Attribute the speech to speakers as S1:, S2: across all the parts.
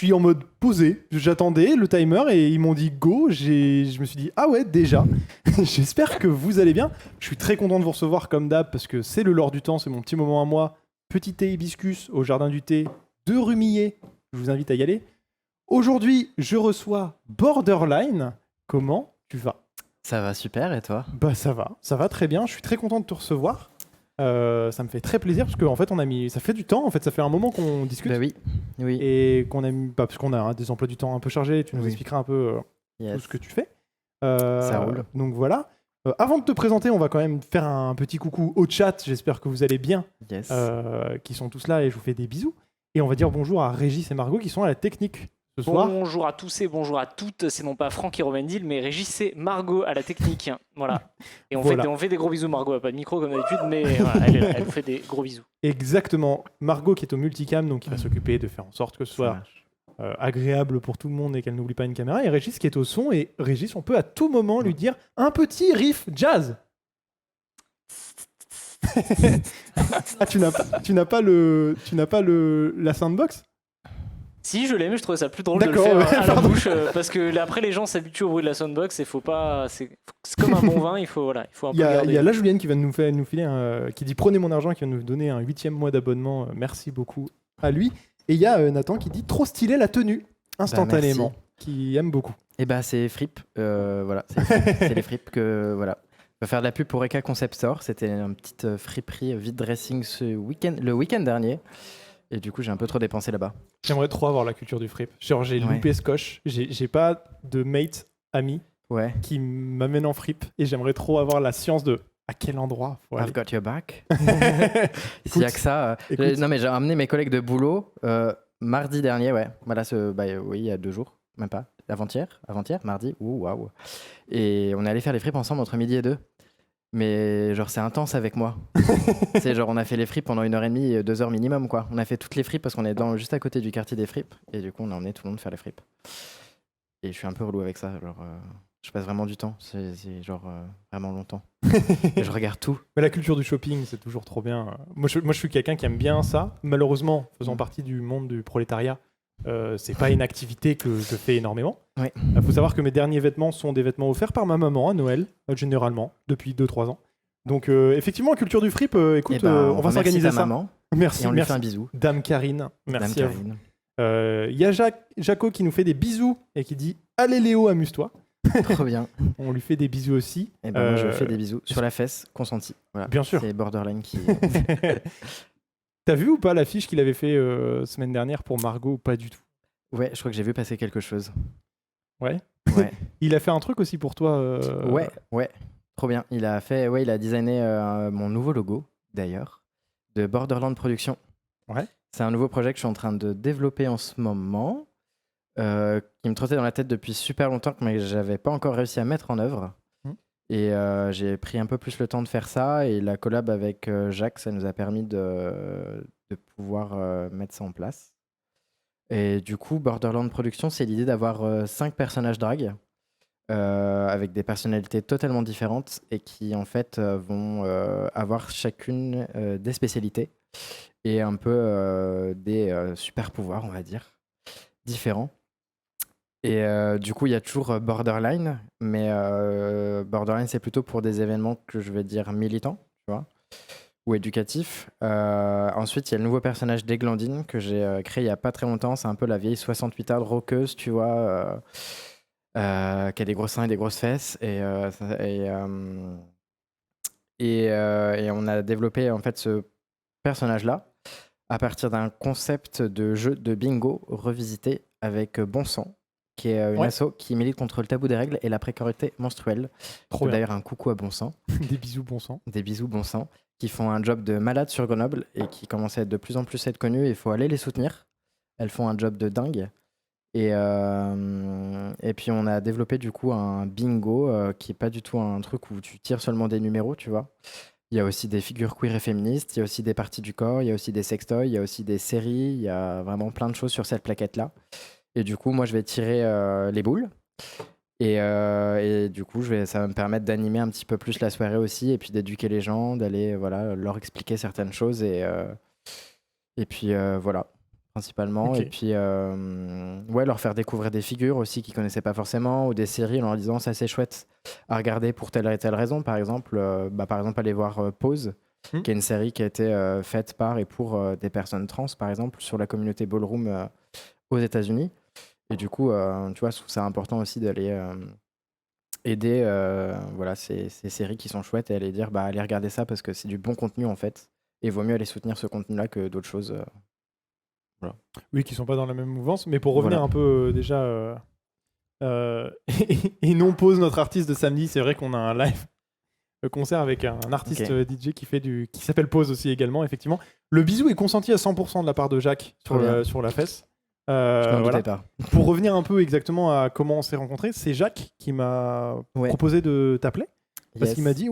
S1: suis en mode posé. J'attendais le timer et ils m'ont dit go. Je me suis dit ah ouais déjà. J'espère que vous allez bien. Je suis très content de vous recevoir comme d'hab parce que c'est le lore du temps, c'est mon petit moment à moi. Petit thé hibiscus au jardin du thé de Rumillet. Je vous invite à y aller. Aujourd'hui, je reçois Borderline. Comment tu vas?
S2: Ça va super, et toi?
S1: Bah ça va très bien. Je suis très content de te recevoir. Ça me fait très plaisir parce que en fait ça fait du temps. En fait, ça fait un moment qu'on discute.
S2: Bah oui, oui.
S1: Et qu'on a mis, parce qu'on a des emplois du temps un peu chargés. Tu nous
S2: Oui.
S1: expliqueras un peu tout
S2: Yes.
S1: ce que tu fais.
S2: Ça roule.
S1: Donc voilà. Avant de te présenter, on va quand même faire un petit coucou au chat. J'espère que vous allez bien,
S2: Yes.
S1: qui sont tous là et je vous fais des bisous. Et on va dire bonjour à Régis et Margot qui sont à la technique ce soir.
S3: Bonjour à tous et bonjour à toutes. C'est non pas Franck et Romendil, mais Régis et Margot à la technique. Voilà. Et on fait des gros bisous. Margot n'a pas de micro comme d'habitude, mais voilà, elle vous fait des gros bisous.
S1: Exactement. Margot qui est au multicam, donc qui va s'occuper de faire en sorte que ce
S2: Ça
S1: soit
S2: marche.
S1: agréable pour tout le monde et qu'elle n'oublie pas une caméra. Et Régis qui est au son. Et Régis, on peut à tout moment lui dire un petit riff jazz. Ah, tu n'as pas la soundbox?
S3: Si, je l'aime, mais je trouvais ça plus drôle de le
S1: D'accord,
S3: faire
S1: ouais,
S3: à la
S1: pardon.
S3: bouche parce que après les gens s'habituent au bruit de la soundbox et faut pas. C'est comme un bon vin, il faut un peu
S1: Il y a
S3: garder.
S1: la Julienne qui va nous filer qui dit prenez mon argent, qui va nous donner un 8e mois d'abonnement. Merci beaucoup à lui. Et il y a Nathan qui dit trop stylé la tenue instantanément, qui aime beaucoup.
S2: Et bah c'est Fripp, voilà, c'est les Fripp que voilà. On va faire de la pub pour Eka Concept Store. C'était une petite friperie vide dressing le week-end dernier. Et du coup, j'ai un peu trop dépensé là-bas.
S1: J'aimerais trop avoir la culture du frip. Genre j'ai
S2: Ouais.
S1: loupé ce coche. J'ai pas de mate ami
S2: Ouais.
S1: qui m'amène en frip et j'aimerais trop avoir la science de à quel endroit faut aller.
S2: I've got your back.
S1: Écoute,
S2: S'il y a que ça.
S1: écoute.
S2: Non mais j'ai ramené mes collègues de boulot mardi dernier, ouais. Voilà, oui, il y a 2 jours, même pas. Avant-hier, mardi. Ouh, waouh. Et on est allé faire les fripes ensemble entre midi et 2. Mais genre c'est intense avec moi. C'est genre on a fait les fripes pendant 1h30, 2 heures minimum quoi. On a fait toutes les fripes parce qu'on est juste à côté du quartier des fripes. Et du coup on a emmené tout le monde faire les fripes. Et je suis un peu relou avec ça. Genre je passe vraiment du temps. C'est genre vraiment longtemps. Et je regarde tout.
S1: Mais la culture du shopping, c'est toujours trop bien. Moi, je suis quelqu'un qui aime bien ça. Malheureusement, faisant partie du monde du prolétariat, c'est pas une activité que je fais énormément.
S2: Ouais.
S1: Faut savoir que mes derniers vêtements sont des vêtements offerts par ma maman à Noël, généralement, depuis 2-3 ans. Donc, effectivement, culture du fripe, écoute,
S2: Eh ben,
S1: on va s'organiser ça.
S2: maman.
S1: Merci,
S2: Et on lui
S1: merci.
S2: fait un bisou.
S1: Dame Karine, merci
S2: Dame
S1: à vous.
S2: Karine.
S1: Il y a Jaco qui nous fait des bisous et qui dit « Allez Léo, amuse-toi
S2: Trop bien. ».
S1: On lui fait des bisous aussi.
S2: Et ben moi je fais des bisous sur la fesse, consenti. Voilà.
S1: Bien sûr.
S2: C'est Borderline qui.
S1: T'as vu ou pas l'affiche qu'il avait fait semaine dernière pour Margot ou pas du tout?
S2: Ouais, je crois que j'ai vu passer quelque chose.
S1: Ouais.
S2: Ouais.
S1: Il a fait un truc aussi pour toi.
S2: Ouais. Trop bien. Il a designé mon nouveau logo, d'ailleurs, de Borderland Productions.
S1: Ouais.
S2: C'est un nouveau projet que je suis en train de développer en ce moment, qui me trottait dans la tête depuis super longtemps, mais que j'avais pas encore réussi à mettre en œuvre. Et j'ai pris un peu plus le temps de faire ça. Et la collab avec Jacques, ça nous a permis de pouvoir mettre ça en place. Et du coup, Borderland Productions, c'est l'idée d'avoir 5 personnages drag. Avec des personnalités totalement différentes et qui en fait vont avoir chacune des spécialités et un peu des super pouvoirs, on va dire, différents. Et du coup, il y a toujours Borderline, mais Borderline, c'est plutôt pour des événements que je vais dire militants, tu vois, ou éducatifs. Ensuite, il y a le nouveau personnage d'Eglandine que j'ai créé il y a pas très longtemps. C'est un peu la vieille 68arde rockeuse, tu vois. Qui a des gros seins et des grosses fesses et on a développé en fait ce personnage-là à partir d'un concept de jeu de bingo revisité avec Bon Sang, qui est une asso qui milite contre le tabou des règles et la précarité menstruelle.
S1: Trop bien.
S2: D'ailleurs, un coucou à Bon Sang.
S1: Des bisous, bon sang.
S2: Des bisous, Bon Sang, qui font un job de malade sur Grenoble et qui commencent à être de plus en plus connus. Il faut aller les soutenir. Elles font un job de dingue. Et puis on a développé du coup un bingo qui est pas du tout un truc où tu tires seulement des numéros, tu vois. Il y a aussi des figures queer et féministes, il y a aussi des parties du corps, il y a aussi des sextoys, il y a aussi des séries, il y a vraiment plein de choses sur cette plaquette-là. Et du coup, moi je vais tirer les boules. Et du coup, ça va me permettre d'animer un petit peu plus la soirée aussi et puis d'éduquer les gens, d'aller leur expliquer certaines choses et puis voilà. principalement.
S1: Ok.
S2: Et puis, ouais, leur faire découvrir des figures aussi qu'ils connaissaient pas forcément, ou des séries en leur disant ça c'est chouette à regarder pour telle et telle raison. Par exemple, aller voir Pose, qui est une série qui a été faite par et pour des personnes trans, par exemple, sur la communauté ballroom aux États-Unis. Et du coup, tu vois, je trouve ça important aussi d'aller aider ces séries qui sont chouettes et aller dire allez regarder ça parce que c'est du bon contenu en fait. Et vaut mieux aller soutenir ce contenu-là que d'autres choses. Voilà.
S1: Oui, qui sont pas dans la même mouvance. Mais pour revenir
S2: Voilà.
S1: un peu et non Pose, notre artiste de samedi, c'est vrai qu'on a un live concert avec un artiste DJ qui s'appelle Pose aussi également, effectivement. Le bisou est consenti à 100% de la part de Jacques sur la fesse.
S2: Je m'en doutais pas.
S1: Pour revenir un peu exactement à comment on s'est rencontrés, c'est Jacques qui m'a proposé de t'appeler. Parce qu'il m'a dit,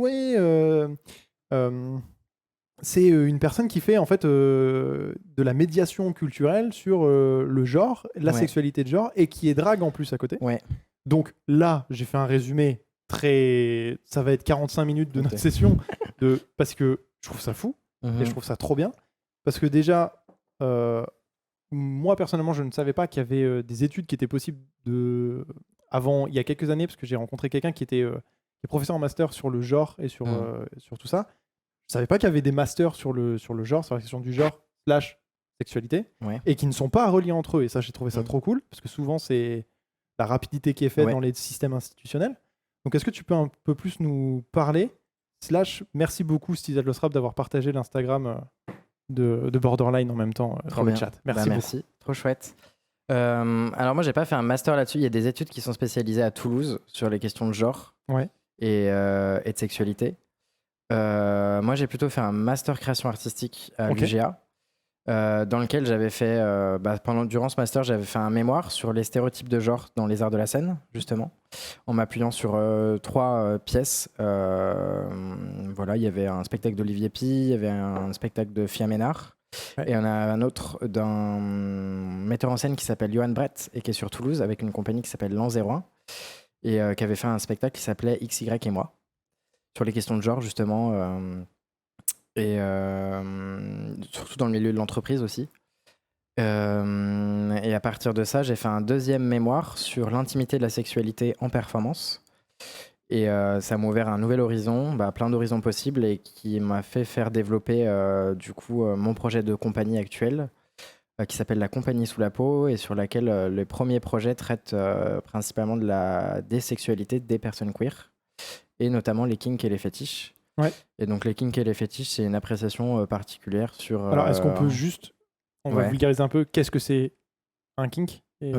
S1: c'est une personne qui fait en fait de la médiation culturelle sur le genre, la sexualité de genre, et qui est drague en plus à côté.
S2: Ouais.
S1: Donc là, j'ai fait un résumé ça va être 45 minutes de notre session, parce que je trouve ça fou, et je trouve ça trop bien. Parce que déjà, moi personnellement, je ne savais pas qu'il y avait des études qui étaient possibles avant, il y a quelques années, parce que j'ai rencontré quelqu'un qui est professeur en master sur le genre et sur tout ça. Je savais pas qu'il y avait des masters sur le genre, sur la question du genre / sexualité, et qui ne sont pas reliés entre eux. Et ça, j'ai trouvé ça trop cool, parce que souvent, c'est la rapidité qui est faite dans les systèmes institutionnels. Donc, est-ce que tu peux un peu plus nous parler / merci beaucoup, Steve Adlosrap, d'avoir partagé l'Instagram de Borderline en même temps dans le chat. Merci beaucoup.
S2: Merci, trop chouette. Alors moi, j'ai pas fait un master là-dessus. Il y a des études qui sont spécialisées à Toulouse sur les questions de genre et de sexualité. Moi, j'ai plutôt fait un master création artistique à l'UGA, dans lequel j'avais fait, durant ce master, j'avais fait un mémoire sur les stéréotypes de genre dans les arts de la scène, justement, en m'appuyant sur 3 pièces. Il y avait un spectacle d'Olivier Py, il y avait un spectacle de Fia Ménard, et il y en a un autre d'un metteur en scène qui s'appelle Johan Brett et qui est sur Toulouse avec une compagnie qui s'appelle l'An 01 et qui avait fait un spectacle qui s'appelait XY et moi, sur les questions de genre, justement, et surtout dans le milieu de l'entreprise aussi. Et à partir de ça, j'ai fait un deuxième mémoire sur l'intimité de la sexualité en performance. Et ça m'a ouvert un nouvel horizon, plein d'horizons possibles, et qui m'a fait faire développer mon projet de compagnie actuelle, qui s'appelle la Compagnie sous la peau, et sur laquelle les premiers projets traitent principalement de la désexualité des personnes queer, et notamment les kinks et les fétiches. Et donc les kinks et les fétiches, c'est une appréciation particulière sur...
S1: Alors, est-ce qu'on peut juste... On va vulgariser un peu. Qu'est-ce que c'est un kink et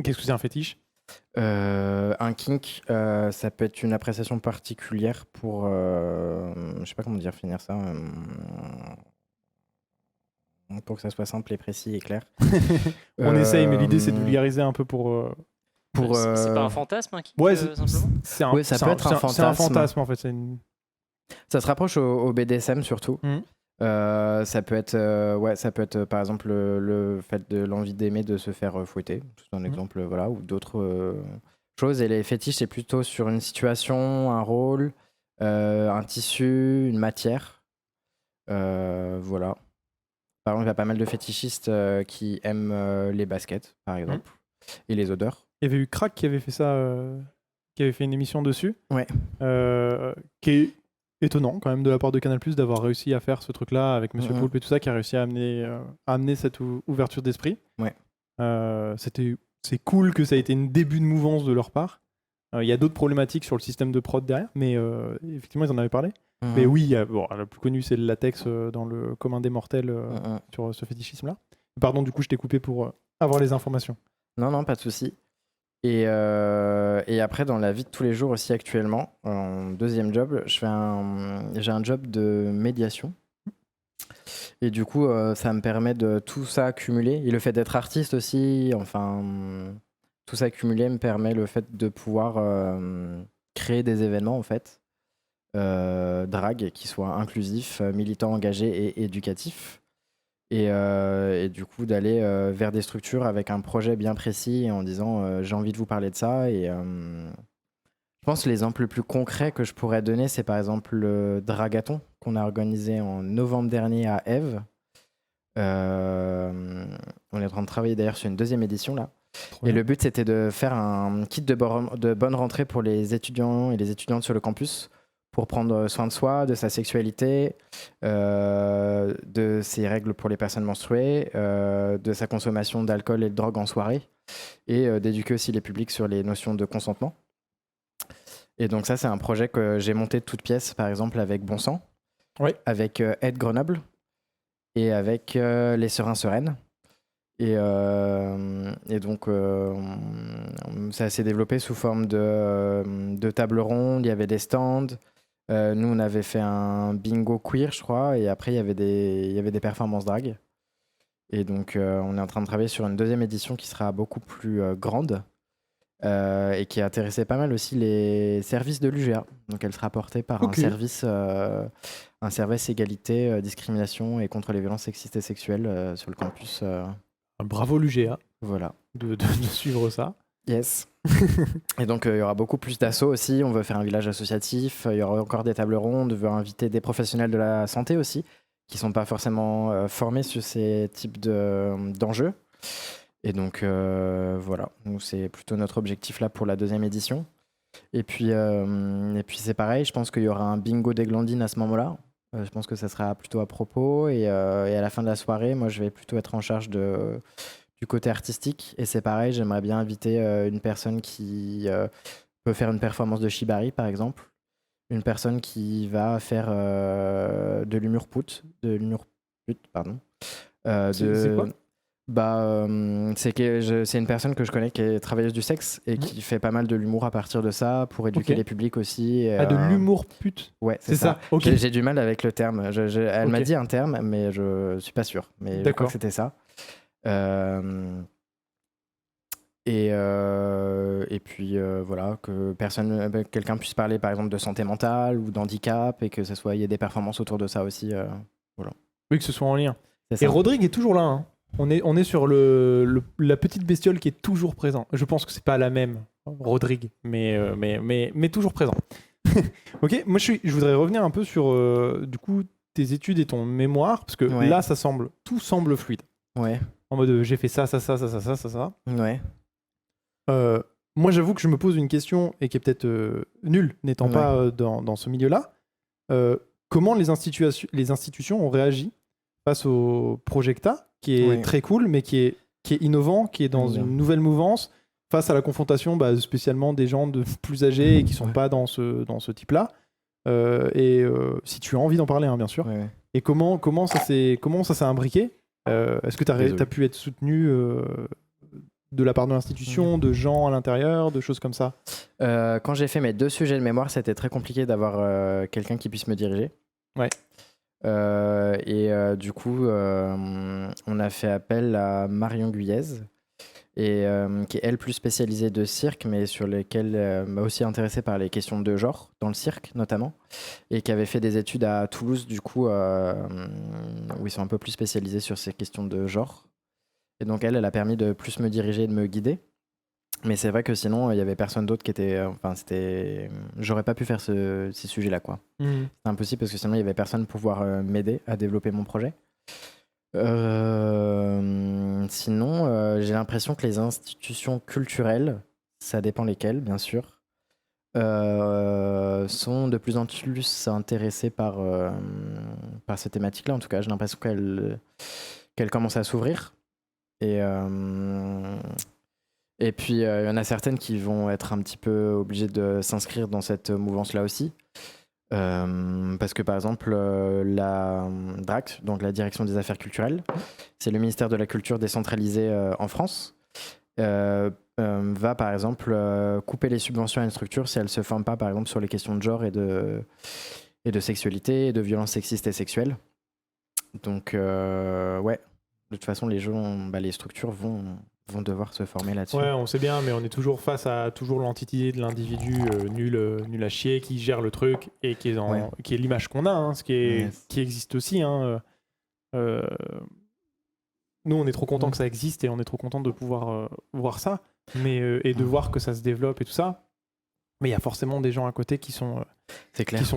S1: qu'est-ce que c'est un fétiche?
S2: Un kink, ça peut être une appréciation particulière pour... je sais pas comment finir ça. Pour que ça soit simple et précis et clair.
S1: On essaye, mais l'idée c'est de vulgariser un peu pour...
S3: C'est pas un fantasme, simplement?
S2: Ça peut être un fantasme.
S1: C'est un fantasme en fait.
S2: Ça se rapproche au BDSM surtout. Ça peut être par exemple le fait de l'envie d'aimer, de se faire fouetter, c'est un exemple, ou d'autres choses. Et les fétiches, c'est plutôt sur une situation, un rôle, un tissu, une matière. Voilà. Par exemple, il y a pas mal de fétichistes qui aiment les baskets, par exemple, et les odeurs.
S1: Il y avait eu Crack qui avait fait ça, qui avait fait une émission dessus. Qui est étonnant quand même de la part de Canal+, d'avoir réussi à faire ce truc-là avec Monsieur Poulpe et tout ça, qui a réussi à amener cette ouverture d'esprit. C'est cool que ça ait été un début de mouvance de leur part. Il y a d'autres problématiques sur le système de prod derrière, mais effectivement, ils en avaient parlé. Mais oui, le plus connu, c'est le latex dans le commun des mortels sur ce fétichisme-là. Pardon, du coup, je t'ai coupé pour avoir les informations.
S2: Non, pas de souci. Et après, dans la vie de tous les jours aussi actuellement, en deuxième job, j'ai un job de médiation. Et du coup, ça me permet de tout ça accumuler. Et le fait d'être artiste aussi, tout ça accumulé me permet le fait de pouvoir créer des événements, en fait, drag, qui soient inclusifs, militants, engagés et éducatifs. Et du coup d'aller vers des structures avec un projet bien précis en disant j'ai envie de vous parler de ça. Et je pense que l'exemple le plus concret que je pourrais donner, c'est par exemple le Dragathon qu'on a organisé en novembre dernier à Ève, On est en train de travailler d'ailleurs sur une deuxième édition là.
S1: Trop
S2: Et
S1: bien.
S2: le but, c'était de faire un kit de bonne rentrée pour les étudiants et les étudiantes sur le campus pour prendre soin de soi, de sa sexualité, de ses règles pour les personnes menstruées, de sa consommation d'alcool et de drogue en soirée, et d'éduquer aussi les publics sur les notions de consentement. Et donc ça, c'est un projet que j'ai monté de toutes pièces, par exemple avec Bon Sang,
S1: Ouais.
S2: avec Aide Grenoble et avec les Serains Sereines. Et donc, ça s'est développé sous forme de table ronde. Il y avait des stands. Nous, on avait fait un bingo queer, je crois. Et après, il y avait des performances drag. Et donc, on est en train de travailler sur une deuxième édition qui sera beaucoup plus grande et qui a intéressé pas mal aussi les services de l'UGA. Donc, elle sera portée par
S1: Ok.
S2: un service égalité, discrimination et contre les violences sexistes et sexuelles sur le campus.
S1: Bravo l'UGA
S2: Voilà.
S1: de suivre ça.
S2: Yes. Et donc, il y aura beaucoup plus d'assauts aussi. On veut faire un village associatif. Il y aura encore des tables rondes. On veut inviter des professionnels de la santé aussi, qui ne sont pas forcément formés sur ces types d'enjeux. Et donc, voilà. Nous, c'est plutôt notre objectif là pour la deuxième édition. Et puis c'est pareil. Je pense qu'il y aura un bingo des glandines à ce moment-là. Je pense que ça sera plutôt à propos. Et à la fin de la soirée, moi, je vais plutôt être en charge du côté artistique. Et c'est pareil, j'aimerais bien inviter une personne qui peut faire une performance de shibari, par exemple. Une personne qui va faire de l'humour pute, pardon.
S1: C'est quoi ?
S2: C'est une personne que je connais qui est travailleuse du sexe et qui fait pas mal de l'humour à partir de ça pour éduquer
S1: Ok.
S2: les publics aussi.
S1: Ah, de l'humour pute.
S2: Ouais,
S1: C'est ça. Ok.
S2: J'ai du mal avec le terme. Elle m'a
S1: Ok.
S2: dit un terme, mais je suis pas sûr. Mais je crois
S1: D'accord.
S2: que c'était ça. Et puis voilà, que quelqu'un puisse parler par exemple de santé mentale ou d'handicap et que il y ait des performances autour de ça aussi.
S1: Oui, que ce soit en lien.
S2: C'est
S1: Et
S2: ça.
S1: Rodrigue est toujours là. Hein. On est sur la petite bestiole qui est toujours présent. Je pense que c'est pas la même, Rodrigue, mais toujours présent. Ok, moi je voudrais revenir un peu sur du coup tes études et ton mémoire, parce que
S2: Ouais.
S1: là tout semble fluide.
S2: Ouais,
S1: En mode j'ai fait ça.
S2: ouais,
S1: Moi j'avoue que je me pose une question et qui est peut-être nulle, n'étant
S2: Ouais.
S1: pas dans ce milieu-là. Comment les institutions ont réagi face au Projecta, qui est
S2: Ouais.
S1: très cool, mais qui est innovant, qui est dans
S2: Bien.
S1: une nouvelle mouvance, face à la confrontation spécialement des gens de plus âgés et qui sont
S2: Ouais.
S1: pas dans ce type-là. Si tu as envie d'en parler, hein, bien sûr.
S2: ouais.
S1: Et comment ça s'est imbriqué? Est-ce que tu
S2: Désolé.
S1: as pu être soutenu de la part de l'institution, de gens à l'intérieur, de choses comme ça?
S2: Quand j'ai fait mes 2 sujets de mémoire, c'était très compliqué d'avoir quelqu'un qui puisse me diriger.
S1: Ouais.
S2: Du coup, on a fait appel à Marion Guyez, et qui est elle plus spécialisée de cirque, mais sur lesquelles m'a aussi intéressé par les questions de genre dans le cirque notamment, et qui avait fait des études à Toulouse du coup où ils sont un peu plus spécialisés sur ces questions de genre. Et donc elle a permis de plus me diriger, de me guider. Mais c'est vrai que sinon il y avait personne d'autre qui était, j'aurais pas pu faire ces sujets-là quoi. C'est impossible parce que sinon il y avait personne pour pouvoir m'aider à développer mon projet. Sinon, j'ai l'impression que les institutions culturelles, ça dépend lesquelles, bien sûr, sont de plus en plus intéressées par ces thématiques-là. En tout cas, j'ai l'impression qu'elles commencent à s'ouvrir. Et puis, il y en a certaines qui vont être un petit peu obligées de s'inscrire dans cette mouvance-là aussi. Parce que par exemple, la DRAC, donc la Direction des Affaires Culturelles, c'est le ministère de la Culture décentralisé en France, va par exemple couper les subventions à une structure si elle ne se forme pas par exemple sur les questions de genre et de sexualité et de violences sexistes et sexuelles. Donc ouais, de toute façon les structures vont devoir se former là-dessus.
S1: Ouais, on sait bien, mais on est toujours face à l'entité de l'individu nul à chier qui gère le truc et qui est l'image qu'on a, hein, qui existe aussi. Hein. Nous, on est trop content que ça existe et on est trop content de pouvoir voir ça, et de voir que ça se développe et tout ça. Mais il y a forcément des gens à côté qui sont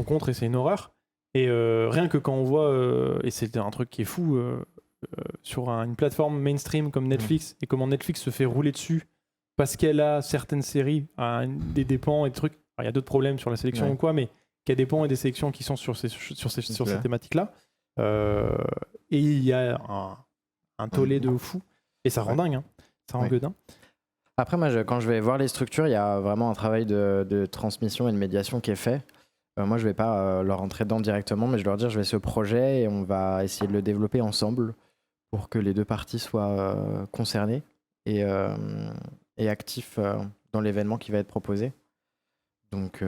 S1: contre et c'est une horreur. Et rien que quand on voit, et c'est un truc qui est fou, sur une plateforme mainstream comme Netflix et comment Netflix se fait rouler dessus parce qu'elle a certaines séries à des dépens et des trucs. Il y a d'autres problèmes sur la sélection ou quoi, mais qu'il y a des pans et des sélections qui sont sur ces thématiques-là. Et il y a un tollé de fou. Et ça rend dingue, hein. Ça rend gueudin.
S2: Après, moi, quand je vais voir les structures, il y a vraiment un travail de transmission et de médiation qui est fait. Moi, je vais pas leur rentrer dedans directement, mais je leur dire, je vais ce projet et on va essayer de le développer ensemble pour que les deux parties soient concernées et actifs dans l'événement qui va être proposé. Donc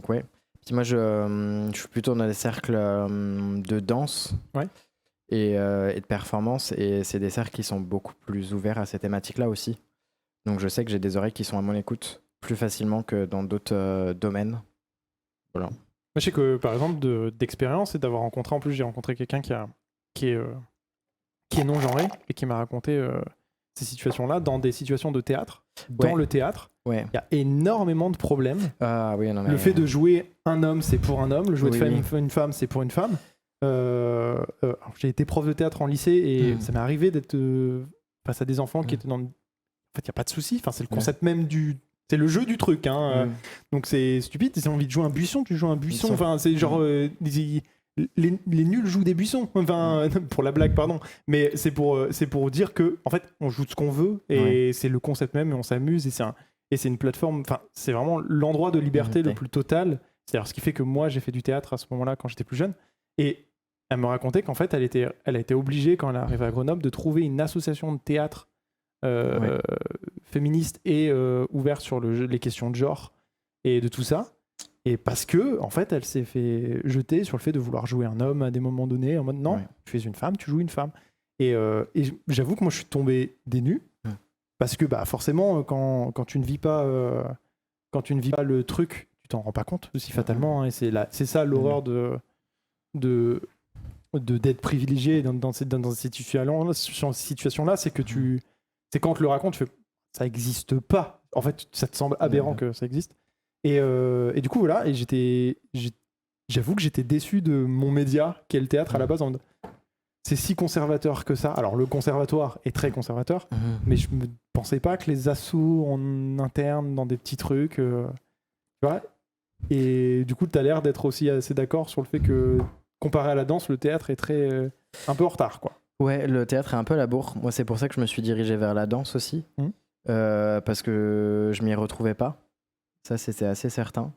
S2: ouais. Puis moi, je suis plutôt dans des cercles de danse et de performance, et c'est des cercles qui sont beaucoup plus ouverts à ces thématiques-là aussi. Donc je sais que j'ai des oreilles qui sont à mon écoute plus facilement que dans d'autres domaines. Voilà.
S1: Moi, je sais que, par exemple, d'expérience, et d'avoir rencontré, en plus, j'ai rencontré quelqu'un qui est non-genré et qui m'a raconté ces situations-là dans des situations de théâtre. Dans le théâtre, il y a énormément de problèmes. Le fait de jouer un homme, c'est pour un homme. Le jouer une femme, c'est pour une femme. J'ai été prof de théâtre en lycée et ça m'est arrivé d'être face à des enfants qui étaient dans... En fait, il n'y a pas de souci. Enfin, c'est le concept même du... C'est le jeu du truc. Hein. Donc, c'est stupide. Si tu as envie de jouer un buisson, tu joues un buisson. Enfin, c'est genre... Les nuls jouent des buissons. Enfin, pour la blague, pardon. Mais c'est pour dire que, en fait, on joue de ce qu'on veut et c'est le concept même et on s'amuse. Et c'est une plateforme... Enfin, c'est vraiment l'endroit de liberté le plus total. C'est-à-dire ce qui fait que moi, j'ai fait du théâtre à ce moment-là quand j'étais plus jeune. Et elle me racontait qu'en fait, elle a été obligée, quand elle est arrivée à Grenoble, de trouver une association de théâtre féministe et ouverte sur les questions de genre et de tout ça. Et parce que, en fait, elle s'est fait jeter sur le fait de vouloir jouer un homme à des moments donnés, en mode non, tu es une femme, tu joues une femme. Et j'avoue que moi, je suis tombé des nues. Parce que forcément, quand tu ne vis pas le truc, tu t'en rends pas compte aussi fatalement. Hein, et c'est ça l'horreur d'être privilégié dans cette situation-là, c'est que c'est quand on te le raconte, tu fais, ça n'existe pas. En fait, ça te semble aberrant que ça existe. Et du coup, voilà, j'avoue que j'étais déçu de mon média, qui est le théâtre à la base. C'est si conservateur que ça. Alors, le conservatoire est très conservateur, mais je ne pensais pas que les assauts en interne, dans des petits trucs, tu vois. Et du coup, tu as l'air d'être aussi assez d'accord sur le fait que, comparé à la danse, le théâtre est un peu en retard, quoi.
S2: Ouais, le théâtre est un peu à la bourre. Moi, c'est pour ça que je me suis dirigé vers la danse aussi, parce que je m'y retrouvais pas. Ça, c'était assez certain.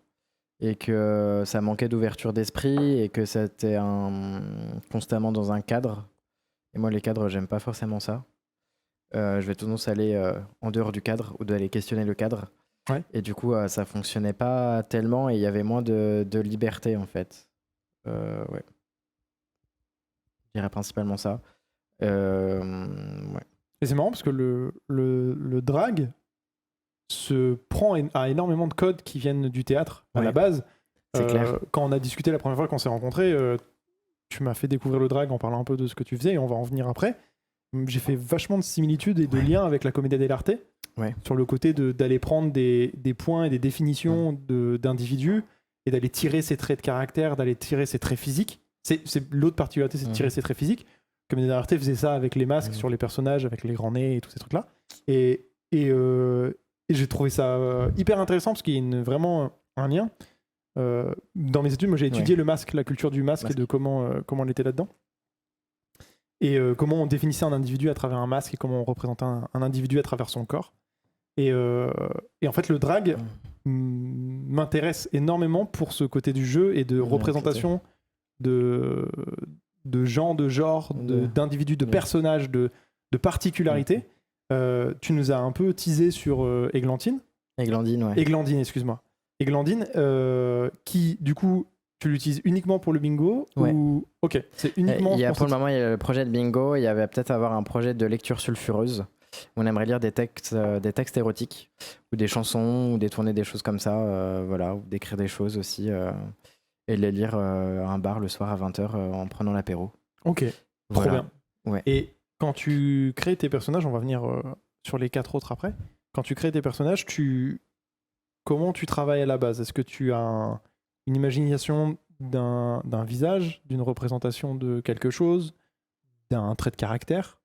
S2: Et que ça manquait d'ouverture d'esprit et que c'était constamment dans un cadre. Et moi, les cadres, j'aime pas forcément ça. Je vais tendance à aller en dehors du cadre ou d'aller questionner le cadre. Et du coup, ça fonctionnait pas tellement et il y avait moins de liberté, en fait. Je dirais principalement ça.
S1: Et c'est marrant parce que le drag se prend à énormément de codes qui viennent du théâtre à la base.
S2: C'est clair.
S1: Quand on a discuté la première fois qu'on s'est rencontrés, tu m'as fait découvrir le drag en parlant un peu de ce que tu faisais et on va en venir après. J'ai fait vachement de similitudes et de liens avec la commedia dell'arte sur le côté d'aller prendre des points et des définitions d'individus et d'aller tirer ses traits de caractère, d'aller tirer ses traits physiques. C'est l'autre particularité, c'est de tirer ses traits physiques. Commedia dell'arte faisait ça avec les masques sur les personnages, avec les grands nez et tous ces trucs-là. Et j'ai trouvé ça hyper intéressant parce qu'il y a vraiment un lien. Dans mes études, moi j'ai étudié le masque, la culture du masque et de comment on était là-dedans. Et comment on définissait un individu à travers un masque et comment on représentait un individu à travers son corps. Et en fait, le drag m'intéresse énormément pour ce côté du jeu et de représentation de gens, de genres, d'individus, de personnages, de particularités. Tu nous as un peu teasé sur Églantine. Églantine, excuse-moi. Églantine, qui, du coup, tu l'utilises uniquement pour le bingo ou... Ok, c'est uniquement...
S2: Pour le moment, il y a le projet de bingo. Il y avait peut-être avoir un projet de lecture sulfureuse. On aimerait lire des textes érotiques ou des chansons ou détourner des choses comme ça, voilà, ou d'écrire des choses aussi et de les lire à un bar le soir à 20h en prenant l'apéro.
S1: Ok, trop bien.
S2: Ouais.
S1: Et quand tu crées tes personnages, on va venir sur les 4 autres après, quand tu crées tes personnages, comment tu travailles à la base? Est-ce que tu as une imagination d'un visage, d'une représentation de quelque chose, d'un trait de caractère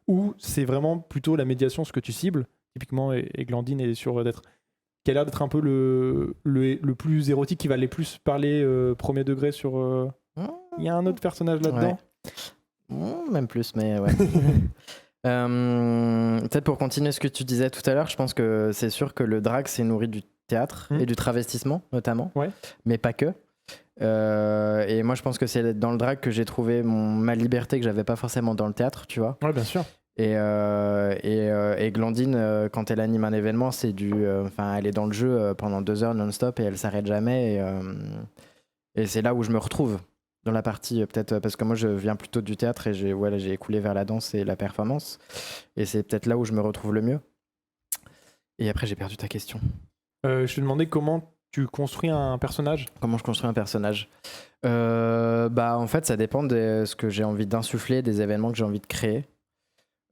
S1: ou c'est vraiment plutôt la médiation ce que tu cibles. Typiquement, Eglandine est sur d'être qui a l'air d'être un peu le plus érotique, qui va les plus parler premier degré sur. Il y a un autre personnage là-dedans.
S2: Même plus, mais ouais. Peut-être pour continuer ce que tu disais tout à l'heure, je pense que c'est sûr que le drag s'est nourri du théâtre et du travestissement notamment, mais pas que. Et moi je pense que c'est dans le drag que j'ai trouvé ma liberté que j'avais pas forcément dans le théâtre, tu vois.
S1: Ouais, bien sûr.
S2: Et Glandine, quand elle anime un événement, c'est elle est dans le jeu pendant 2 heures non-stop et elle s'arrête jamais. Et c'est là où je me retrouve dans la partie, peut-être parce que moi je viens plutôt du théâtre et j'ai écoulé vers la danse et la performance. Et c'est peut-être là où je me retrouve le mieux. Et après, j'ai perdu ta question.
S1: Je te demandais comment tu construis un personnage.
S2: Comment je construis un personnage en fait, ça dépend de ce que j'ai envie d'insuffler, des événements que j'ai envie de créer.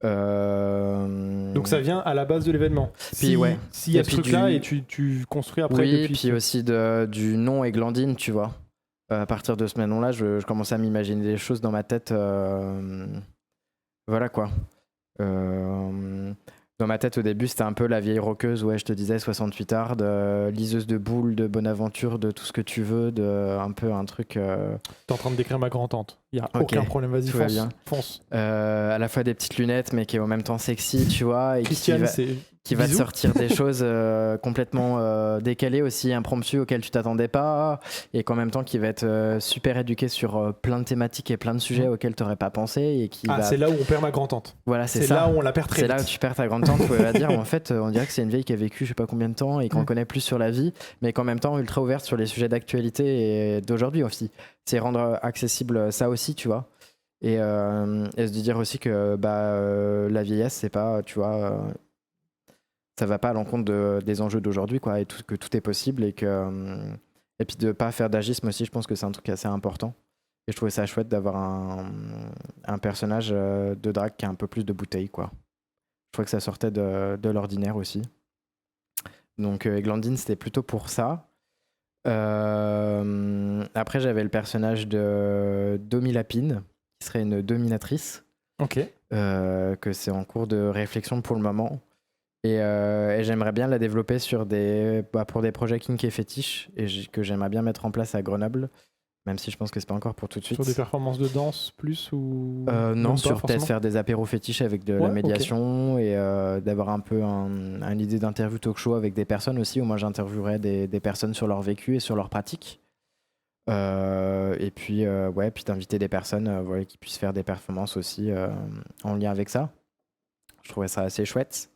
S1: Donc ça vient à la base de l'événement. S'il y a ce truc-là et tu construis après.
S2: Oui, et puis aussi du nom Eglandine, tu vois. À partir de ce nom-là, je commençais à m'imaginer des choses dans ma tête. Voilà quoi. Dans ma tête au début, c'était un peu la vieille rockeuse, je te disais 68 hard, liseuse de boules, de bonne aventure, de tout ce que tu veux, un peu un truc.
S1: T'es en train de décrire ma grand-tante. Il y a aucun problème, vas-y, fonce.
S2: À la fois des petites lunettes, mais qui est en même temps sexy, tu vois, et
S1: Christiane,
S2: qui va te sortir des choses complètement décalées aussi, impromptues auxquelles tu t'attendais pas, et qu'en même temps qui va être super éduqué sur plein de thématiques et plein de sujets auxquels tu n'aurais pas pensé. Et
S1: c'est là où on perd ma grand-tante.
S2: Voilà, c'est ça.
S1: Là où on la perd très vite.
S2: C'est là où tu perds ta grand-tante, où elle va dire, en fait, on dirait que c'est une vieille qui a vécu je sais pas combien de temps et qu'on connaît plus sur la vie, mais qu'en même temps ultra ouverte sur les sujets d'actualité et d'aujourd'hui aussi. C'est rendre accessible ça aussi, tu vois. Et se dire aussi que la vieillesse, c'est pas, tu vois, ça va pas à l'encontre des enjeux d'aujourd'hui, quoi, et que tout est possible et puis de pas faire d'agisme aussi, je pense que c'est un truc assez important. Et je trouvais ça chouette d'avoir un personnage de drague qui a un peu plus de bouteille, quoi. Je trouvais que ça sortait de l'ordinaire aussi. Donc Eglandine, c'était plutôt pour ça. Après, j'avais le personnage de Domi Lapine, qui serait une dominatrice.
S1: Ok.
S2: Que c'est en cours de réflexion pour le moment. Et j'aimerais bien la développer pour des projets kink et fétiches, et que j'aimerais bien mettre en place à Grenoble, même si je pense que c'est pas encore pour tout de suite.
S1: Sur des performances de danse plus ou
S2: non, sur peut-être faire des apéros fétiches avec de la médiation et d'avoir un peu une idée d'interview talk show avec des personnes aussi, où moi j'interviewerais des personnes sur leur vécu et sur leur pratique. Et puis puis d'inviter des personnes qui puissent faire des performances aussi en lien avec ça. Je trouvais ça assez chouette.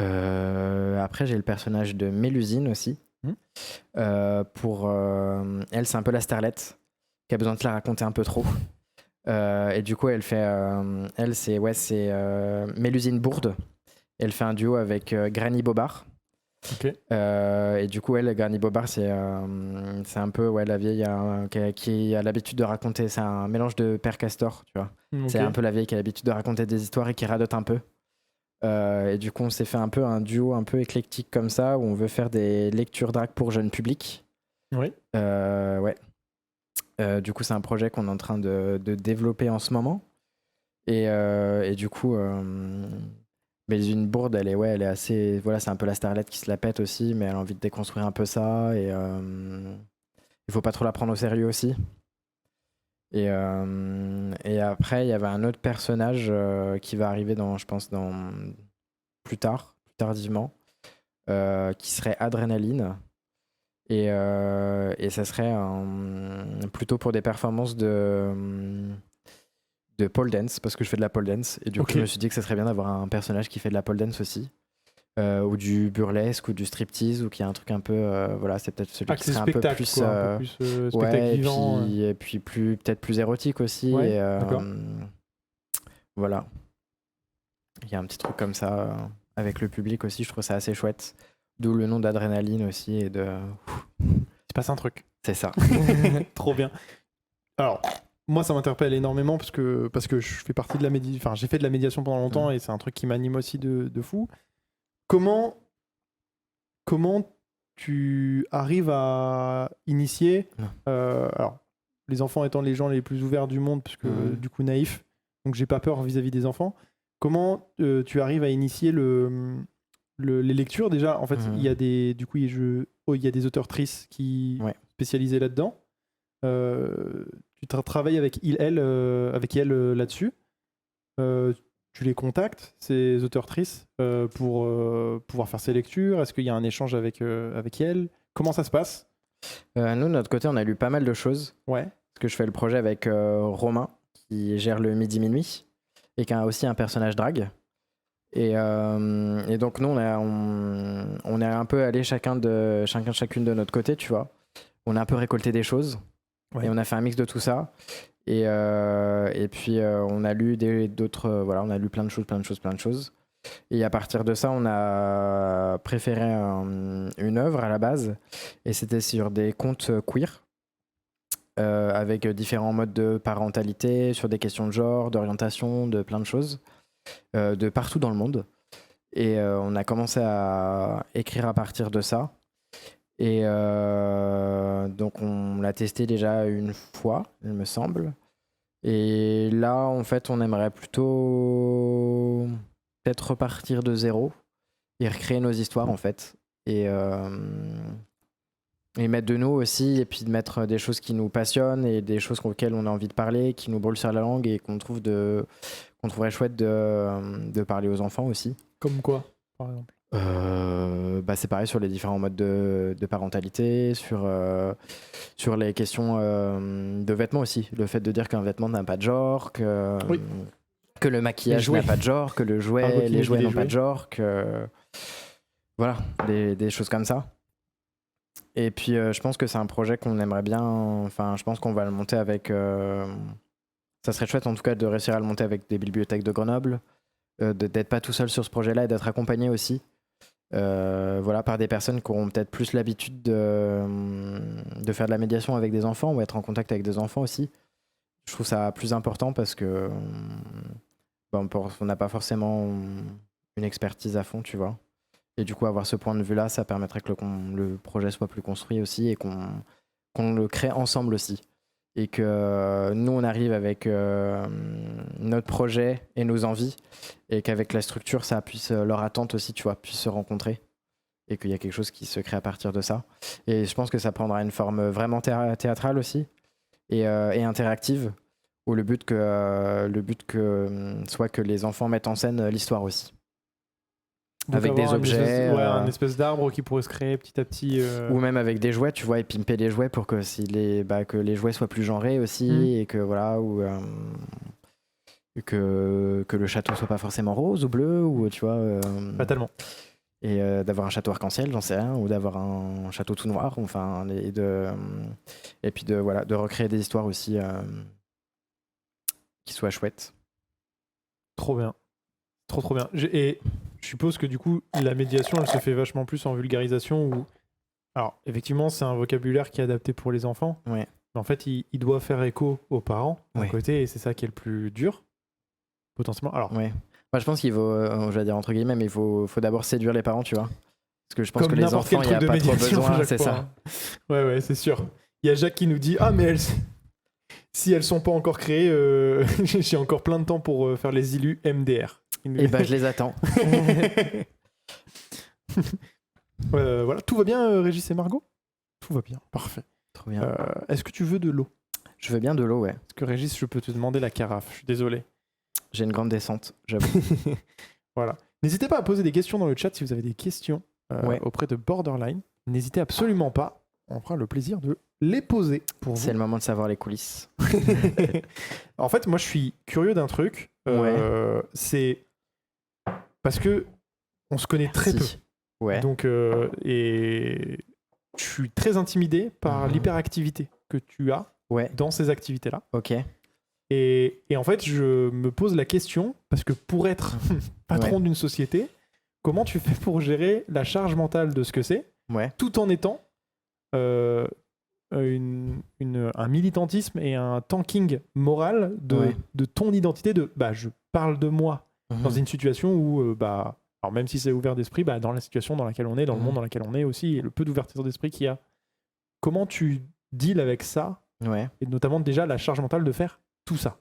S2: Après, j'ai le personnage de Mélusine aussi. Elle, c'est un peu la starlette qui a besoin de se la raconter un peu trop. Et du coup, elle fait. C'est Mélusine Bourde. Elle fait un duo avec Granny Bobard.
S1: Okay.
S2: Et du coup, Granny Bobard, c'est un peu la vieille qui a l'habitude de raconter. C'est un mélange de Père Castor, tu vois. Okay. C'est un peu la vieille qui a l'habitude de raconter des histoires et qui radote un peu. Et du coup, on s'est fait un peu un duo un peu éclectique comme ça, où on veut faire des lectures drag pour jeunes publics.
S1: Oui.
S2: Du coup, c'est un projet qu'on est en train de développer en ce moment. Et du coup, Mélusine Bourde, elle est assez. Voilà, c'est un peu la starlette qui se la pète aussi, mais elle a envie de déconstruire un peu ça. Et il faut pas trop la prendre au sérieux aussi. Et après, il y avait un autre personnage qui va arriver plus tardivement, qui serait Adrénaline. Et ça serait plutôt pour des performances de pole dance, parce que je fais de la pole dance. Et du coup, je me suis dit que ça serait bien d'avoir un personnage qui fait de la pole dance aussi. Ou du burlesque ou du striptease, ou qui a un truc un peu c'est peut-être celui qui serait un peu plus
S1: spectacle vivant,
S2: et puis peut-être plus érotique aussi, voilà, il y a un petit truc comme ça avec le public aussi, je trouve ça assez chouette, d'où le nom d'Adrénaline aussi, et
S1: il se passe un truc,
S2: c'est ça.
S1: Trop bien. Alors moi ça m'interpelle énormément parce que je fais partie de la j'ai fait de la médiation pendant longtemps, et c'est un truc qui m'anime aussi de fou. Comment tu arrives à initier alors les enfants étant les gens les plus ouverts du monde, parce que du coup naïfs, donc j'ai pas peur vis-à-vis des enfants. Comment tu arrives à initier les lectures? Déjà, en fait, il y a des auteurs-trices qui spécialisées là-dedans. Tu travailles avec elle là-dessus. Tu les contactes, ces auteurs-trices, pour pouvoir faire ces lectures? Est-ce qu'il y a un échange avec elles? Comment ça se passe?
S2: Nous, de notre côté, on a lu pas mal de choses.
S1: Ouais.
S2: Parce que je fais le projet avec Romain, qui gère le Midi Minuit, et qui a aussi un personnage drague. Et donc, nous, on est un peu allé chacune de notre côté, tu vois. On a un peu récolté des choses. Ouais. Et on a fait un mix de tout ça. Et puis, on a lu on a lu plein de choses. Et à partir de ça, on a préféré une œuvre à la base. Et c'était sur des contes queer, avec différents modes de parentalité, sur des questions de genre, d'orientation, de plein de choses, de partout dans le monde. Et on a commencé à écrire à partir de ça. Et donc, on l'a testé déjà une fois, il me semble. Et là, en fait, on aimerait plutôt peut-être repartir de zéro et recréer nos histoires, en fait. Et mettre de nous aussi, et puis de mettre des choses qui nous passionnent et des choses auxquelles on a envie de parler, qui nous brûlent sur la langue et qu'on trouverait chouette de parler aux enfants aussi.
S1: Comme quoi, par exemple?
S2: C'est pareil sur les différents modes de parentalité, sur les questions de vêtements aussi. Le fait de dire qu'un vêtement n'a pas de genre, que le maquillage n'a pas de genre, que les jouets n'ont pas de genre, que voilà, des choses comme ça. Et puis je pense que c'est un projet qu'on aimerait bien, enfin je pense qu'on va le monter avec, ça serait chouette en tout cas de réussir à le monter avec des bibliothèques de Grenoble, d'être pas tout seul sur ce projet-là et d'être accompagné aussi. Par des personnes qui auront peut-être plus l'habitude de faire de la médiation avec des enfants ou être en contact avec des enfants aussi. Je trouve ça plus important parce que on n'a pas forcément une expertise à fond, tu vois. Et du coup, avoir ce point de vue-là, ça permettrait que le projet soit plus construit aussi et qu'on le crée ensemble aussi. Et que nous, on arrive avec notre projet et nos envies, et qu'avec la structure, ça puisse, leur attente aussi, tu vois, puisse se rencontrer, et qu'il y a quelque chose qui se crée à partir de ça. Et je pense que ça prendra une forme vraiment théâtrale aussi, et interactive, où le but soit que les enfants mettent en scène l'histoire aussi.
S1: Donc
S2: avec des objets.
S1: Un espèce d'arbre qui pourrait se créer petit à petit.
S2: Ou même avec des jouets, tu vois, et pimper les jouets pour que, que les jouets soient plus genrés aussi, et que voilà, ou que le château soit pas forcément rose ou bleu, ou tu vois.
S1: Pas tellement.
S2: Et d'avoir un château arc-en-ciel, j'en sais rien, ou d'avoir un château tout noir, enfin, et puis de recréer des histoires aussi qui soient chouettes.
S1: Trop bien. Trop bien. Et je suppose que du coup, la médiation, elle se fait vachement plus en vulgarisation. Alors, effectivement, c'est un vocabulaire qui est adapté pour les enfants.
S2: Ouais.
S1: Mais en fait, il doit faire écho aux parents d'un côté, et c'est ça qui est le plus dur, potentiellement. Alors,
S2: ouais. Moi, je pense qu'il faut, je vais dire entre guillemets, mais il faut d'abord séduire les parents, tu vois. Parce que je pense que les enfants, il n'y a pas trop besoin, c'est ça.
S1: Ouais, c'est sûr. Il y a Jacques qui nous dit « Ah, mais si elles sont pas encore créées, j'ai encore plein de temps pour faire les illus MDR. »
S2: Et je les attends.
S1: Voilà, tout va bien, Régis et Margot? Tout va bien, parfait.
S2: Trop bien.
S1: Est-ce que tu veux de l'eau?
S2: Je veux bien de l'eau, ouais.
S1: Est-ce que Régis, je peux te demander la carafe? Je suis désolé.
S2: J'ai une grande descente, j'avoue.
S1: Voilà. N'hésitez pas à poser des questions dans le chat si vous avez des questions auprès de Borderline. N'hésitez absolument pas. On fera le plaisir de les poser pour vous.
S2: C'est le moment de savoir les coulisses.
S1: En fait, moi, je suis curieux d'un truc. C'est parce que on se connaît très peu.
S2: Ouais.
S1: Donc, et je suis très intimidé par l'hyperactivité que tu as dans ces activités-là.
S2: Ok.
S1: Et en fait, je me pose la question, parce que pour être patron d'une société, comment tu fais pour gérer la charge mentale de ce que c'est, tout en étant un militantisme et un tanking moral de ton identité, je parle de moi dans une situation où, alors même si c'est ouvert d'esprit, dans la situation dans laquelle on est, dans le monde dans lequel on est aussi, et le peu d'ouverture d'esprit qu'il y a. Comment tu deals avec ça
S2: Ouais.
S1: Et notamment déjà la charge mentale de faire tout ça.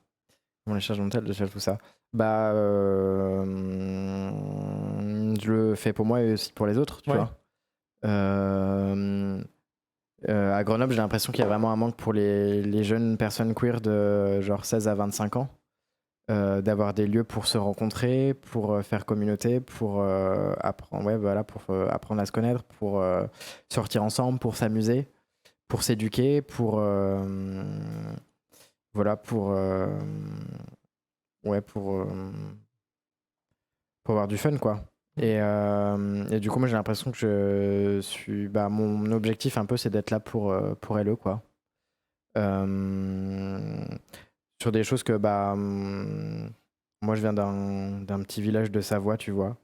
S2: Bon, les charges mentales de faire tout ça. Bah, je le fais pour moi et aussi pour les autres, tu
S1: Ouais.
S2: vois. À Grenoble, j'ai l'impression qu'il y a vraiment un manque pour les jeunes personnes queer de genre 16 à 25 ans, d'avoir des lieux pour se rencontrer, pour faire communauté, pour apprendre, ouais, voilà, pour apprendre à se connaître, pour sortir ensemble, pour s'amuser, pour s'éduquer, pour voilà, ouais, pour avoir du fun, quoi. Et du coup, moi, j'ai l'impression que je suis. Bah, mon objectif, un peu, c'est d'être là pour LE, quoi. Sur des choses que, bah. Moi, je viens d'un petit village de Savoie, tu vois,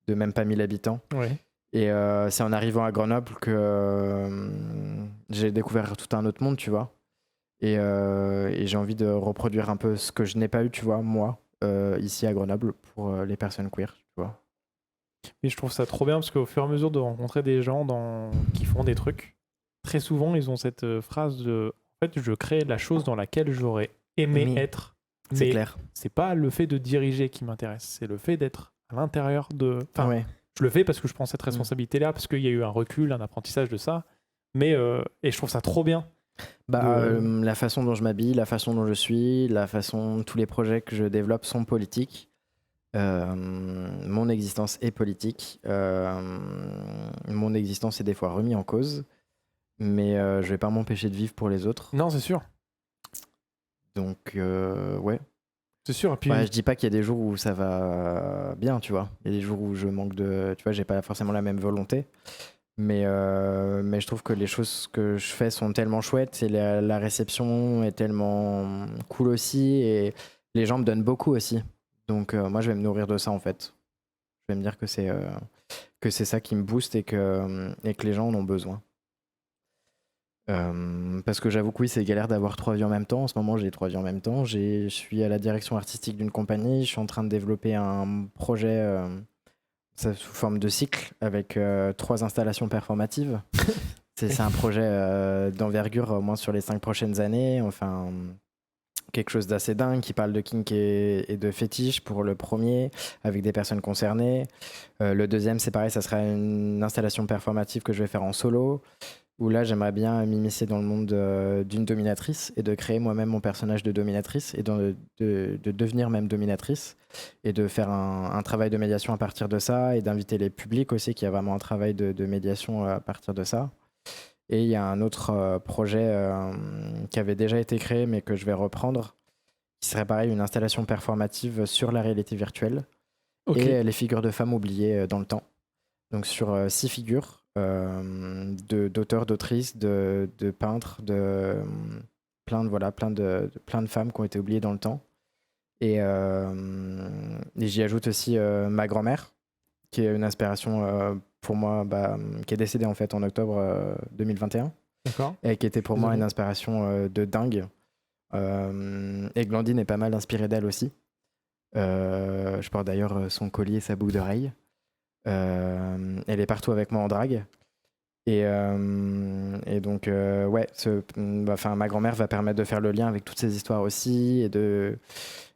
S2: de même pas 1000 habitants.
S1: Ouais.
S2: Et c'est en arrivant à Grenoble que j'ai découvert tout un autre monde, tu vois. Et j'ai envie de reproduire un peu ce que je n'ai pas eu, tu vois, moi, ici à Grenoble, pour les personnes queer, tu vois.
S1: Et je trouve ça trop bien parce qu'au fur et à mesure de rencontrer des gens qui font des trucs, très souvent ils ont cette phrase de en fait, je crée la chose dans laquelle j'aurais aimé être.
S2: C'est
S1: Mais
S2: clair.
S1: c'est pas le fait de diriger qui m'intéresse, c'est le fait d'être à l'intérieur de. Enfin,
S2: Ouais.
S1: je le fais parce que je prends cette responsabilité-là, parce qu'il y a eu un recul, un apprentissage de ça. Mais et je trouve ça trop bien.
S2: Bah, la façon dont je m'habille, la façon dont je suis, la façon, tous les projets que je développe sont politiques. Mon existence est politique. Mon existence est des fois remise en cause. Mais je vais pas m'empêcher de vivre pour les autres.
S1: Non, c'est sûr.
S2: Donc, ouais.
S1: C'est sûr. Et puis...
S2: Ouais, je dis pas qu'il y a des jours où ça va bien, tu vois. Il y a des jours où je manque de. Tu vois, j'ai pas forcément la même volonté. Mais je trouve que les choses que je fais sont tellement chouettes et la réception est tellement cool aussi. Et les gens me donnent beaucoup aussi. Donc, moi, je vais me nourrir de ça, en fait. Je vais me dire que c'est ça qui me booste et que les gens en ont besoin. Parce que j'avoue que oui, c'est galère d'avoir 3 vies en même temps. En ce moment, j'ai 3 vies en même temps. Je suis à la direction artistique d'une compagnie. Je suis en train de développer un projet sous forme de cycle avec 3 installations performatives. C'est un projet d'envergure au moins sur les 5 prochaines années. Enfin, quelque chose d'assez dingue qui parle de kink et de fétiche pour le premier, avec des personnes concernées. Le deuxième, c'est pareil, ça sera une installation performative que je vais faire en solo, où là, j'aimerais bien m'immiscer dans le monde d'une dominatrice et de créer moi-même mon personnage de dominatrice et de devenir même dominatrice et de faire un travail de médiation à partir de ça et d'inviter les publics aussi, qu'il y a vraiment un travail de médiation à partir de ça. Et il y a un autre projet qui avait déjà été créé mais que je vais reprendre, qui serait pareil, une installation performative sur la réalité virtuelle et les figures de femmes oubliées dans le temps. Donc sur 6 figures d'auteurs, d'autrices, de peintres, plein de femmes qui ont été oubliées dans le temps. Et j'y ajoute aussi ma grand-mère, qui est une inspiration pour moi, qui est décédée en fait en octobre 2021.
S1: D'accord.
S2: Et qui était pour moi une inspiration de dingue. Et Glandine est pas mal inspirée d'elle aussi. Je porte d'ailleurs son collier et sa boucle d'oreille. Elle est partout avec moi en drague. Et donc, ouais, ma grand-mère va permettre de faire le lien avec toutes ces histoires aussi.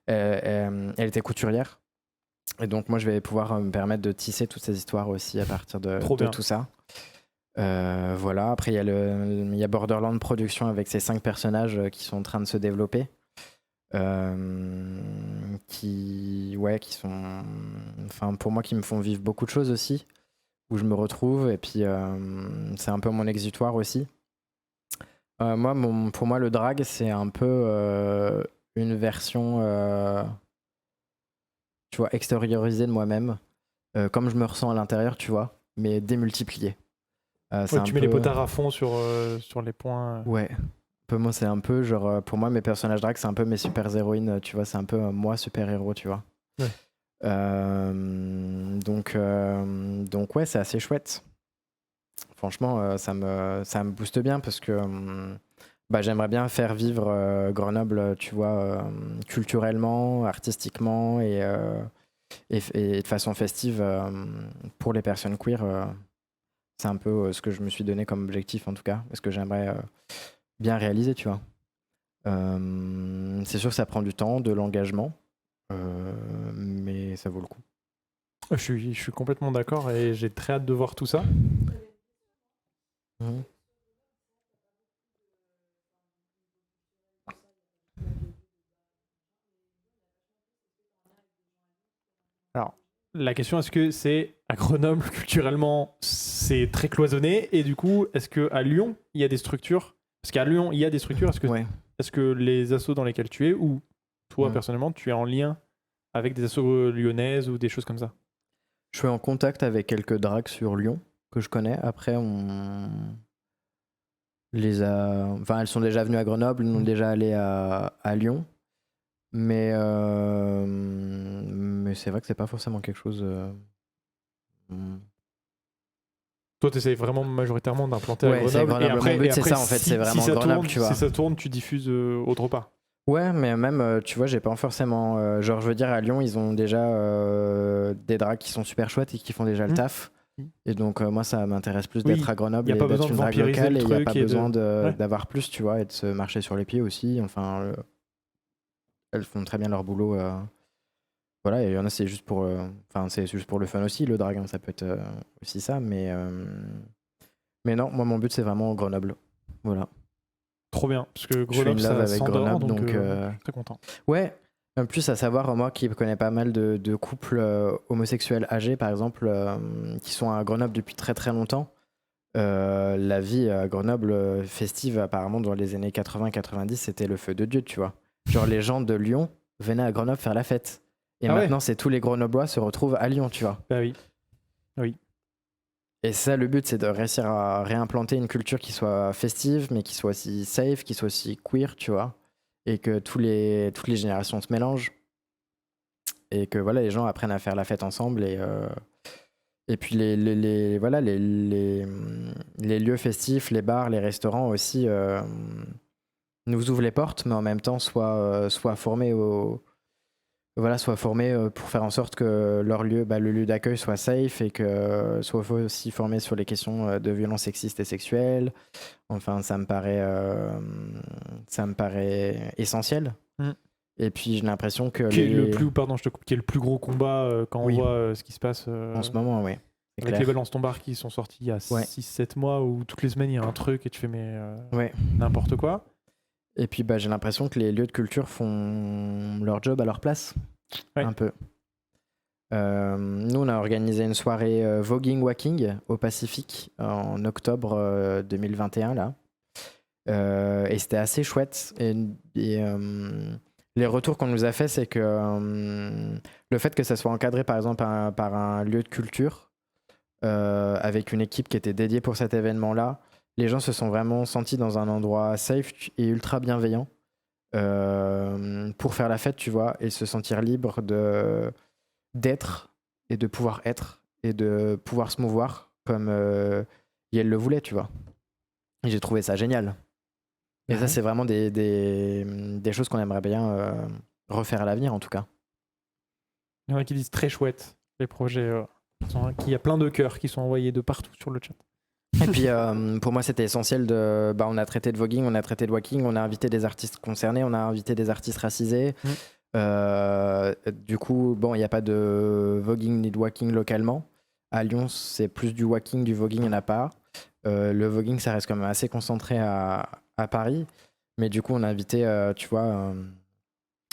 S2: Elle était couturière. Et donc, moi, je vais pouvoir me permettre de tisser toutes ces histoires aussi à partir de tout ça. Voilà. Après, il y a Borderland Productions avec ses 5 personnages qui sont en train de se développer. Qui sont, enfin, pour moi, qui me font vivre beaucoup de choses aussi, où je me retrouve, et puis c'est un peu mon exutoire aussi. Pour moi, le drag, c'est un peu une version, tu vois, extériorisée de moi-même, comme je me ressens à l'intérieur, tu vois, mais démultipliée.
S1: Tu mets les potards à fond sur les points.
S2: Ouais. Moi, c'est un peu genre, pour moi, mes personnages drag, c'est un peu mes super-héroïnes, tu vois, c'est un peu moi, super-héros, tu vois.
S1: Ouais.
S2: Donc, ouais, c'est assez chouette. Franchement, ça me booste bien parce que j'aimerais bien faire vivre Grenoble, tu vois, culturellement, artistiquement et de façon festive pour les personnes queer. C'est un peu ce que je me suis donné comme objectif, en tout cas, et ce que j'aimerais bien réaliser, tu vois. C'est sûr que ça prend du temps, de l'engagement, mais ça vaut le coup.
S1: Je suis complètement d'accord et j'ai très hâte de voir tout ça.
S2: Mhm.
S1: Alors, la question, est-ce que c'est à Grenoble, culturellement, c'est très cloisonné et du coup, est-ce qu'à Lyon, il y a des structures? Parce qu'à Lyon, il y a des structures.
S2: Ouais.
S1: Est-ce que les assos dans lesquels tu es, ou toi personnellement, tu es en lien avec des assos lyonnaises ou des choses comme ça?
S2: Je suis en contact avec quelques drags sur Lyon que je connais. Après, elles sont déjà venues à Grenoble, nous sommes déjà allés à Lyon. Mais c'est vrai que c'est pas forcément quelque chose.
S1: Toi, tu essayes vraiment majoritairement d'implanter à
S2: Ouais, c'est
S1: Grenoble.
S2: Grenoble. Mon but, c'est ça, en fait, c'est vraiment
S1: ça
S2: Grenoble,
S1: tourne,
S2: tu vois.
S1: Si ça tourne, tu diffuses autre part.
S2: Ouais, mais même, tu vois, j'ai pas forcément. Genre, je veux dire, à Lyon, ils ont déjà des drags qui sont super chouettes et qui font déjà le taf. Et donc, moi, ça m'intéresse plus d'être à Grenoble
S1: y a
S2: et
S1: pas
S2: d'être
S1: besoin
S2: une
S1: de
S2: drague
S1: vampiriser
S2: locale.
S1: le
S2: Et il n'y a
S1: truc
S2: pas
S1: et
S2: besoin
S1: Ouais.
S2: d'avoir plus, tu vois, et de se marcher sur les pieds aussi. Enfin, elles font très bien leur boulot. Voilà, et il y en a, c'est juste pour. Enfin, c'est juste pour le fun aussi, le drag, hein, ça peut être aussi ça. Mais non, moi, mon but, c'est vraiment Grenoble. Voilà.
S1: Trop bien, parce que
S2: Je fais
S1: Grenoble,
S2: une love
S1: ça
S2: avec
S1: s'endort,
S2: Grenoble, donc
S1: je suis très content.
S2: ouais. En plus, à savoir, moi qui connais pas mal de couples homosexuels âgés, par exemple, qui sont à Grenoble depuis très très longtemps. La vie à Grenoble festive, apparemment, dans les années 80-90, c'était le feu de Dieu, tu vois. Genre, les gens de Lyon venaient à Grenoble faire la fête. Et maintenant, c'est tous les Grenoblois se retrouvent à Lyon, tu vois.
S1: Bah oui. Oui.
S2: Et ça, le but, c'est de réussir à réimplanter une culture qui soit festive, mais qui soit aussi safe, qui soit aussi queer, tu vois. Et que toutes les générations se mélangent. Et que voilà, les gens apprennent à faire la fête ensemble. Et puis voilà, les lieux festifs, les bars, les restaurants aussi nous ouvrent les portes, mais en même temps soient formés pour faire en sorte que leur lieu, le lieu d'accueil soit safe et que soit aussi formés sur les questions de violences sexistes et sexuelles. Enfin, ça me paraît essentiel. Et puis j'ai l'impression que
S1: qui est le plus gros combat quand on voit ce qui se passe
S2: en ce moment, oui.
S1: Avec les balances tombards qui sont sortis il y a 6-7 mois où toutes les semaines il y a un truc et tu fais n'importe quoi.
S2: Et puis j'ai l'impression que les lieux de culture font leur job à leur place. Un peu. Nous, on a organisé une soirée voguing walking au Pacifique en octobre 2021 là. Et c'était assez chouette. Et les retours qu'on nous a fait, c'est que le fait que ça soit encadré par exemple par un lieu de culture avec une équipe qui était dédiée pour cet événement-là, les gens se sont vraiment sentis dans un endroit safe et ultra bienveillant pour faire la fête, tu vois, et se sentir libre d'être et de pouvoir être et de pouvoir se mouvoir comme elle le voulait, tu vois. Et j'ai trouvé ça génial. Et ça, c'est vraiment des choses qu'on aimerait bien refaire à l'avenir, en tout cas.
S1: Il y en a qui disent très chouette, les projets. Il y a plein de cœurs qui sont envoyés de partout sur le chat.
S2: Et puis, pour moi, c'était essentiel on a traité de voguing, on a traité de walking, on a invité des artistes concernés, on a invité des artistes racisés. Du coup, il n'y a pas de voguing ni de walking localement. À Lyon, c'est plus du walking, du voguing, il n'y en a pas. Le voguing, ça reste quand même assez concentré à Paris. Mais du coup, on a invité,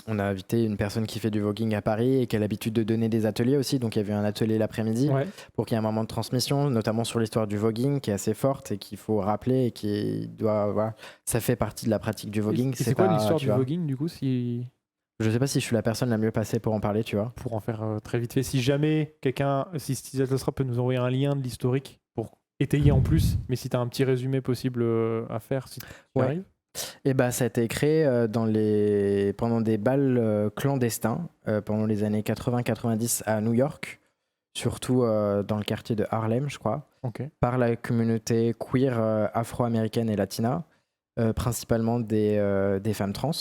S2: on a invité une personne qui fait du voguing à Paris et qui a l'habitude de donner des ateliers aussi. Donc, il y avait un atelier l'après-midi pour qu'il y ait un moment de transmission, notamment sur l'histoire du voguing qui est assez forte et qu'il faut rappeler et qui doit. Voilà, ça fait partie de la pratique du voguing.
S1: Et c'est quoi l'histoire du voguing, du coup si...
S2: Je sais pas si je suis la personne la mieux passée pour en parler, tu vois.
S1: Pour en faire très vite fait. Si jamais si Stylatosra peut nous envoyer un lien de l'historique pour étayer en plus, mais si tu as un petit résumé possible à faire, si tu arrives.
S2: Et ça a été créé pendant des bals clandestins pendant les années 80-90 à New York, surtout dans le quartier de Harlem, je crois, par la communauté queer afro-américaine et latina, principalement des femmes trans.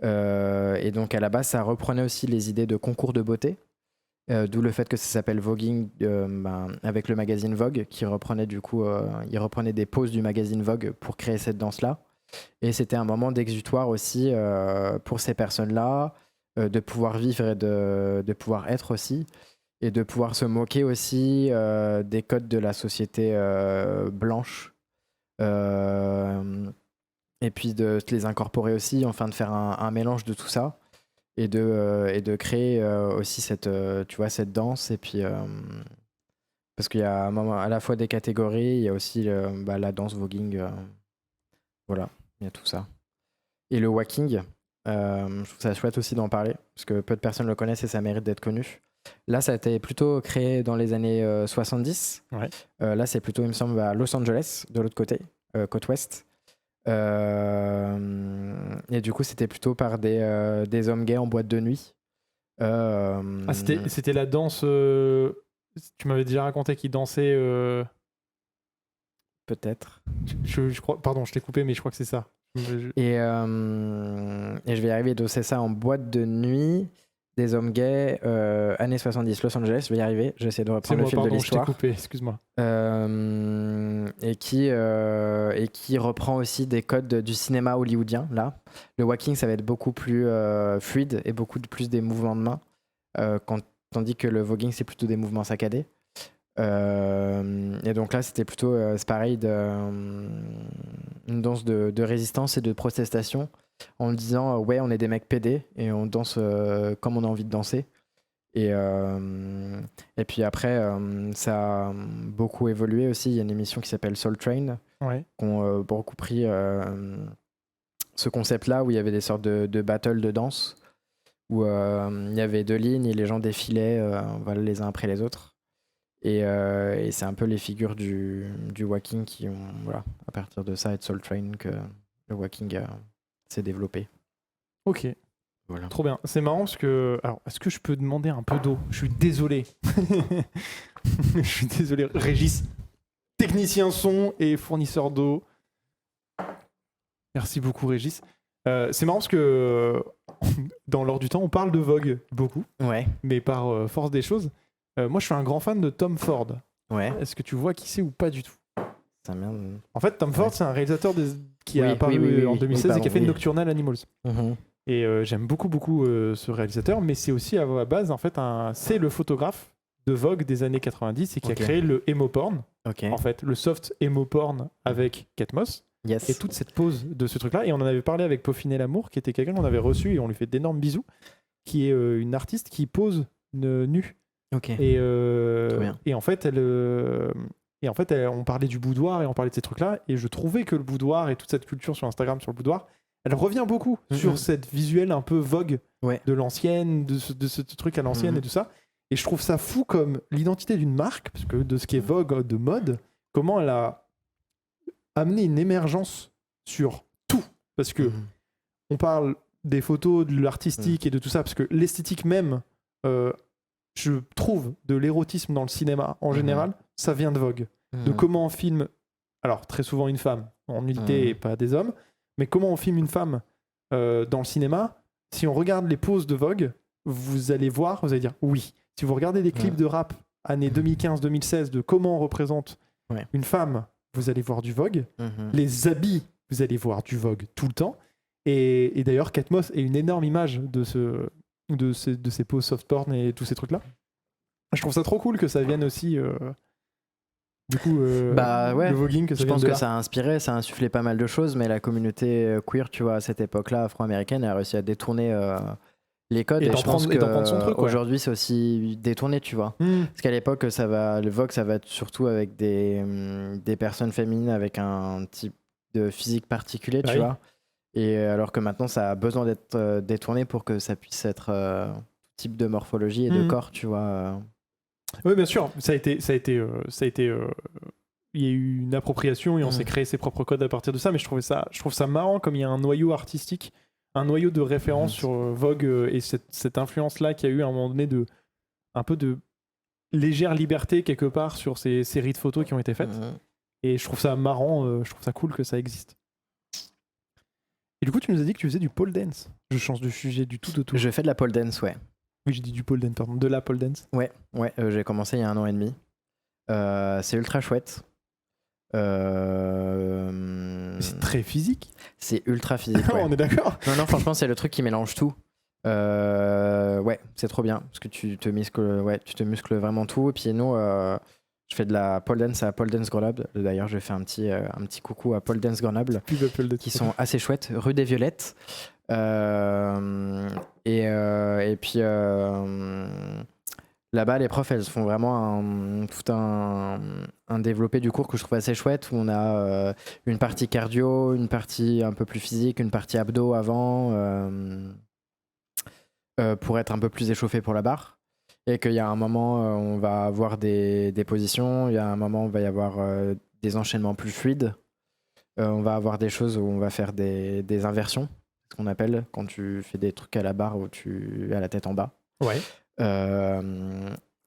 S2: Et donc à la base, ça reprenait aussi les idées de concours de beauté, d'où le fait que ça s'appelle voguing avec le magazine Vogue qui reprenait il reprenait des poses du magazine Vogue pour créer cette danse-là. Et c'était un moment d'exutoire aussi pour ces personnes-là, de pouvoir vivre et de pouvoir être aussi, et de pouvoir se moquer aussi des codes de la société blanche. Et puis de les incorporer aussi, enfin de faire un mélange de tout ça et de créer aussi tu vois, cette danse. Et puis parce qu'il y a à la fois des catégories, il y a aussi la danse voguing, voilà, il y a tout ça. Et le walking, je trouve ça chouette aussi d'en parler parce que peu de personnes le connaissent et ça mérite d'être connu. Là, ça a été plutôt créé dans les années 70.
S1: Ouais.
S2: Là, c'est plutôt, il me semble, à Los Angeles, de l'autre côté, côte ouest. Et du coup, c'était plutôt par des hommes gays en boîte de nuit.
S1: C'était la danse. Tu m'avais déjà raconté qu'ils dansaient.
S2: Peut-être.
S1: Je crois. Pardon, je t'ai coupé, mais je crois que c'est ça.
S2: Et je vais y arriver. Donc, c'est ça, en boîte de nuit. Des hommes gays, années 70, Los Angeles, je vais y arriver, j'essaie de reprendre le fil de l'histoire.
S1: Je t'ai coupé, excuse-moi.
S2: Et qui reprend aussi des codes du cinéma hollywoodien, là. Le walking, ça va être beaucoup plus fluide et beaucoup plus des mouvements de main, tandis que le voguing, c'est plutôt des mouvements saccadés. Et donc là, c'était plutôt, c'est pareil, une danse de résistance et de protestation, en disant ouais, on est des mecs pédés et on danse comme on a envie de danser. Et puis après, ça a beaucoup évolué aussi. Il y a une émission qui s'appelle Soul Train, qui ont beaucoup pris ce concept-là, où il y avait des sortes de battles de danse, où il y avait 2 lignes et les gens défilaient voilà, les uns après les autres. Et c'est un peu les figures du walking qui ont, voilà, à partir de ça et de Soul Train, que le walking s'est développé.
S1: Ok.
S2: Voilà.
S1: Trop bien. C'est marrant parce que... Alors, est-ce que je peux demander un peu d'eau ? Je suis désolé. Je suis désolé. Régis, technicien son et fournisseur d'eau. Merci beaucoup, Régis. C'est marrant parce que dans l'heure du temps, on parle de Vogue beaucoup.
S2: Ouais.
S1: Mais par force des choses. Moi, je suis un grand fan de Tom Ford.
S2: Ouais.
S1: Est-ce que tu vois qui c'est ou pas du tout ?
S2: En
S1: fait, Tom Ford, c'est un réalisateur qui a apparu en 2016 et qui a fait Nocturnal Animals.
S2: Mm-hmm.
S1: Et j'aime beaucoup ce réalisateur, mais c'est aussi à la base, en fait, c'est le photographe de Vogue des années 90 et qui a créé le emo porn. En fait, le soft emo porn avec Kate Moss.
S2: Yes.
S1: Et toute cette pose de ce truc-là. Et on en avait parlé avec Peaufinet Lamour, qui était quelqu'un qu'on avait reçu et on lui fait d'énormes bisous, qui est une artiste qui pose nue. Et en fait, on parlait du boudoir et on parlait de ces trucs-là. Et je trouvais que le boudoir et toute cette culture sur Instagram sur le boudoir, elle revient beaucoup sur cette visuelle un peu Vogue de l'ancienne, de ce truc à l'ancienne et tout ça. Et je trouve ça fou comme l'identité d'une marque, parce que de ce qui est Vogue de mode, comment elle a amené une émergence sur tout. Parce que on parle des photos, de l'artistique et de tout ça, parce que l'esthétique même... je trouve de l'érotisme dans le cinéma en général, ça vient de Vogue. De comment on filme, alors très souvent une femme en nudité et pas des hommes, mais comment on filme une femme dans le cinéma. Si on regarde les poses de Vogue, vous allez voir, vous allez dire oui. Si vous regardez des clips de rap années 2015-2016 de comment on représente une femme, vous allez voir du Vogue. Les habits, vous allez voir du Vogue tout le temps. Et d'ailleurs, Kate Moss est une énorme image de ces poses soft porn et tous ces trucs-là. Je trouve ça trop cool que ça vienne aussi... le voguing, que ça
S2: je pense
S1: vienne de
S2: que
S1: là.
S2: ça a inspiré, ça a insufflé pas mal de choses, mais la communauté queer, tu vois, à cette époque-là, afro-américaine, a réussi à détourner les codes. Et je pense qu'aujourd'hui, c'est aussi détourné, tu vois. Parce qu'à l'époque, le Vogue, ça va être surtout avec des personnes féminines avec un type de physique particulier, tu vois. Et alors que maintenant, ça a besoin d'être détourné pour que ça puisse être tout type de morphologie et de corps, tu vois.
S1: Oui, bien sûr. Ça a été. Il y a eu une appropriation et on s'est créé ses propres codes à partir de ça. Mais je trouve ça marrant comme il y a un noyau artistique, un noyau de référence sur Vogue et cette influence-là qu'il y a eu à un moment donné un peu de légère liberté quelque part sur ces séries de photos qui ont été faites. Et je trouve ça marrant, je trouve ça cool que ça existe. Et du coup, tu nous as dit que tu faisais du pole dance. Je change de sujet du tout.
S2: Je fais de la pole dance, ouais.
S1: Oui, j'ai dit du pole dance, pardon. De la pole dance.
S2: Ouais, j'ai commencé il y a 1 an et demi. C'est ultra chouette.
S1: C'est très physique.
S2: C'est ultra physique. Ouais.
S1: On est d'accord.
S2: Non, franchement, c'est le truc qui mélange tout. Ouais, c'est trop bien parce que tu te muscles vraiment tout. Et puis nous, je fais de la pole dance à Pole Dance Grenoble. D'ailleurs, je fais un petit coucou à Pole Dance Grenoble, qui sont assez chouettes, rue des Violettes. Et puis là-bas, les profs, elles font vraiment tout un développé du cours que je trouve assez chouette, où on a une partie cardio, une partie un peu plus physique, une partie abdos avant, pour être un peu plus échauffé pour la barre. Et qu'il y a un moment, on va avoir des positions, il y a un moment, il va y avoir des enchaînements plus fluides. On va avoir des choses où on va faire des inversions, ce qu'on appelle quand tu fais des trucs à la barre où tu as la tête en bas.
S1: Ouais.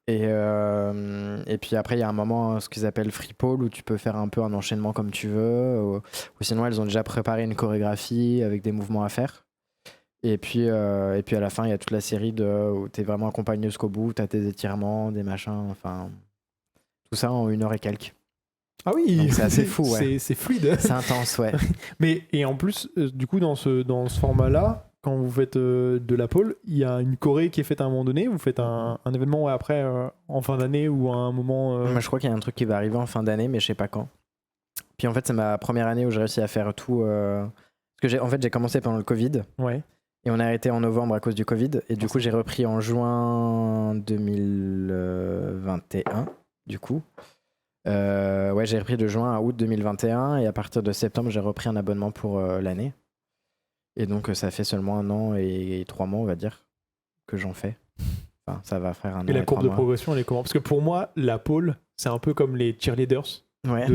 S2: Et puis après, il y a un moment, ce qu'ils appellent free pole, où tu peux faire un peu un enchaînement comme tu veux. Ou sinon, elles ont déjà préparé une chorégraphie avec des mouvements à faire. Et puis à la fin, il y a toute la série où tu es vraiment accompagné jusqu'au bout, tu as tes étirements, des machins, enfin, tout ça en 1 heure et quelques.
S1: Ah oui,
S2: donc c'est assez fou, ouais.
S1: C'est fluide.
S2: C'est intense, ouais.
S1: Et en plus, du coup, dans ce format-là, quand vous faites de la pole, il y a une choré qui est faite à un moment donné. Vous faites un événement après, en fin d'année ou à un moment.
S2: Moi, je crois qu'il y a un truc qui va arriver en fin d'année, mais je sais pas quand. Puis en fait, c'est ma première année où j'ai réussi à faire tout. Parce que j'ai commencé pendant le Covid.
S1: Ouais.
S2: Et on a arrêté en novembre à cause du Covid. Et du coup, j'ai repris en juin 2021. Du coup. Ouais, j'ai repris de juin à août 2021. Et à partir de septembre, j'ai repris un abonnement pour l'année. Et donc, ça fait seulement 1 an et 3 mois, on va dire, que j'en fais. Enfin, ça va faire 1 an.
S1: Et la courbe de
S2: mois.
S1: progression, elle est comment ? Parce que pour moi, la pole, c'est un peu comme les cheerleaders.
S2: Ouais.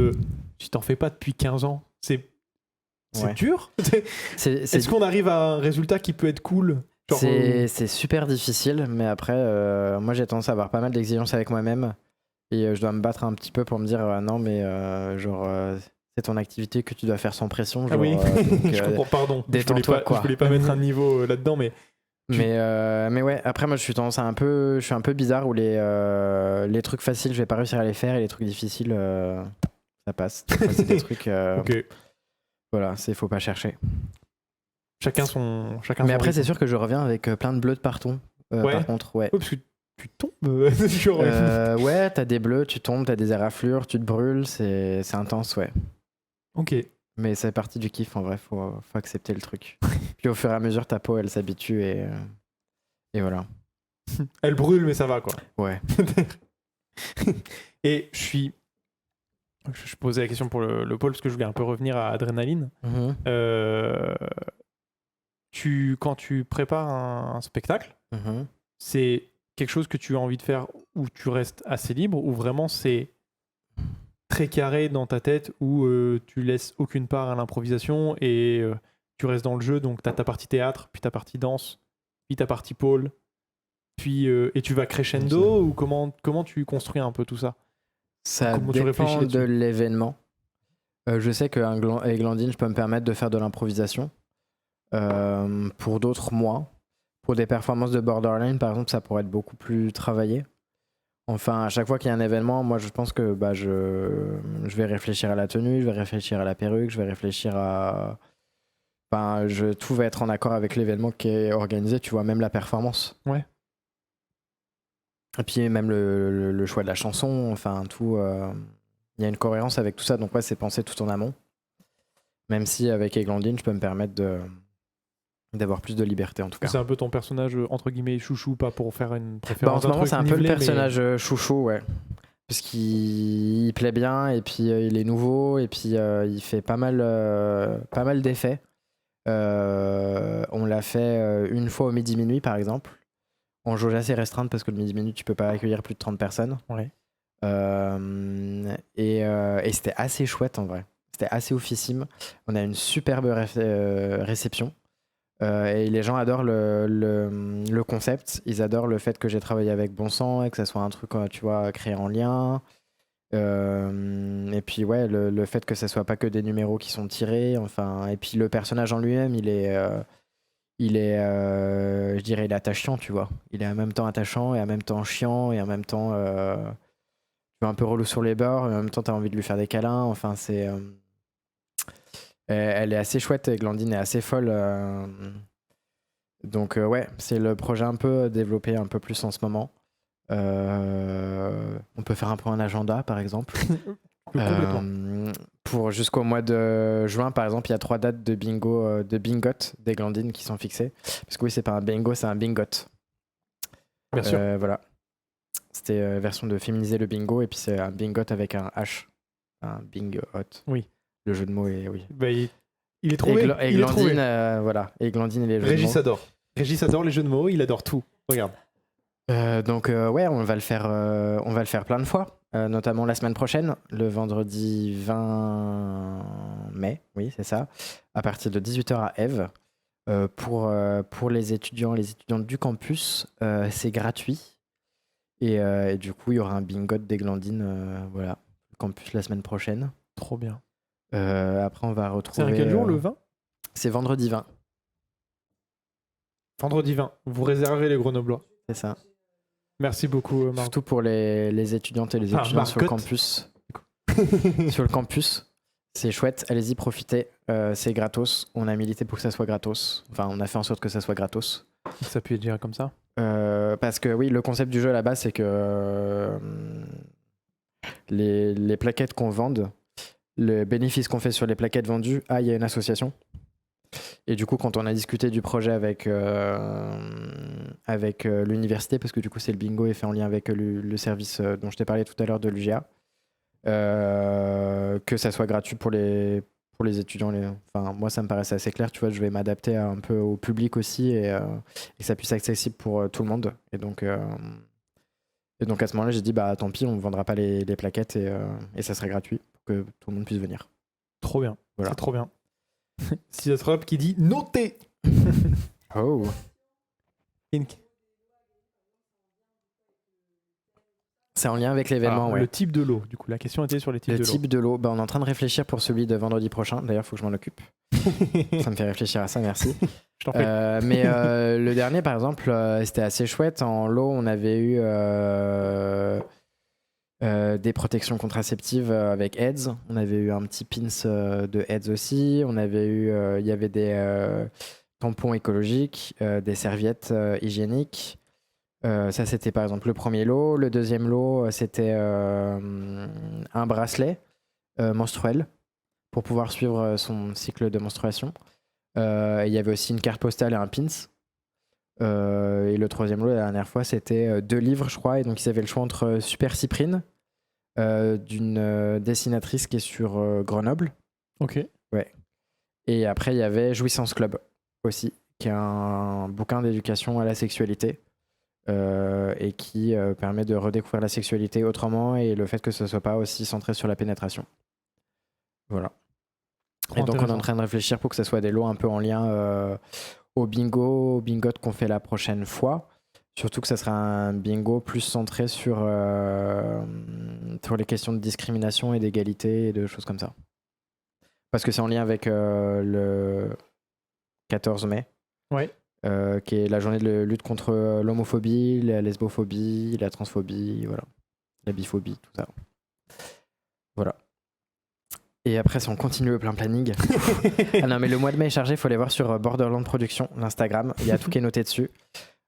S1: Tu t'en fais pas depuis 15 ans. C'est
S2: Ouais.
S1: dur. Est-ce qu'on arrive à un résultat qui peut être cool ? Genre,
S2: c'est super difficile, mais après, moi j'ai tendance à avoir pas mal d'exigences avec moi-même et je dois me battre un petit peu pour me dire non, mais c'est ton activité que tu dois faire sans pression. Genre,
S1: oui,
S2: donc,
S1: je comprends, pardon.
S2: Détends-toi,
S1: Je voulais pas mettre un niveau là-dedans, mais.
S2: Mais ouais, après, moi je suis un peu bizarre où les trucs faciles, je vais pas réussir à les faire et les trucs difficiles, ça passe. C'est des trucs.
S1: Ok.
S2: Voilà, faut pas chercher.
S1: Chacun son
S2: Mais après, c'est sûr que je reviens avec plein de bleus de partout.
S1: Ouais.
S2: Par contre, ouais.
S1: Parce que tu tombes. Genre,
S2: ouais, t'as des bleus, tu tombes, t'as des éraflures, tu te brûles, c'est intense, ouais.
S1: Ok.
S2: Mais c'est partie du kiff, en vrai, faut accepter le truc. Puis au fur et à mesure, ta peau, elle s'habitue et voilà.
S1: Elle brûle, mais ça va, quoi.
S2: Ouais.
S1: Et je posais la question pour le pôle parce que je voulais un peu revenir à Adrénaline. Quand tu prépares un spectacle, c'est quelque chose que tu as envie de faire où tu restes assez libre, ou vraiment c'est très carré dans ta tête où tu laisses aucune part à l'improvisation et tu restes dans le jeu, donc tu as ta partie théâtre, puis ta partie danse, puis ta partie pôle, puis et tu vas crescendo, ou comment tu construis un peu tout ça ?
S2: Ça dépend de l'événement. Je sais qu'avec Glandine, je peux me permettre de faire de l'improvisation. Pour d'autres, moi. Pour des performances de Borderline, par exemple, ça pourrait être beaucoup plus travaillé. Enfin, à chaque fois qu'il y a un événement, moi, je pense que je vais réfléchir à la tenue, je vais réfléchir à la perruque, je vais réfléchir à... Enfin, tout va être en accord avec l'événement qui est organisé, tu vois, même la performance.
S1: Ouais.
S2: Et puis même le choix de la chanson, enfin tout, il y a une cohérence avec tout ça, donc ouais, c'est pensé tout en amont. Même si avec Eglandine, je peux me permettre d'avoir plus de liberté en tout cas.
S1: C'est un peu ton personnage entre guillemets chouchou, pas pour faire une préférence.
S2: En ce moment, c'est un peu le personnage chouchou, ouais. Parce qu'il plaît bien, et puis il est nouveau, et puis il fait pas mal d'effets. On l'a fait une fois au midi-minuit par exemple. En jauge assez restreinte parce que le midi-minute, tu peux pas accueillir plus de 30 personnes.
S1: Ouais.
S2: Et c'était assez chouette en vrai. C'était assez oufissime. On a une superbe réception. Et les gens adorent le concept. Ils adorent le fait que j'ai travaillé avec Bon Sang et que ça soit un truc, tu vois, créé en lien. Et puis ouais, le fait que ça soit pas que des numéros qui sont tirés. Enfin, et puis le personnage en lui-même, il est je dirais, il est attachant, tu vois. Il est en même temps attachant et en même temps chiant et en même temps tu vois, un peu relou sur les bords et en même temps t'as envie de lui faire des câlins. Enfin, c'est Elle est assez chouette et Glandine est assez folle. Donc ouais, c'est le projet un peu développé un peu plus en ce moment. On peut faire un peu un agenda par exemple.
S1: Complètement.
S2: Pour jusqu'au mois de juin par exemple, il y a 3 dates de bingo, de bingot des Glandines qui sont fixées. Parce que oui, c'est pas un bingo, c'est un bingot.
S1: Bien sûr.
S2: Voilà. C'était version de féminiser le bingo et puis c'est un bingot avec un H. Un bingo hot.
S1: Oui.
S2: Le jeu de mots est oui.
S1: Bah, il est trouvé.
S2: Et
S1: il est
S2: Glandine,
S1: trouvé.
S2: voilà. Et Glandine et les jeux de mots.
S4: Régis adore.
S1: Régis adore les jeux de mots, il adore tout. Regarde.
S2: Donc ouais, on va le faire plein de fois, notamment la semaine prochaine, le vendredi 20 mai, oui c'est ça, à partir de 18h à Ève. Pour les étudiantes du campus, c'est gratuit. Et du coup, il y aura un bingo des Glandines, voilà, le campus la semaine prochaine.
S1: Trop bien.
S2: Après, on va retrouver...
S1: C'est à quel jour, le 20 ?
S2: C'est vendredi 20.
S1: Vendredi 20. Vous réservez les Grenoblois.
S2: C'est ça.
S1: Merci beaucoup, Margot.
S2: Surtout pour les étudiantes et les étudiants sur le campus. Sur le campus, c'est chouette. Allez-y, profitez. C'est gratos. On a milité pour que ça soit gratos. Enfin, on a fait en sorte que ça soit gratos.
S1: Ça peut être dire comme ça.
S2: Parce que oui, le concept du jeu là-bas, c'est que les plaquettes qu'on vende, le bénéfice qu'on fait sur les plaquettes vendues aille à une association. Et du coup, quand on a discuté du projet avec l'université, parce que du coup, c'est le bingo est fait en lien avec le service dont je t'ai parlé tout à l'heure de l'UGA, que ça soit gratuit pour les étudiants. Enfin, moi, ça me paraissait assez clair. Tu vois, je vais m'adapter un peu au public aussi et que ça puisse être accessible pour tout le monde. Et donc à ce moment-là, j'ai dit, bah tant pis, on ne vendra pas les plaquettes et ça serait gratuit pour que tout le monde puisse venir.
S1: Trop bien.
S2: Voilà.
S1: C'est trop bien. Cisatrop qui dit notez.
S2: Oh. C'est en lien avec l'événement, ouais.
S1: Le type de lot, du coup. La question était sur les types de
S2: Le
S1: lot.
S2: type de lot, bah, on est en train de réfléchir pour celui de vendredi prochain. D'ailleurs, il faut que je m'en occupe. Ça me fait réfléchir à ça, merci.
S1: Je t'en prie.
S2: Mais le dernier, par exemple, c'était assez chouette. En lot, on avait eu des protections contraceptives avec AIDS. On avait eu un petit pins de AIDS aussi. On avait eu, il y avait des tampons écologiques, des serviettes hygiéniques. Ça, c'était par exemple le premier lot. Le deuxième lot, c'était un bracelet menstruel pour pouvoir suivre son cycle de menstruation. Il y avait aussi une carte postale et un pins. Et le troisième lot, la dernière fois, c'était 2 livres, je crois. Et donc, ils avaient le choix entre Super Cyprine, d'une dessinatrice qui est sur Grenoble.
S1: Ok.
S2: Ouais. Et après, il y avait Jouissance Club aussi, qui est un bouquin d'éducation à la sexualité. Et qui permet de redécouvrir la sexualité autrement et le fait que ce ne soit pas aussi centré sur la pénétration. Voilà. Et donc on est en train de réfléchir pour que ce soit des lots un peu en lien au bingo qu'on fait la prochaine fois. Surtout que ça sera un bingo plus centré sur les questions de discrimination et d'égalité et de choses comme ça. Parce que c'est en lien avec le 14 mai.
S1: Ouais.
S2: Qui est la journée de lutte contre l'homophobie, la lesbophobie, la transphobie, voilà, la biphobie, tout ça. Voilà. Et après, si on continue le plein planning. Ah non, mais le mois de mai est chargé, il faut aller voir sur Borderland Productions, l'Instagram. Il y a tout qui est noté dessus.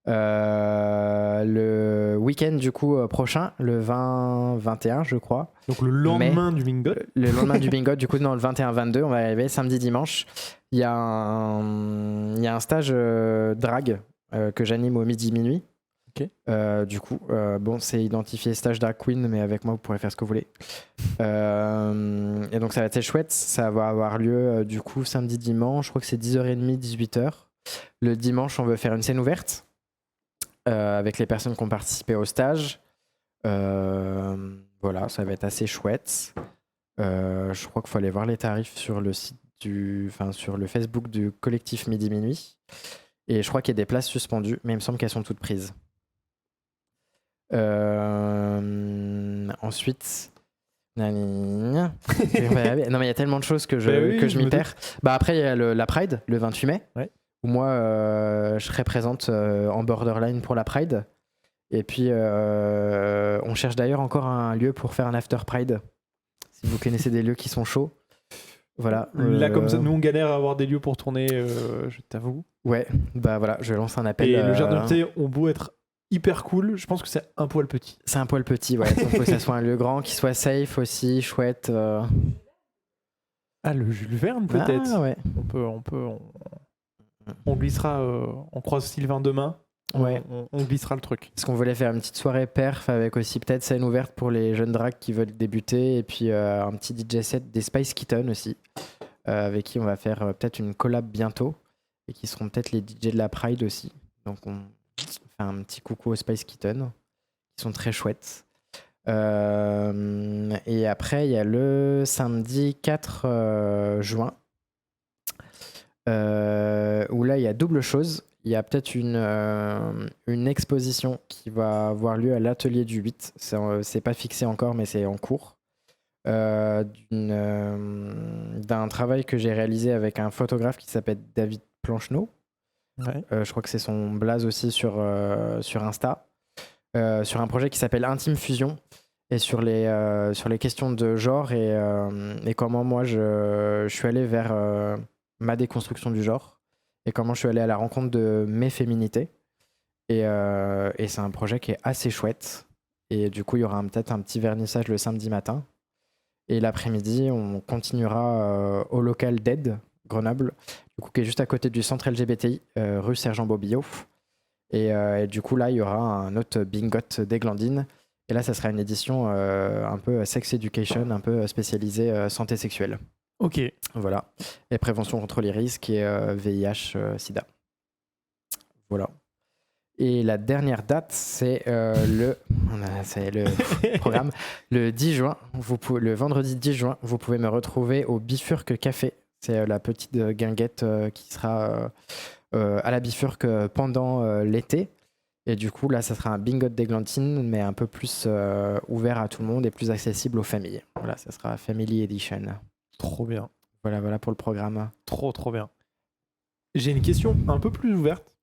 S2: Le week-end du coup prochain, le 20-21, je crois.
S1: Donc le lendemain du bingo.
S2: Le lendemain du bingo, du coup, non, le 21-22, on va arriver samedi, dimanche. Il y a un stage drag que j'anime au midi-minuit.
S1: Okay.
S2: Du coup, bon, c'est identifié stage drag queen, mais avec moi, vous pourrez faire ce que vous voulez. Et donc, ça va être chouette. Ça va avoir lieu, du coup, samedi, dimanche. Je crois que c'est 10h30, 18h. Le dimanche, on veut faire une scène ouverte avec les personnes qui ont participé au stage. Voilà, ça va être assez chouette. Je crois qu'il faut aller voir les tarifs sur le site sur le Facebook du collectif Midi Minuit. Et je crois qu'il y a des places suspendues, mais il me semble qu'elles sont toutes prises. Ensuite, non mais il y a tellement de choses que je m'y perds. Bah après il y a la Pride le 28 mai,
S1: ouais.
S2: Où moi je serai présente en borderline pour la Pride. Et puis on cherche d'ailleurs encore un lieu pour faire un after Pride. Si vous connaissez des lieux qui sont chauds. Voilà.
S1: Là, comme ça, nous, on galère à avoir des lieux pour tourner, je t'avoue.
S2: Ouais, bah voilà, je lance un appel.
S1: Et le jardin d'été ont beau être hyper cool, je pense que c'est un poil petit.
S2: C'est un poil petit, ouais. Il faut que ça soit un lieu grand, qui soit safe aussi, chouette.
S1: Ah, le Jules Verne, peut-être.
S2: Ah ouais.
S1: On glissera, on croise Sylvain demain.
S2: Ouais.
S1: On glissera le truc.
S2: Parce qu'on voulait faire une petite soirée perf avec aussi peut-être scène ouverte pour les jeunes drags qui veulent débuter et puis un petit DJ set des Spice Kitten aussi, avec qui on va faire peut-être une collab bientôt et qui seront peut-être les DJ de la Pride aussi. Donc on fait un petit coucou aux Spice Kitten qui sont très chouettes. Et après il y a le samedi 4 juin où là il y a double chose. Il y a peut-être une exposition qui va avoir lieu à l'atelier du 8. C'est pas fixé encore, mais c'est en cours. D'un travail que j'ai réalisé avec un photographe qui s'appelle David Plancheneau.
S1: Ouais.
S2: Je crois que c'est son blaze aussi sur Insta. Sur un projet qui s'appelle Intime Fusion. Et sur les questions de genre et comment moi je suis allé vers ma déconstruction du genre. Et comment je suis allé à la rencontre de mes féminités. Et c'est un projet qui est assez chouette. Et du coup, il y aura peut-être un petit vernissage le samedi matin. Et l'après-midi, on continuera au local d'Aide, Grenoble, du coup, qui est juste à côté du centre LGBTI, rue Sergent Bobillot. Et du coup, là, il y aura un autre bingot d'Églantine. Et là, ça sera une édition un peu sex education, un peu spécialisée santé sexuelle.
S1: Ok.
S2: Voilà. Et prévention contre les risques et VIH, SIDA. Voilà. Et la dernière date, c'est le programme. Le 10 juin, le vendredi 10 juin, vous pouvez me retrouver au Bifurque Café. C'est la petite guinguette qui sera à la Bifurque pendant l'été. Et du coup, là, ça sera un bingo d'Églantine, mais un peu plus ouvert à tout le monde et plus accessible aux familles. Voilà, ça sera Family Edition.
S1: Trop bien.
S2: Voilà pour le programme.
S1: Trop bien. J'ai une question un peu plus ouverte.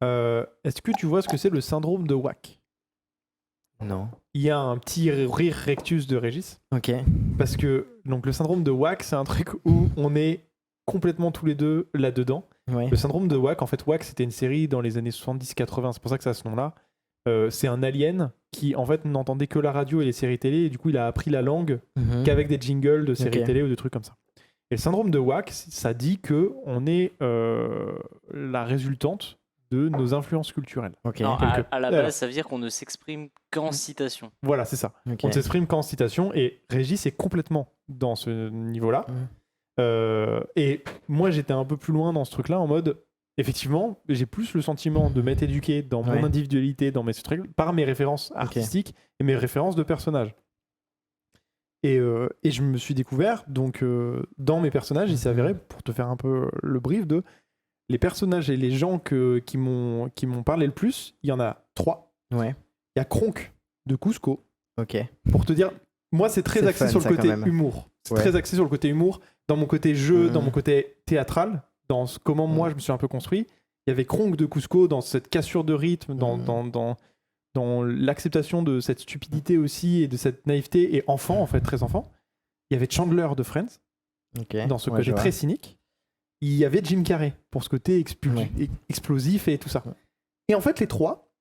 S1: Est-ce que tu vois ce que c'est le syndrome de WAC ?
S2: Non.
S1: Il y a un petit rire rectus de Régis.
S2: Ok.
S1: Parce que donc, le syndrome de WAC, c'est un truc où on est complètement tous les deux là-dedans.
S2: Ouais.
S1: Le syndrome de WAC, en fait, WAC, c'était une série dans les années 70-80. C'est pour ça que ça a ce nom-là. C'est un alien qui en fait n'entendait que la radio et les séries télé et du coup il a appris la langue qu'avec des jingles de séries télé ou de trucs comme ça. Et le syndrome de WAC, ça dit que on est la résultante de nos influences culturelles.
S2: Okay.
S3: Non, à la base, ça veut dire qu'on ne s'exprime qu'en citation.
S1: Voilà, c'est ça.
S2: Okay.
S1: On ne s'exprime qu'en citation et Régis est complètement dans ce niveau-là. Et moi j'étais un peu plus loin dans ce truc-là en mode effectivement, j'ai plus le sentiment de m'être éduqué dans mon individualité, dans mes trucs, par mes références artistiques et mes références de personnages. Et je me suis découvert, donc, dans mes personnages, il s'est avéré, pour te faire un peu le brief, de les personnages et les gens qui m'ont parlé le plus, il y en a 3.
S2: Ouais.
S1: Il y a Kronk de Cusco.
S2: Ok.
S1: Pour te dire, moi, c'est très axé sur le côté humour. C'est très axé sur le côté humour, dans mon côté jeu, dans mon côté théâtral. Dans comment moi je me suis un peu construit. Il y avait Kronk de Cusco dans cette cassure de rythme, dans l'acceptation de cette stupidité aussi et de cette naïveté et enfant, en fait, très enfant. Il y avait Chandler de Friends, dans ce côté très cynique. Il y avait Jim Carrey pour ce côté explosif et tout ça. Et en fait, les 3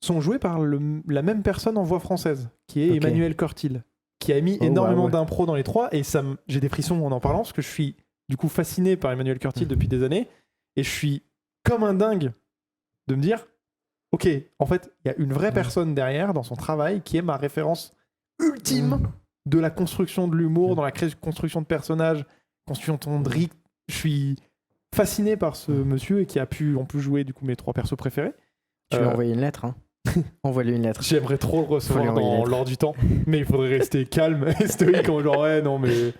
S1: sont joués par la même personne en voix française, qui est Emmanuel Cortil, qui a mis énormément d'impro dans les 3 et ça j'ai des frissons en parlant parce que je suis du coup fasciné par Emmanuel Curtil depuis des années et je suis comme un dingue de me dire ok, en fait il y a une vraie personne derrière dans son travail qui est ma référence ultime de la construction de l'humour, dans la construction de personnages, construction de ton rythme. Je suis fasciné par ce monsieur et qui a pu en plus jouer du coup mes 3 persos préférés.
S2: Tu lui as envoyé une lettre, hein. Envoie-lui une lettre.
S1: J'aimerais trop le recevoir lors du temps, mais il faudrait rester calme et stoïque en genre non mais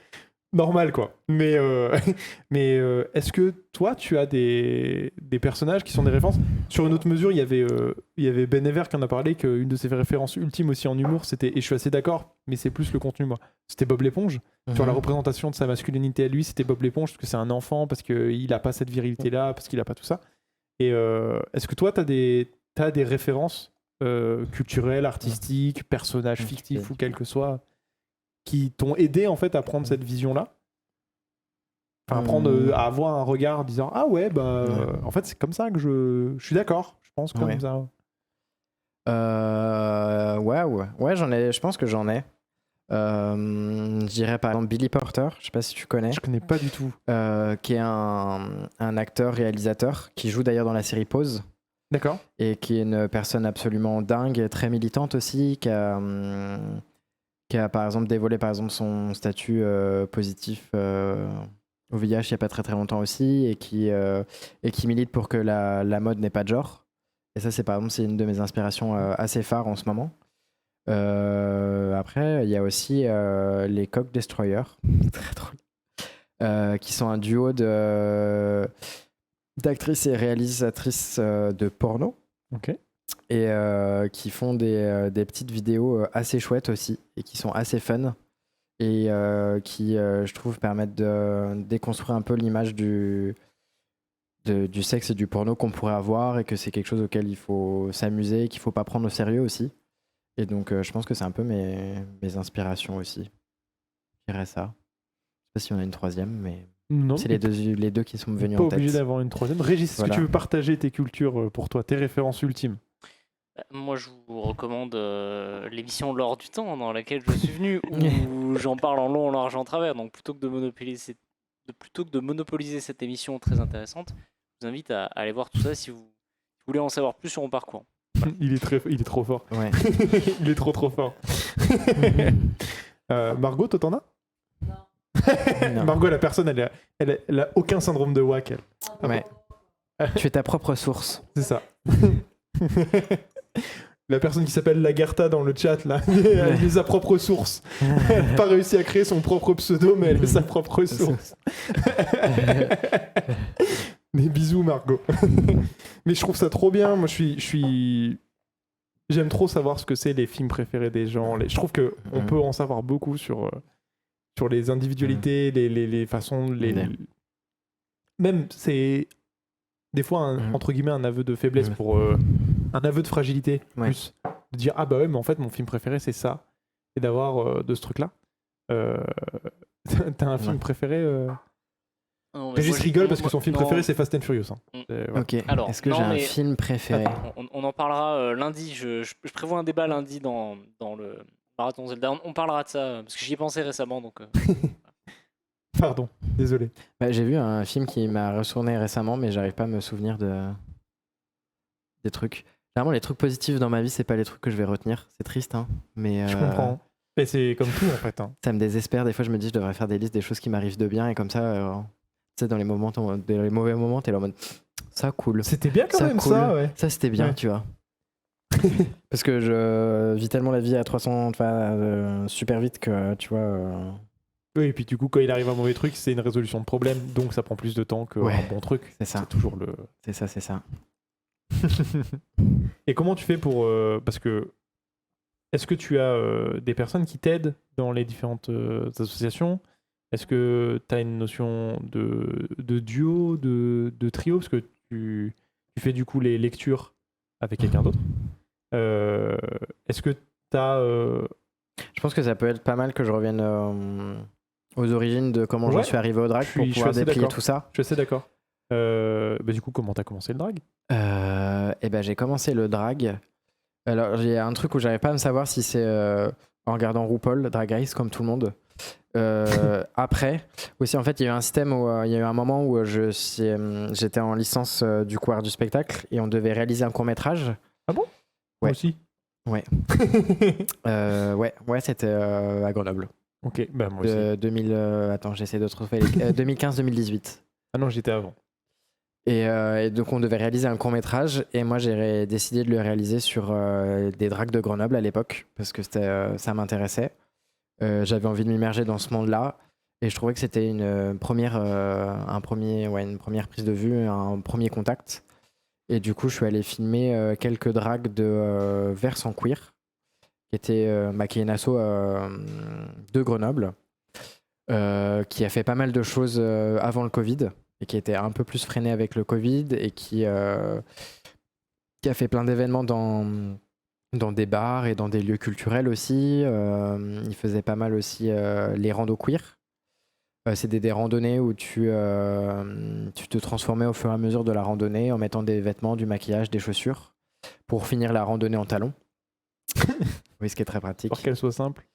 S1: normal quoi. Mais est-ce que toi tu as des personnages qui sont des références sur une autre mesure? Il y avait Ben Ever qui en a parlé qu'une de ses références ultimes aussi en humour c'était, et je suis assez d'accord, mais c'est plus le contenu moi, c'était Bob l'éponge. Sur la représentation de sa masculinité à lui, c'était Bob l'éponge parce que c'est un enfant, parce qu'il a pas cette virilité là, parce qu'il a pas tout ça. Et est-ce que toi t'as des références culturelles, artistiques, personnages fictifs ou quel que soit qui t'ont aidé en fait à prendre cette vision-là? apprendre à avoir un regard en disant ah ouais bah en fait c'est comme ça que je suis d'accord, je pense comme ça.
S2: Ouais, je pense que j'en ai. Je dirais par exemple Billy Porter, je sais pas si tu connais.
S1: Je connais pas du tout.
S2: Qui est un acteur réalisateur qui joue d'ailleurs dans la série Pause.
S1: D'accord.
S2: Et qui est une personne absolument dingue, très militante aussi, qui a par exemple dévoilé par exemple son statut positif au VIH il y a pas très très longtemps aussi, et qui milite pour que la mode n'ait pas de genre. Et ça c'est par exemple c'est une de mes inspirations assez phares en ce moment. Après il y a aussi les Cock Destroyers, très drôle, qui sont un duo d'actrices et réalisatrices de porno.
S1: Ok.
S2: Et qui font des petites vidéos assez chouettes aussi, et qui sont assez fun, et qui, je trouve, permettent de déconstruire un peu l'image du sexe et du porno qu'on pourrait avoir, et que c'est quelque chose auquel il faut s'amuser, qu'il faut pas prendre au sérieux aussi. Et donc, je pense que c'est un peu mes inspirations aussi. Je dirais ça. Je sais pas si on a une troisième, mais
S1: non,
S2: c'est les deux qui sont venus en tête.
S1: Pas obligé d'avoir une troisième. Régis, est-ce que tu veux partager tes cultures pour toi, tes références ultimes? Moi,
S3: je vous recommande l'émission L'Or du Temps, dans laquelle je suis venu, où j'en parle en long, en large, en travers. Donc, plutôt que de monopoliser cette émission très intéressante, je vous invite à aller voir tout ça si vous voulez en savoir plus sur mon parcours.
S1: Voilà. Il est trop fort.
S2: Ouais.
S1: Il est trop fort. Margot, toi, t'en as? Non. Margot, la personne, elle a aucun syndrome de WAC.
S2: Ouais. Tu es ta propre source.
S1: C'est ça. La personne qui s'appelle Lagarta dans le chat, là, elle est sa propre source. Elle n'a pas réussi à créer son propre pseudo, mais elle est sa propre source. Des bisous, Margot. Mais je trouve ça trop bien. Moi, j'aime trop savoir ce que c'est les films préférés des gens. Je trouve qu'on peut en savoir beaucoup sur les individualités, les façons... Même, c'est des fois, entre guillemets, un aveu de faiblesse pour... un aveu de fragilité, plus. De dire, ah bah ouais, mais en fait, mon film préféré, c'est ça. Et d'avoir de ce truc-là. T'as un film préféré Régis rigole parce que son film préféré, c'est Fast and Furious.
S2: Voilà. Ok, alors, est-ce que j'ai un film préféré?
S3: On en parlera lundi. Je prévois un débat lundi dans le Marathon Zelda. On parlera de ça, parce que j'y ai pensé récemment. Donc,
S1: Pardon, désolé.
S2: J'ai vu un film qui m'a retourné récemment, mais j'arrive pas à me souvenir des trucs. Généralement, les trucs positifs dans ma vie, c'est pas les trucs que je vais retenir. C'est triste, hein. Mais
S1: je comprends. Et c'est comme tout, en fait. Hein.
S2: Ça me désespère. Des fois, je me dis, je devrais faire des listes des choses qui m'arrivent de bien, et comme ça, tu sais, dans les mauvais moments, t'es là en mode, ça cool.
S1: C'était bien quand même, cool. Ça, ouais.
S2: Ça, c'était bien, tu vois. Parce que je vis tellement la vie à 300, super vite que, tu vois...
S1: Oui, et puis du coup, quand il arrive un mauvais truc, c'est une résolution de problème, donc ça prend plus de temps qu'un bon truc.
S2: C'est ça.
S1: C'est toujours le...
S2: C'est ça.
S1: Et comment tu fais pour... parce que... Est-ce que tu as des personnes qui t'aident dans les différentes associations? Est-ce que tu as une notion de duo, de trio? Parce que tu fais du coup les lectures avec quelqu'un d'autre. Est-ce que tu as...
S2: Je pense que ça peut être pas mal que je revienne aux origines de comment je suis arrivé au drag pour pouvoir déplier tout ça.
S1: Je suis assez d'accord. Du coup, comment tu as commencé le drag?
S2: J'ai commencé le drag. Alors, il y a un truc où j'arrive pas à me savoir si c'est en regardant RuPaul, Drag Race, comme tout le monde. Après, aussi, en fait, il y a eu un système où il y a eu un moment où j'étais en licence du coup art du spectacle et on devait réaliser un court-métrage.
S1: Ah bon?
S2: Ouais.
S1: Moi aussi.
S2: Ouais. Ouais, c'était à Grenoble.
S1: Ok, bah moi aussi.
S2: Attends, j'essaie de trouver 2015-2018.
S1: Ah non, j'étais avant.
S2: Et donc on devait réaliser un court-métrage et moi j'ai décidé de le réaliser sur des drags de Grenoble à l'époque parce que ça m'intéressait. J'avais envie de m'immerger dans ce monde-là et je trouvais que c'était une première prise de vue, un premier contact. Et du coup je suis allé filmer quelques drags de Versant Queer qui est une asso de Grenoble qui a fait pas mal de choses avant le Covid et qui était un peu plus freiné avec le Covid et qui a fait plein d'événements dans des bars et dans des lieux culturels aussi. Il faisait pas mal aussi les randos queer. C'était des randonnées où tu te transformais au fur et à mesure de la randonnée en mettant des vêtements, du maquillage, des chaussures pour finir la randonnée en talons. Oui, ce qui est très pratique.
S1: Pour qu'elle soit simple.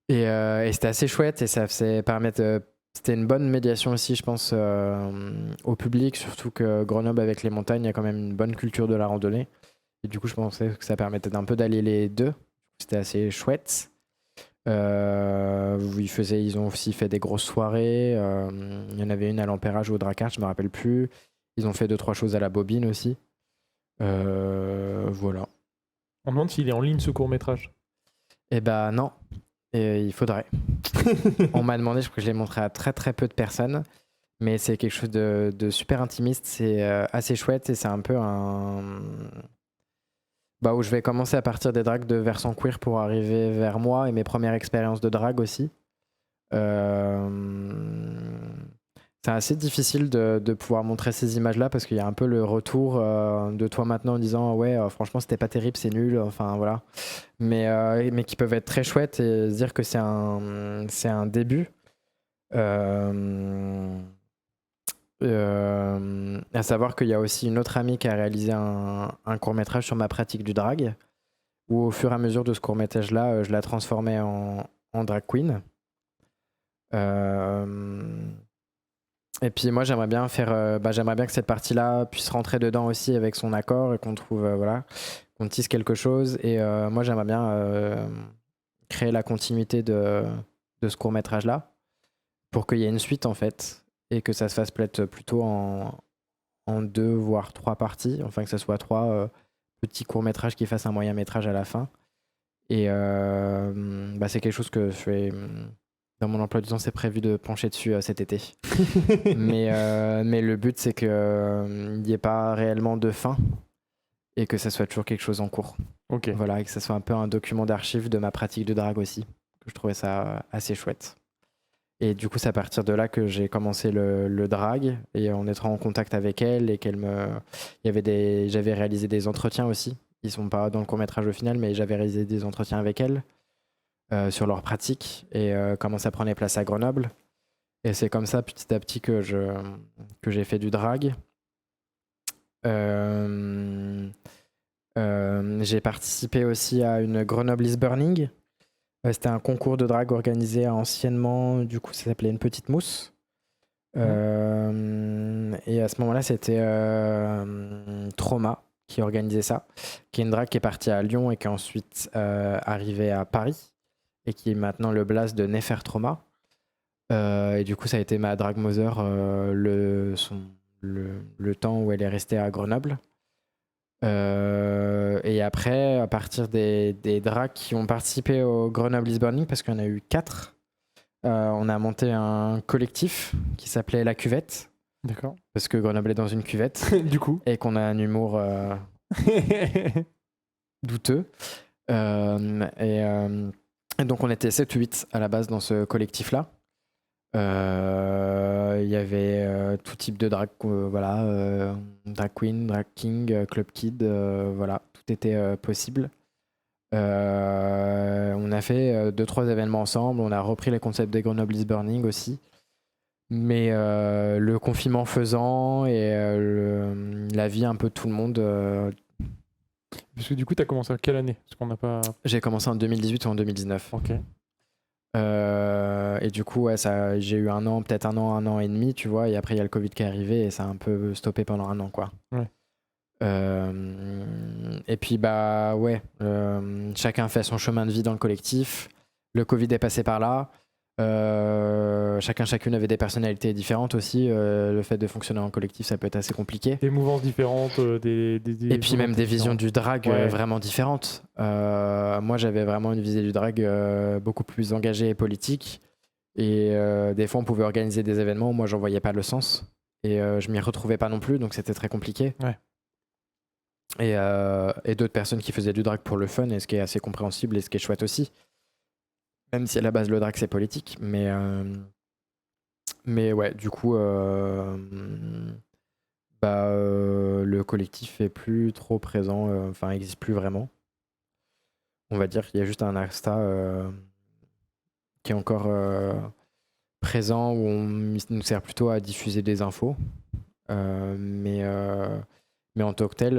S2: Et c'était assez chouette et ça faisait permettre. C'était une bonne médiation aussi, je pense, au public, surtout que Grenoble, avec les montagnes, il y a quand même une bonne culture de la randonnée. Et du coup, je pensais que ça permettait d'un peu d'allier les deux. C'était assez chouette. Ils ont aussi fait des grosses soirées. Il y en avait une à l'Ampérage ou au Drakkar, je me rappelle plus. Ils ont fait 2-3 choses à la Bobine aussi. Voilà.
S1: On demande s'il est en ligne ce court-métrage.
S2: Et bah non, et il faudrait. On m'a demandé, je crois que je l'ai montré à très très peu de personnes, mais c'est quelque chose de super intimiste, c'est assez chouette et c'est un peu où je vais commencer à partir des drags de versant queer pour arriver vers moi et mes premières expériences de drag aussi. C'est assez difficile de pouvoir montrer ces images-là parce qu'il y a un peu le retour de toi maintenant en disant ouais, franchement, c'était pas terrible, c'est nul, enfin voilà. Mais qui peuvent être très chouettes et se dire que c'est un début. À savoir qu'il y a aussi une autre amie qui a réalisé un court-métrage sur ma pratique du drag, où au fur et à mesure de ce court-métrage-là, je la transformais en drag queen. Et puis moi j'aimerais bien que cette partie-là puisse rentrer dedans aussi avec son accord et qu'on trouve qu'on tisse quelque chose. Et moi j'aimerais bien créer la continuité de ce court-métrage-là pour qu'il y ait une suite en fait et que ça se fasse peut-être plutôt en 2 voire 3 parties, enfin que ce soit 3 petits courts-métrages qui fassent un moyen-métrage à la fin. Et c'est quelque chose que je vais dans mon emploi du temps, c'est prévu de pencher dessus cet été. mais le but, c'est qu'il n'y ait pas réellement de fin et que ça soit toujours quelque chose en cours.
S1: Ok.
S2: Voilà, et que ça soit un peu un document d'archives de ma pratique de drague aussi. Je trouvais ça assez chouette. Et du coup, c'est à partir de là que j'ai commencé le drag et en étant en contact avec elle et j'avais réalisé des entretiens aussi. Ils sont pas dans le court-métrage au final, mais j'avais réalisé des entretiens avec elle. Sur leur pratique et comment ça prenait place à Grenoble. Et c'est comme ça, petit à petit, que j'ai fait du drag. J'ai participé aussi à une Grenoble is Burning. C'était un concours de drag organisé anciennement, du coup, ça s'appelait Une Petite Mousse. Et à ce moment-là, c'était Trauma qui organisait ça, qui est une drag qui est partie à Lyon et qui est ensuite arrivée à Paris et qui est maintenant le blast de Nefer Trauma. Et du coup, ça a été ma drag mother le temps où elle est restée à Grenoble. Et après, à partir des drags qui ont participé au Grenoble is Burning, parce qu'il y en a eu 4, on a monté un collectif qui s'appelait La Cuvette.
S1: D'accord.
S2: Parce que Grenoble est dans une cuvette.
S1: Du coup.
S2: Et qu'on a un humour douteux. Et donc on était 7 ou 8 à la base dans ce collectif-là. Il y avait tout type de drag, drag queen, drag king, club kid, voilà, tout était possible. On a fait 2-3 événements ensemble, on a repris les concepts des Grenoble is Burning aussi. Mais le confinement faisant et la vie un peu de tout le monde.
S1: Parce que du coup, tu as commencé à quelle année? Parce qu'on n'a pas.
S2: J'ai commencé en 2018 ou en 2019.
S1: Ok.
S2: Et du coup, j'ai eu peut-être un an et demi, tu vois. Et après, il y a le Covid qui est arrivé et ça a un peu stoppé pendant un an, quoi.
S1: Ouais.
S2: Et puis, chacun fait son chemin de vie dans le collectif. Le Covid est passé par là. Chacune avait des personnalités différentes aussi. Le fait de fonctionner en collectif, ça peut être assez compliqué.
S1: Des mouvances différentes, et
S2: puis même des visions du drag vraiment différentes. Moi, j'avais vraiment une visée du drag beaucoup plus engagée et politique. Et des fois, on pouvait organiser des événements où moi, j'en voyais pas le sens. Et je m'y retrouvais pas non plus, donc c'était très compliqué.
S1: Ouais.
S2: Et d'autres personnes qui faisaient du drag pour le fun, et ce qui est assez compréhensible et ce qui est chouette aussi. Même si à la base le drag c'est politique, mais ouais, du coup, le collectif est plus trop présent, n'existe plus vraiment. On va dire qu'il y a juste un Insta qui est encore présent où on nous sert plutôt à diffuser des infos. Mais en tant que tel,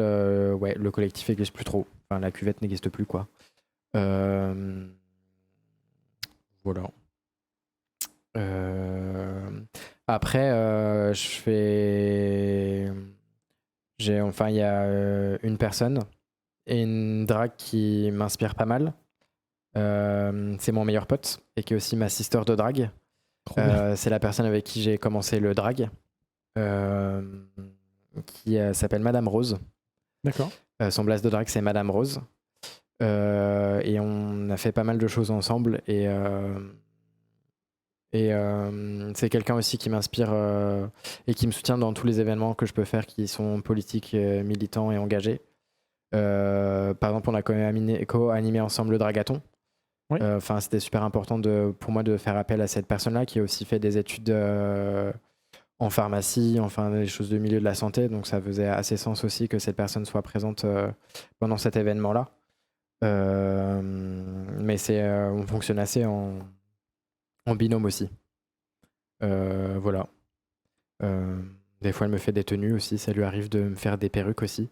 S2: ouais, le collectif n'existe plus trop. Enfin, la cuvette n'existe plus, quoi. Voilà. Après, il y a une personne et une drague qui m'inspire pas mal. C'est mon meilleur pote et qui est aussi ma sister de drague. C'est la personne avec qui j'ai commencé le drag, qui s'appelle Madame Rose.
S1: D'accord.
S2: Son blast de drag, c'est Madame Rose. Et on a fait pas mal de choses ensemble. Et c'est quelqu'un aussi qui m'inspire et qui me soutient dans tous les événements que je peux faire qui sont politiques, militants et engagés. Par exemple, on a co-animé ensemble le Dragathon.
S1: Oui.
S2: C'était super important pour moi de faire appel à cette personne-là qui a aussi fait des études en pharmacie, enfin des choses du milieu de la santé. Donc ça faisait assez sens aussi que cette personne soit présente pendant cet événement-là. Mais on fonctionne assez en binôme aussi. Voilà. Des fois, elle me fait des tenues aussi. Ça lui arrive de me faire des perruques aussi.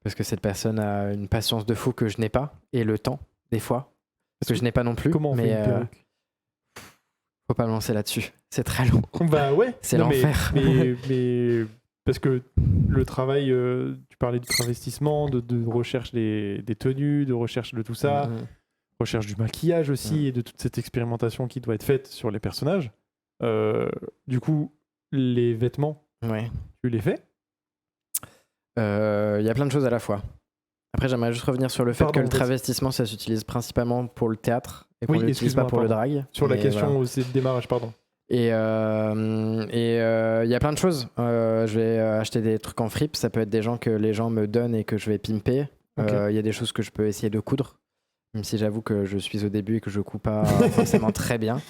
S2: Parce que cette personne a une patience de fou que je n'ai pas. Et le temps, des fois. Parce que je n'ai pas non plus.
S1: Comment on fait une perruque ?
S2: Faut pas me lancer là-dessus. C'est très long.
S1: Bah ouais.
S2: C'est
S1: Non,
S2: l'enfer.
S1: Mais parce que le travail, tu parlais du travestissement, de recherche des tenues, de recherche de tout ça, recherche du maquillage aussi et de toute cette expérimentation qui doit être faite sur les personnages. Du coup, les vêtements, tu les fais ?
S2: Il y a plein de choses à la fois. Après, j'aimerais juste revenir sur le fait que le travestissement, ça s'utilise principalement pour le théâtre et qu'on l'utilise pas pour le drag.
S1: Sur la question, c'est le démarrage, pardon.
S2: Et il y a plein de choses. Je vais acheter des trucs en fripe. Ça peut être des gens que les gens me donnent et que je vais pimper. Il y a des choses que je peux essayer de coudre. Même si j'avoue que je suis au début et que je couds pas forcément très bien.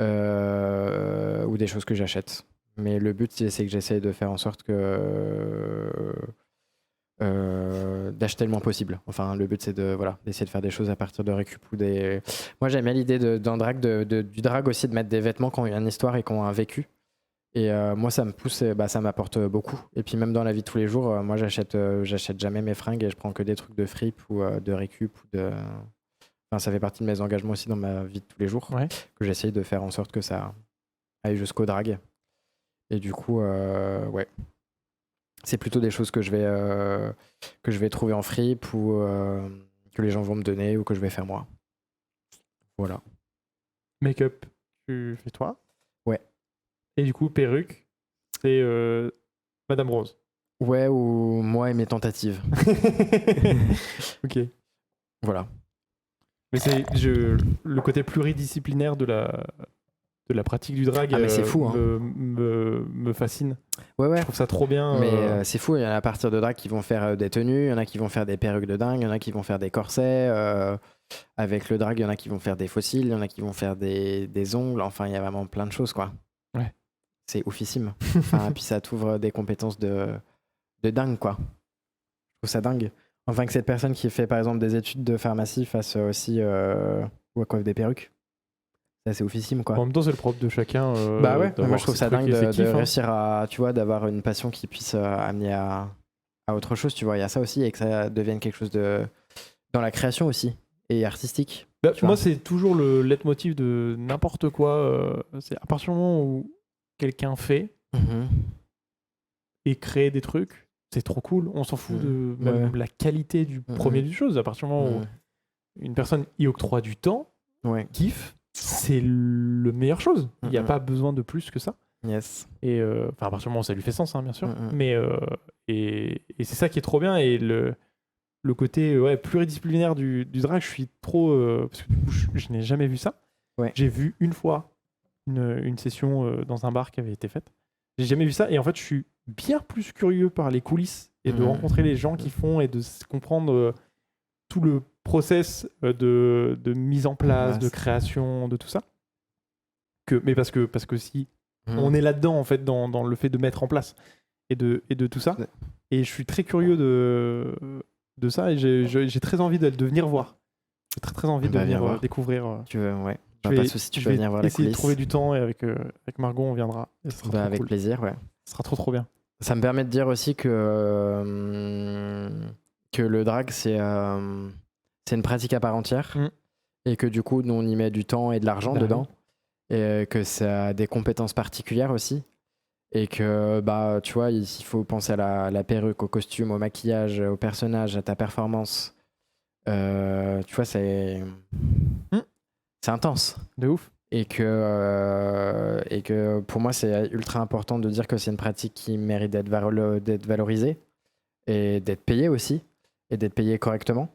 S2: Ou des choses que j'achète. Mais le but, c'est que j'essaye de faire en sorte d'acheter le moins possible. Enfin, le but, c'est d'essayer de faire des choses à partir de récup ou des... Moi, j'aime bien l'idée d'un drag, du drag aussi, de mettre des vêtements qui ont une histoire et qui ont un vécu. Et moi, ça me pousse, ça m'apporte beaucoup. Et puis même dans la vie de tous les jours, moi, j'achète jamais mes fringues et je prends que des trucs de fripe ou de récup ou de... Enfin, ça fait partie de mes engagements aussi dans ma vie de tous les jours, que j'essaye de faire en sorte que ça aille jusqu'au drag. Et du coup, ouais. C'est plutôt des choses que je vais trouver en fripe ou que les gens vont me donner ou que je vais faire moi. Voilà.
S1: Make-up, tu fais toi ?
S2: Ouais.
S1: Et du coup, perruque, c'est Madame Rose.
S2: Ouais, ou moi et mes tentatives.
S1: Ok.
S2: Voilà.
S1: Mais c'est le côté pluridisciplinaire de la pratique du drag
S2: mais c'est fou,
S1: me fascine.
S2: Ouais.
S1: Je trouve ça trop bien.
S2: Mais c'est fou, il y en a à partir de drag qui vont faire des tenues, il y en a qui vont faire des perruques de dingue, il y en a qui vont faire des corsets. Avec le drag, il y en a qui vont faire des fossiles, il y en a qui vont faire des ongles. Enfin, il y a vraiment plein de choses, quoi.
S1: Ouais.
S2: C'est oufissime. Puis ça t'ouvre des compétences de dingue, quoi. Je trouve ça dingue. Enfin, que cette personne qui fait par exemple des études de pharmacie fasse aussi ou coiffe des perruques. C'est assez oufissime, quoi.
S1: En même temps, c'est le propre de chacun.
S2: Bah ouais, moi je trouve ça dingue de
S1: kiff,
S2: réussir à, tu vois, d'avoir une passion qui puisse amener à autre chose, tu vois. Il y a ça aussi et que ça devienne quelque chose de. Dans la création aussi et artistique.
S1: Bah, moi, c'est toujours le leitmotiv de n'importe quoi. C'est à partir du moment où quelqu'un fait et crée des trucs. C'est trop cool. On s'en fout de même la qualité du premier des choses. À partir du moment où une personne y octroie du temps, kiffe, c'est le meilleure chose. Il n'y a pas besoin de plus que ça.
S2: Yes.
S1: Et à partir du moment où ça lui fait sens, bien sûr. Mais et c'est ça qui est trop bien. Et le côté pluridisciplinaire du drag, je suis trop... parce que du coup, je n'ai jamais vu ça. J'ai vu une fois une session dans un bar qui avait été faite. J'ai jamais vu ça. Et en fait, je suis bien plus curieux par les coulisses et de rencontrer les gens qui font et de comprendre tout le process de mise en place, de création, de tout ça. Mais parce que si on est là-dedans, en fait, dans le fait de mettre en place et de tout ça. Et je suis très curieux de ça et j'ai très envie de venir voir. J'ai très envie de venir découvrir.
S2: Tu veux, ouais.
S1: Je
S2: Pas
S1: vais,
S2: de soucis, tu
S1: je
S2: peux
S1: vais
S2: venir voir les
S1: essayer de
S2: coulisses.
S1: trouver du temps et avec Margot, on viendra. Et ce sera trop
S2: Avec
S1: cool.
S2: plaisir, ouais.
S1: Ce sera trop bien.
S2: Ça me permet de dire aussi que le drag, c'est une pratique à part entière. Et que du coup, nous, on y met du temps et de l'argent
S1: Bah
S2: dedans. Et que ça a des compétences particulières aussi. Et que, bah, tu vois, il faut penser à la perruque, au costume, au maquillage, au personnage, à ta performance. Tu vois, c'est intense.
S1: De ouf.
S2: Et que pour moi, c'est ultra important de dire que c'est une pratique qui mérite d'être valorisée et d'être payée aussi, et d'être payée correctement.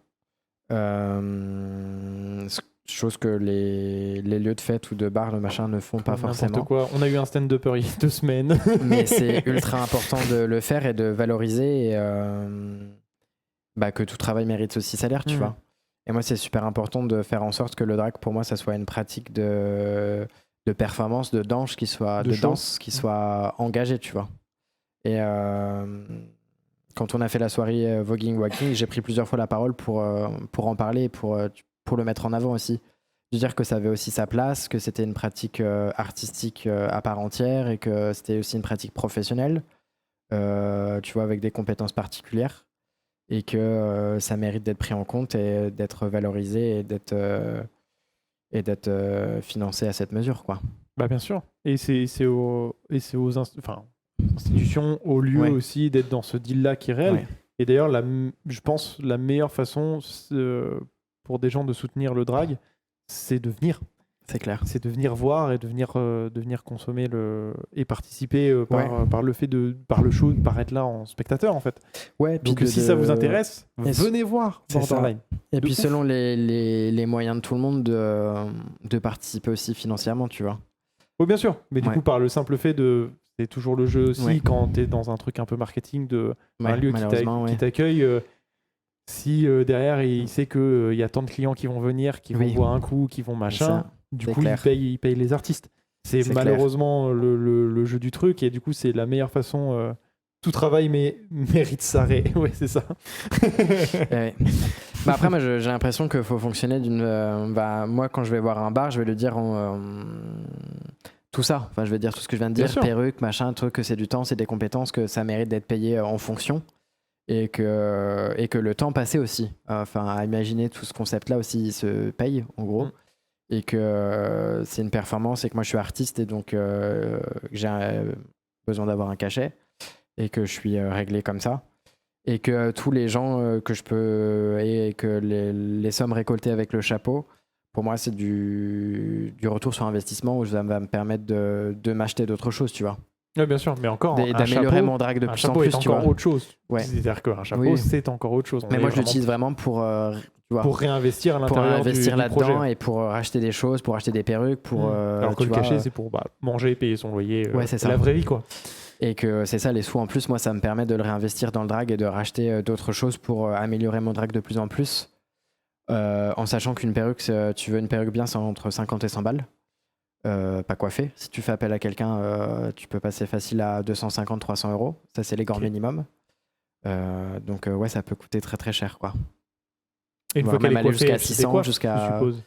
S2: Chose que les lieux de fête ou de bar, le machin, ne font pas forcément.
S1: N'importe quoi. On a eu un stand-upper il y a 2 semaines.
S2: Mais c'est ultra important de le faire et de valoriser et que tout travail mérite aussi salaire, tu vois. Et moi, c'est super important de faire en sorte que le drag, pour moi, ça soit une pratique de performance, de danse qui soit, danse qui soit engagée, tu vois. Et quand on a fait la soirée Voguing Wagging, j'ai pris plusieurs fois la parole pour en parler et pour le mettre en avant aussi. De dire que ça avait aussi sa place, que c'était une pratique artistique à part entière et que c'était aussi une pratique professionnelle, tu vois, avec des compétences particulières. Et que ça mérite d'être pris en compte et d'être valorisé et d'être financé à cette mesure, quoi.
S1: Bah bien sûr. Et c'est aux institutions, aux lieux aussi d'être dans ce deal-là qui est réel.
S2: Ouais.
S1: Et d'ailleurs, je pense la meilleure façon pour des gens de soutenir le drag, c'est de venir.
S2: C'est clair.
S1: C'est de venir voir et de venir consommer et participer par le fait par le show, par être là en spectateur en fait.
S2: Ouais,
S1: donc si ça vous intéresse, venez voir Borderline.
S2: Et puis selon les moyens de tout le monde de participer aussi financièrement, tu vois.
S1: Oui, bien sûr. Mais du coup, par le simple fait c'est toujours le jeu aussi quand tu es dans un truc un peu marketing un lieu qui t'accueille. Si derrière il sait qu'il y a tant de clients qui vont venir, qui vont voir un coup, qui vont machin. Du coup, il paye les artistes. C'est malheureusement le jeu du truc et du coup, c'est la meilleure façon. Tout travail mérite sa ouais, c'est ça.
S2: Après, moi, j'ai l'impression qu'il faut fonctionner moi, quand je vais voir un bar, je vais lui dire tout ça. Enfin, je vais dire tout ce que je viens de dire, perruque, machin, truc, que c'est du temps, c'est des compétences, que ça mérite d'être payé en fonction. Et que le temps passé aussi. À imaginer tout ce concept-là aussi, il se paye, en gros. Et que c'est une performance et que moi je suis artiste et donc j'ai besoin d'avoir un cachet et que je suis réglé comme ça et que tous les gens que je peux et que les sommes récoltées avec le chapeau, pour moi c'est du retour sur investissement où ça va me permettre de m'acheter d'autres choses, tu vois.
S1: Oui, bien sûr, mais encore
S2: d'améliorer mon drag de plus en plus,
S1: tu vois. Autre chose.
S2: Ouais.
S1: C'est-à-dire qu'un chapeau c'est encore autre chose.
S2: Mais moi je l'utilise vraiment pour
S1: réinvestir à l'intérieur du
S2: là-dedans
S1: projet.
S2: Et pour racheter des choses, pour acheter des perruques, pour
S1: alors que le cachet c'est pour manger, payer son loyer,
S2: c'est
S1: la vraie vie quoi.
S2: Et que c'est ça, les sous en plus, moi ça me permet de le réinvestir dans le drag et de racheter d'autres choses pour améliorer mon drag de plus en plus, en sachant qu'une perruque, tu veux une perruque bien, c'est entre 50 et 100 balles, pas coiffée. Si tu fais appel à quelqu'un, tu peux passer facile à 250-300 €, ça c'est les grands minimum. Donc ça peut coûter très très cher quoi.
S1: Et une fois qu'elle est coiffée,
S2: jusqu'à 600, jusqu'à...
S1: je suppose.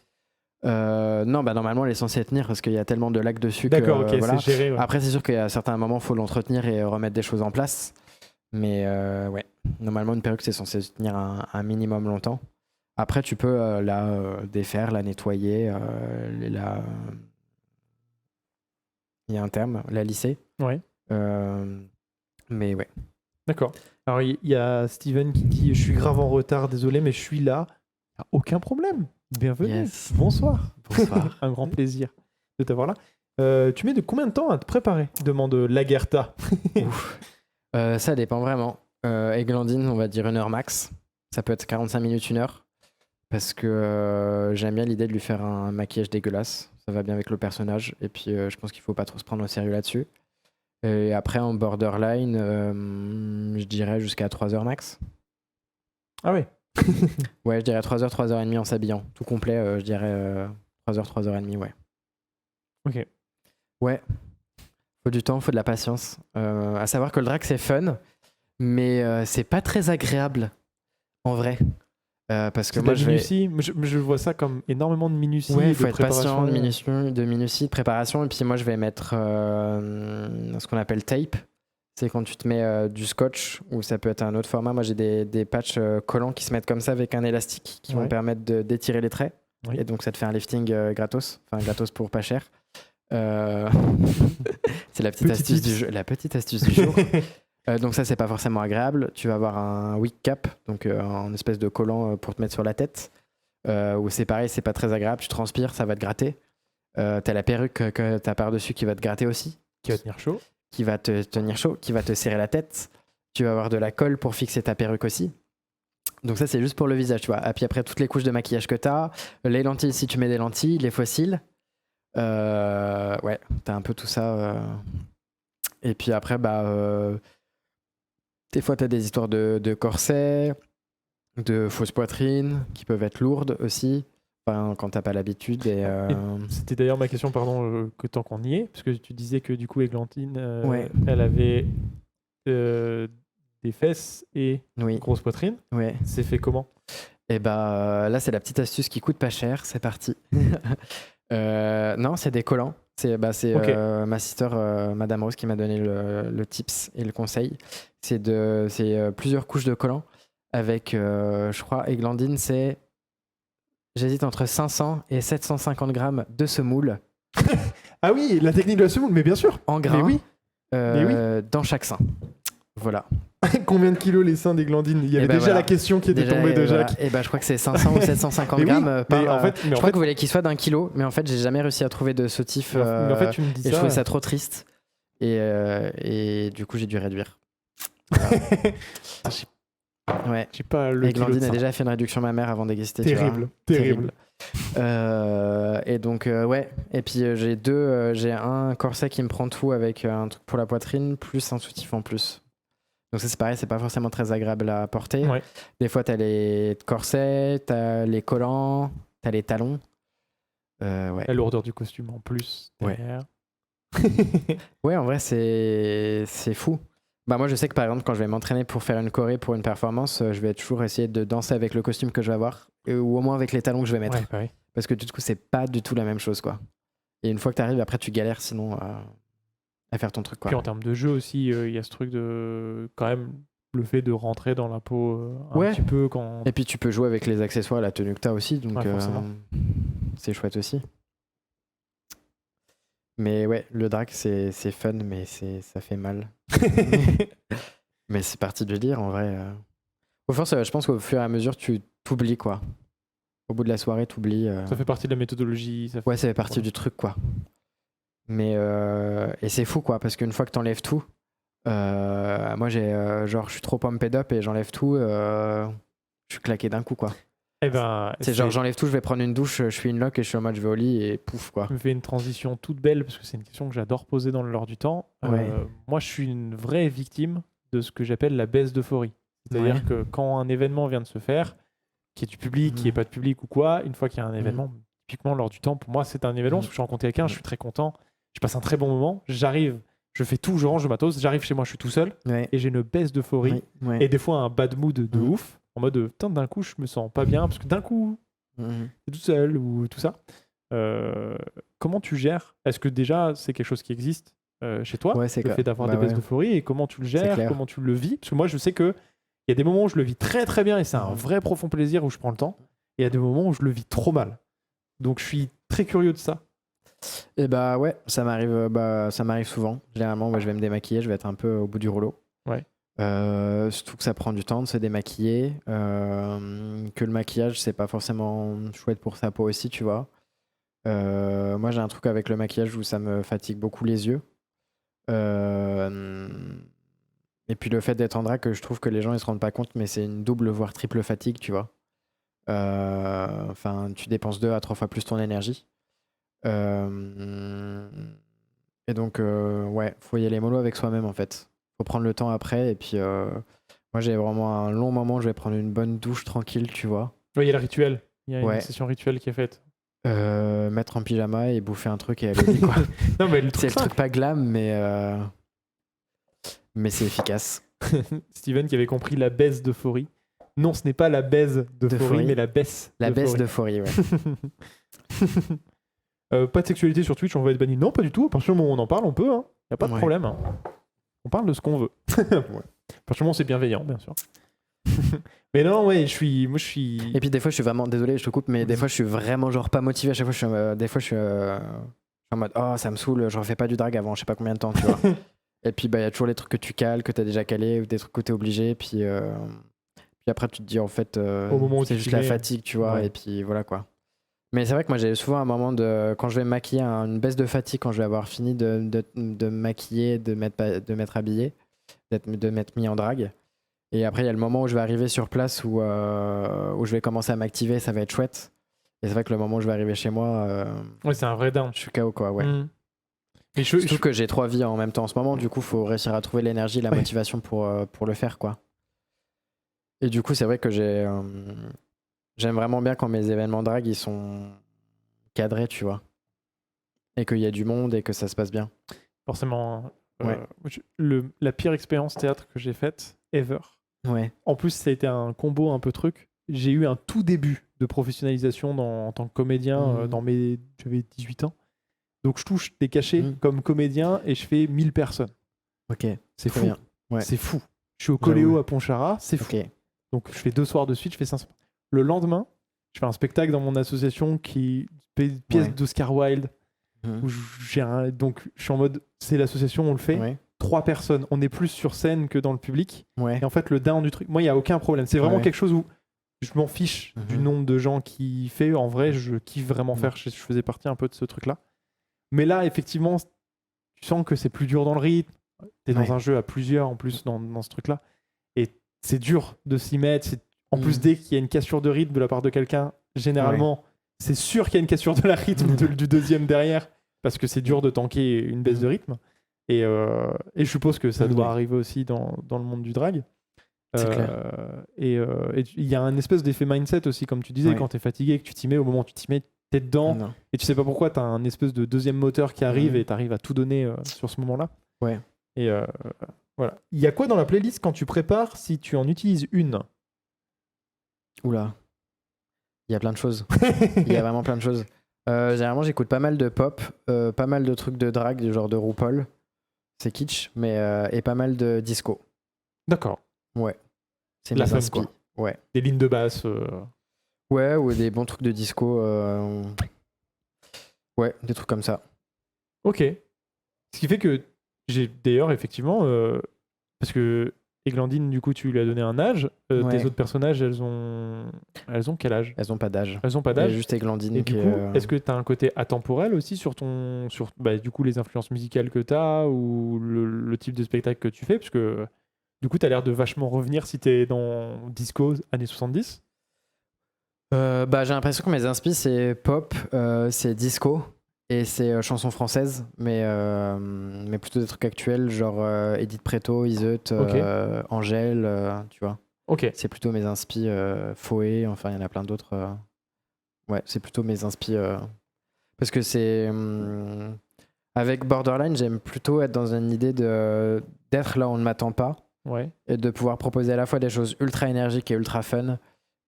S2: Non, normalement, elle est censée tenir parce qu'il y a tellement de lacs dessus.
S1: D'accord, ok,
S2: voilà.
S1: c'est géré. Ouais.
S2: Après, c'est sûr qu'à certains moments, il faut l'entretenir et remettre des choses en place. Mais normalement, une perruque, c'est censé tenir un minimum longtemps. Après, tu peux la défaire, la nettoyer, il y a un terme, la lisser.
S1: Ouais.
S2: Mais ouais.
S1: D'accord. Alors, il y a Steven qui dit « Je suis grave en retard, désolé, mais je suis là. » Aucun problème. Bienvenue.
S2: Yes.
S1: Bonsoir.
S2: Bonsoir.
S1: Un grand plaisir de t'avoir là. Tu mets de combien de temps à te préparer ? Demande Lagertha.
S2: Ça dépend vraiment. Eglandine, on va dire 1 heure max. Ça peut être 45 minutes, 1 heure. Parce que j'aime bien l'idée de lui faire un maquillage dégueulasse. Ça va bien avec le personnage. Et puis, je pense qu'il faut pas trop se prendre au sérieux là-dessus. Et après, en borderline, je dirais jusqu'à 3 heures max.
S1: Ah ouais.
S2: Ouais, je dirais 3 heures, 3 heures et demie en s'habillant. Tout complet, je dirais 3 heures, 3 heures et demie, ouais.
S1: Ok.
S2: Ouais. Faut du temps, faut de la patience. À savoir que le drag, c'est fun, mais c'est pas très agréable, en vrai. Parce que
S4: C'est de
S2: moi,
S4: la
S2: je vais.
S4: minutie. Je vois ça comme énormément de minutie.
S2: Ouais,
S4: et
S2: il faut
S4: de
S2: être patient,
S4: préparation.
S2: de minutie, de préparation. Et puis moi, je vais mettre ce qu'on appelle tape. C'est quand tu te mets du scotch, ou ça peut être un autre format. Moi, j'ai des patchs collants qui se mettent comme ça avec un élastique qui vont
S4: Ouais.
S2: permettre d'étirer les traits.
S4: Oui.
S2: Et donc, ça te fait un lifting gratos. Enfin, gratos pour pas cher. C'est la petite astuce du jeu. La petite astuce du jour. Donc ça, c'est pas forcément agréable. Tu vas avoir un wig cap, donc un espèce de collant pour te mettre sur la tête. Où c'est pareil, c'est pas très agréable. Tu transpires, ça va te gratter. T'as la perruque que t'as par-dessus qui va te gratter aussi,
S4: Qui va tenir chaud.
S2: qui va te tenir chaud, qui va te serrer la tête. Tu vas avoir de la colle pour fixer ta perruque aussi. Donc ça, c'est juste pour le visage, tu vois. Et puis après, toutes les couches de maquillage que t'as, les lentilles si tu mets des lentilles, les fossiles. Ouais, t'as un peu tout ça. Et puis après, des fois, t'as des histoires de corsets, de fausses poitrines qui peuvent être lourdes aussi. Enfin, quand t'as pas l'habitude.
S4: C'était d'ailleurs ma question, pardon, que tant qu'on y est, parce que tu disais que du coup, Églantine,
S2: Ouais.
S4: elle avait des fesses et
S2: Oui,
S4: une grosse poitrine.
S2: ouais.
S4: C'est fait comment?
S2: Et là, c'est la petite astuce qui coûte pas cher. C'est parti. Non, c'est des collants. C'est
S4: Ok.
S2: ma sister, Madame Rose, qui m'a donné le tips et le conseil. C'est plusieurs couches de collants avec, je crois, Églantine, c'est. J'hésite entre 500 et 750 grammes de semoule
S1: Ah oui, la technique de la semoule, mais bien sûr.
S2: en grains
S1: oui.
S2: dans chaque sein. Voilà.
S1: Combien de kilos les seins d'Églantine? Il y avait
S2: ben
S1: déjà
S2: voilà.
S1: la question qui était
S2: Déjà,
S1: tombée de
S2: voilà.
S1: Jacques.
S2: Et je crois que c'est 500 ou 750
S1: Mais oui,
S2: grammes par.
S1: mais en fait,
S2: Je crois que vous voulez qu'il soit d'1 kilo, mais en fait, j'ai jamais réussi à trouver de soutif.
S4: mais en fait, tu me dis
S2: Et je
S4: ça.
S2: trouvais ça trop triste. Et du coup, j'ai dû réduire. Ouais.
S4: J'ai pas le kilo de
S2: Églantine a
S4: sein.
S2: déjà fait une réduction mammaire avant d'exister. tu vois.
S1: Terrible.
S2: Et donc, ouais. Et puis, j'ai un corset qui me prend tout avec un truc pour la poitrine, plus un soutif en plus. Donc, ça, c'est pareil, c'est pas forcément très agréable à porter.
S4: Ouais.
S2: Des fois, t'as les corsets, t'as les collants, t'as les talons. Ouais.
S4: La lourdeur du costume en plus.
S2: Ouais.
S4: derrière.
S2: Ouais, en vrai, c'est fou. Moi, je sais que par exemple, quand je vais m'entraîner pour faire une choré pour une performance, je vais toujours essayer de danser avec le costume que je vais avoir, ou au moins avec les talons que je vais mettre.
S4: Ouais, pareil.
S2: Parce que du coup, c'est pas du tout la même chose, quoi. Et une fois que t'arrives, après, tu galères sinon à faire ton truc, quoi.
S4: Puis en termes de jeu aussi, il y a ce truc de quand même le fait de rentrer dans la peau un
S2: Ouais.
S4: petit peu quand.
S2: Et puis, tu peux jouer avec les accessoires, la tenue que t'as aussi, donc
S4: Ouais, forcément.
S2: c'est chouette aussi. Mais ouais, le drag, c'est fun, mais ça fait mal. Mais c'est parti du délire, en vrai. Au fond, je pense qu'au fur et à mesure, tu t'oublies, quoi. Au bout de la soirée, t'oublies.
S4: Ça fait partie de la méthodologie. Ça fait...
S2: Ouais, ça fait partie
S4: Ouais.
S2: du truc, quoi. Mais et c'est fou, quoi, parce qu'une fois que t'enlèves tout, moi, je suis trop pumped up et j'enlève tout, je suis claqué d'un coup, quoi.
S4: Eh ben,
S2: C'est genre, j'enlève tout, je vais prendre une douche, je suis une lock et je suis en mode, je vais au lit et pouf, quoi.
S4: Tu me fais une transition toute belle parce que c'est une question que j'adore poser dans l'heure du temps.
S2: Ouais.
S4: Moi, je suis une vraie victime de ce que j'appelle la baisse d'euphorie. C'est-à-dire
S2: Ouais.
S4: que quand un événement vient de se faire, qu'il y ait du public, qu'il n'y ait pas de public ou quoi, une fois qu'il y a un événement, typiquement l'heure du temps, pour moi, c'est un événement parce que je rencontre quelqu'un, je suis très content, je passe un très bon moment, j'arrive, je fais tout, je range, je matos, j'arrive chez moi, je suis tout seul
S2: Ouais.
S4: et j'ai une baisse d'euphorie
S2: Oui, ouais.
S4: et des fois un bad mood de
S2: Mhm.
S4: ouf, en mode putain, d'un coup, je me sens pas bien parce que d'un coup,
S2: Mhm.
S4: t'es tout seul ou tout ça. Comment tu gères? Est-ce que déjà c'est quelque chose qui existe chez toi,
S2: Ouais, c'est
S4: le
S2: clair.
S4: fait d'avoir
S2: Bah
S4: des baisses
S2: ouais.
S4: d'euphorie, et comment tu le gères,
S2: clair.
S4: comment tu le vis? Parce que moi je sais que il y a des moments où je le vis très très bien et c'est un
S2: Mhm.
S4: vrai profond plaisir où je prends le temps, et il y a des moments où je le vis trop mal. Donc je suis très curieux de ça.
S2: Et ouais, ça m'arrive souvent. Généralement, je vais me démaquiller, je vais être un peu au bout du rouleau.
S4: Ouais.
S2: Surtout que ça prend du temps de se démaquiller, que le maquillage, c'est pas forcément chouette pour sa peau aussi, tu vois. Moi, j'ai un truc avec le maquillage où ça me fatigue beaucoup les yeux. Et puis le fait d'être en drague, je trouve que les gens ils se rendent pas compte, mais c'est une double voire triple fatigue, tu vois. Enfin, tu dépenses 2 à 3 fois plus ton énergie. Et donc, ouais, faut y aller mollo avec soi-même en fait. Faut prendre le temps après. Et puis, moi, j'ai vraiment un long moment. Je vais prendre une bonne douche tranquille, tu vois.
S4: Ouais, il y a le rituel. Il y a
S2: Ouais.
S4: une session rituelle qui est faite.
S2: Mettre en pyjama et bouffer un truc et aller au lit, quoi.
S4: Non, mais le
S2: C'est
S4: truc
S2: le truc pas glam, mais c'est efficace.
S4: Steven qui avait compris la baisse d'euphorie. Non, ce n'est pas la baise d'euphorie,
S2: D'euphorie. mais
S4: la baisse.
S2: La baisse
S4: d'euphorie.
S2: d'euphorie, ouais.
S4: Pas de sexualité sur Twitch, on va être banni. Non, pas du tout. À partir du moment où on en parle, on peut. Hein. Y a pas de
S2: Ouais.
S4: problème. Hein. On parle de ce qu'on veut. À partir du moment où c'est bienveillant, bien sûr. Mais non, ouais, je suis.
S2: Et puis des fois, je suis vraiment désolé, je te coupe, mais des fois, je suis vraiment genre pas motivé. À chaque fois, je suis en mode oh, ça me saoule, je refais pas du drag avant je sais pas combien de temps, tu vois. Et puis bah, y a toujours les trucs que tu cales, que t'as déjà calé, ou des trucs que t'es obligé. Puis après, tu te dis en fait,
S4: Au moment où
S2: c'est
S4: tu
S2: juste
S4: t'y
S2: la
S4: mets,
S2: fatigue, tu vois.
S4: ouais.
S2: Et puis voilà quoi. Mais c'est vrai que moi, j'ai souvent un moment de. Quand je vais me maquiller, une baisse de fatigue quand je vais avoir fini de me maquiller, de m'être habillé, de m'être mis en drague. Et après, il y a le moment où je vais arriver sur place où je vais commencer à m'activer, ça va être chouette. Et c'est vrai que le moment où je vais arriver chez moi,
S4: Ouais, c'est un vrai down.
S2: je suis KO, quoi, ouais.
S4: Mm. Mais
S2: Surtout que j'ai 3 vies en même temps en ce moment, du coup, faut réussir à trouver l'énergie, la motivation pour le faire, quoi. Et du coup, c'est vrai que j'aime vraiment bien quand mes événements drag, ils sont cadrés, tu vois. Et qu'il y a du monde et que ça se passe bien.
S4: forcément.
S2: Ouais.
S4: La pire expérience théâtre que j'ai faite ever.
S2: Ouais.
S4: En plus, ça a été un combo un peu truc. J'ai eu un tout début de professionnalisation en tant que comédien j'avais 18 ans. Donc je touche des cachets comme comédien et je fais 1000 personnes.
S2: Ok.
S4: C'est
S2: Très
S4: fou.
S2: bien. Ouais.
S4: C'est fou. Je suis au Coléo
S2: J'avoue.
S4: à Pontcharrat, c'est fou.
S2: Ok.
S4: Donc je fais 2 soirs de suite, je fais 500. Le lendemain, je fais un spectacle dans mon association qui pièce
S2: Ouais.
S4: d'Oscar Wilde.
S2: Mhm.
S4: Où donc je suis en mode, c'est l'association, on le fait.
S2: Ouais.
S4: 3 personnes, on est plus sur scène que dans le public.
S2: Ouais.
S4: Et en fait, le down du truc, moi, il n'y a aucun problème. C'est vraiment
S2: Ouais.
S4: quelque chose où je m'en fiche du
S2: Mhm.
S4: nombre de gens qui fait. En vrai, je kiffe vraiment faire. Je faisais partie un peu de ce truc-là. Mais là, effectivement, tu sens que c'est plus dur dans le rythme. T'es dans
S2: Ouais.
S4: un jeu à plusieurs en plus dans ce truc-là. Et c'est dur de s'y mettre. En plus,
S2: Mhm.
S4: dès qu'il y a une cassure de rythme de la part de quelqu'un, généralement, c'est sûr qu'il y a une cassure de la rythme du deuxième derrière. Parce que c'est dur de tanker une baisse de rythme. Et je suppose que ça doit arriver aussi dans le monde du drag.
S2: C'est clair.
S4: Et il y a un espèce d'effet mindset aussi, comme tu disais,
S2: Ouais.
S4: quand t'es fatigué, que tu t'y mets, au moment où tu t'y mets, t'es dedans,
S2: Non.
S4: et tu sais pas pourquoi, t'as un espèce de deuxième moteur qui arrive
S2: Mhm.
S4: et t'arrives à tout donner sur ce moment-là.
S2: Ouais.
S4: Et voilà. Il y a quoi dans la playlist quand tu prépares si tu en utilises une?
S2: Oula. Il y a plein de choses. Il y a vraiment plein de choses. Généralement, j'écoute pas mal de pop, pas mal de trucs de drag, du genre de RuPaul. C'est kitsch, mais et pas mal de disco.
S4: D'accord.
S2: Ouais. C'est
S4: La
S2: mes
S4: fun,
S2: inspi.
S4: quoi.
S2: Ouais.
S4: Des lignes de basse.
S2: Ouais, ou des bons trucs de disco. Ouais, des trucs comme ça.
S4: Ok. Ce qui fait que j'ai d'ailleurs, effectivement, parce que Eglandine, du coup, tu lui as donné un âge.
S2: Ouais.
S4: Tes autres personnages, elles ont quel âge?
S2: Elles ont pas d'âge.
S4: Elles ont pas
S2: Il y a
S4: d'âge.
S2: juste Eglandine
S4: Et
S2: qui
S4: du
S2: est,
S4: coup, est-ce que tu as un côté atemporel aussi sur du coup, les influences musicales que tu as ou le type de spectacle que tu fais? Parce que du coup, tu as l'air de vachement revenir si tu es dans disco années 70.
S2: Bah, j'ai l'impression que mes inspi c'est pop, c'est disco et c'est chansons françaises, mais plutôt des trucs actuels, genre Edith Preto, Iseut,
S4: Ok.
S2: Angèle, tu vois.
S4: Ok.
S2: C'est plutôt mes inspi, Foé, enfin il y en a plein d'autres. Ouais, c'est plutôt mes inspi. Parce que c'est. Avec Borderline, j'aime plutôt être dans une idée d'être là où on ne m'attend pas
S4: Ouais.
S2: et de pouvoir proposer à la fois des choses ultra énergiques et ultra fun,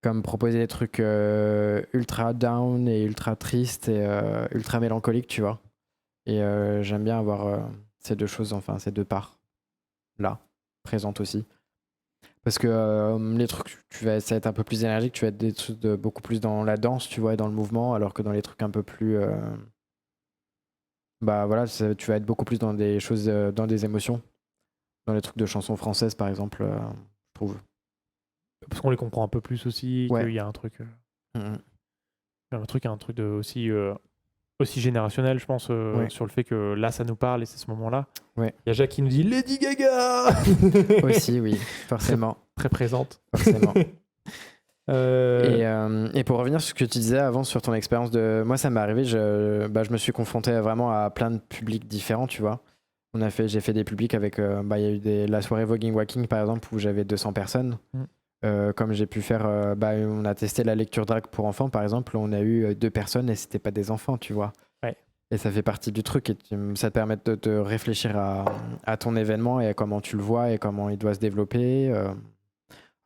S2: comme proposer des trucs ultra down et ultra tristes et ultra mélancoliques, tu vois. Et j'aime bien avoir ces deux choses, enfin ces deux parts là, présentes aussi. Parce que les trucs, ça va être un peu plus énergique, tu vas être des trucs beaucoup plus dans la danse, tu vois, et dans le mouvement, alors que dans les trucs un peu plus... bah voilà, tu vas être beaucoup plus dans des choses, dans des émotions. Dans les trucs de chansons françaises, par exemple, je trouve.
S4: Parce qu'on les comprend un peu plus aussi,
S2: Ouais.
S4: qu'il y a un truc,
S2: Mhm.
S4: aussi générationnel, je pense,
S2: Ouais.
S4: sur le fait que là, ça nous parle et c'est ce moment-là.
S2: Ouais.
S4: Il y a Jacques qui nous dit Lady Gaga
S2: Aussi, oui, forcément.
S4: Très présente.
S2: forcément.
S4: Euh,
S2: Et pour revenir sur ce que tu disais avant sur ton expérience de... Moi, ça m'est arrivé, je me suis confronté vraiment à plein de publics différents, tu vois. J'ai fait des publics avec... il y a eu la soirée Voguing Walking, par exemple, où j'avais 200 personnes. Comme j'ai pu faire... on a testé la lecture drag pour enfants, par exemple, où on a eu 2 personnes et c'était pas des enfants, tu vois.
S4: Ouais.
S2: Et ça fait partie du truc et ça te permet de te réfléchir à ton événement et à comment tu le vois et comment il doit se développer.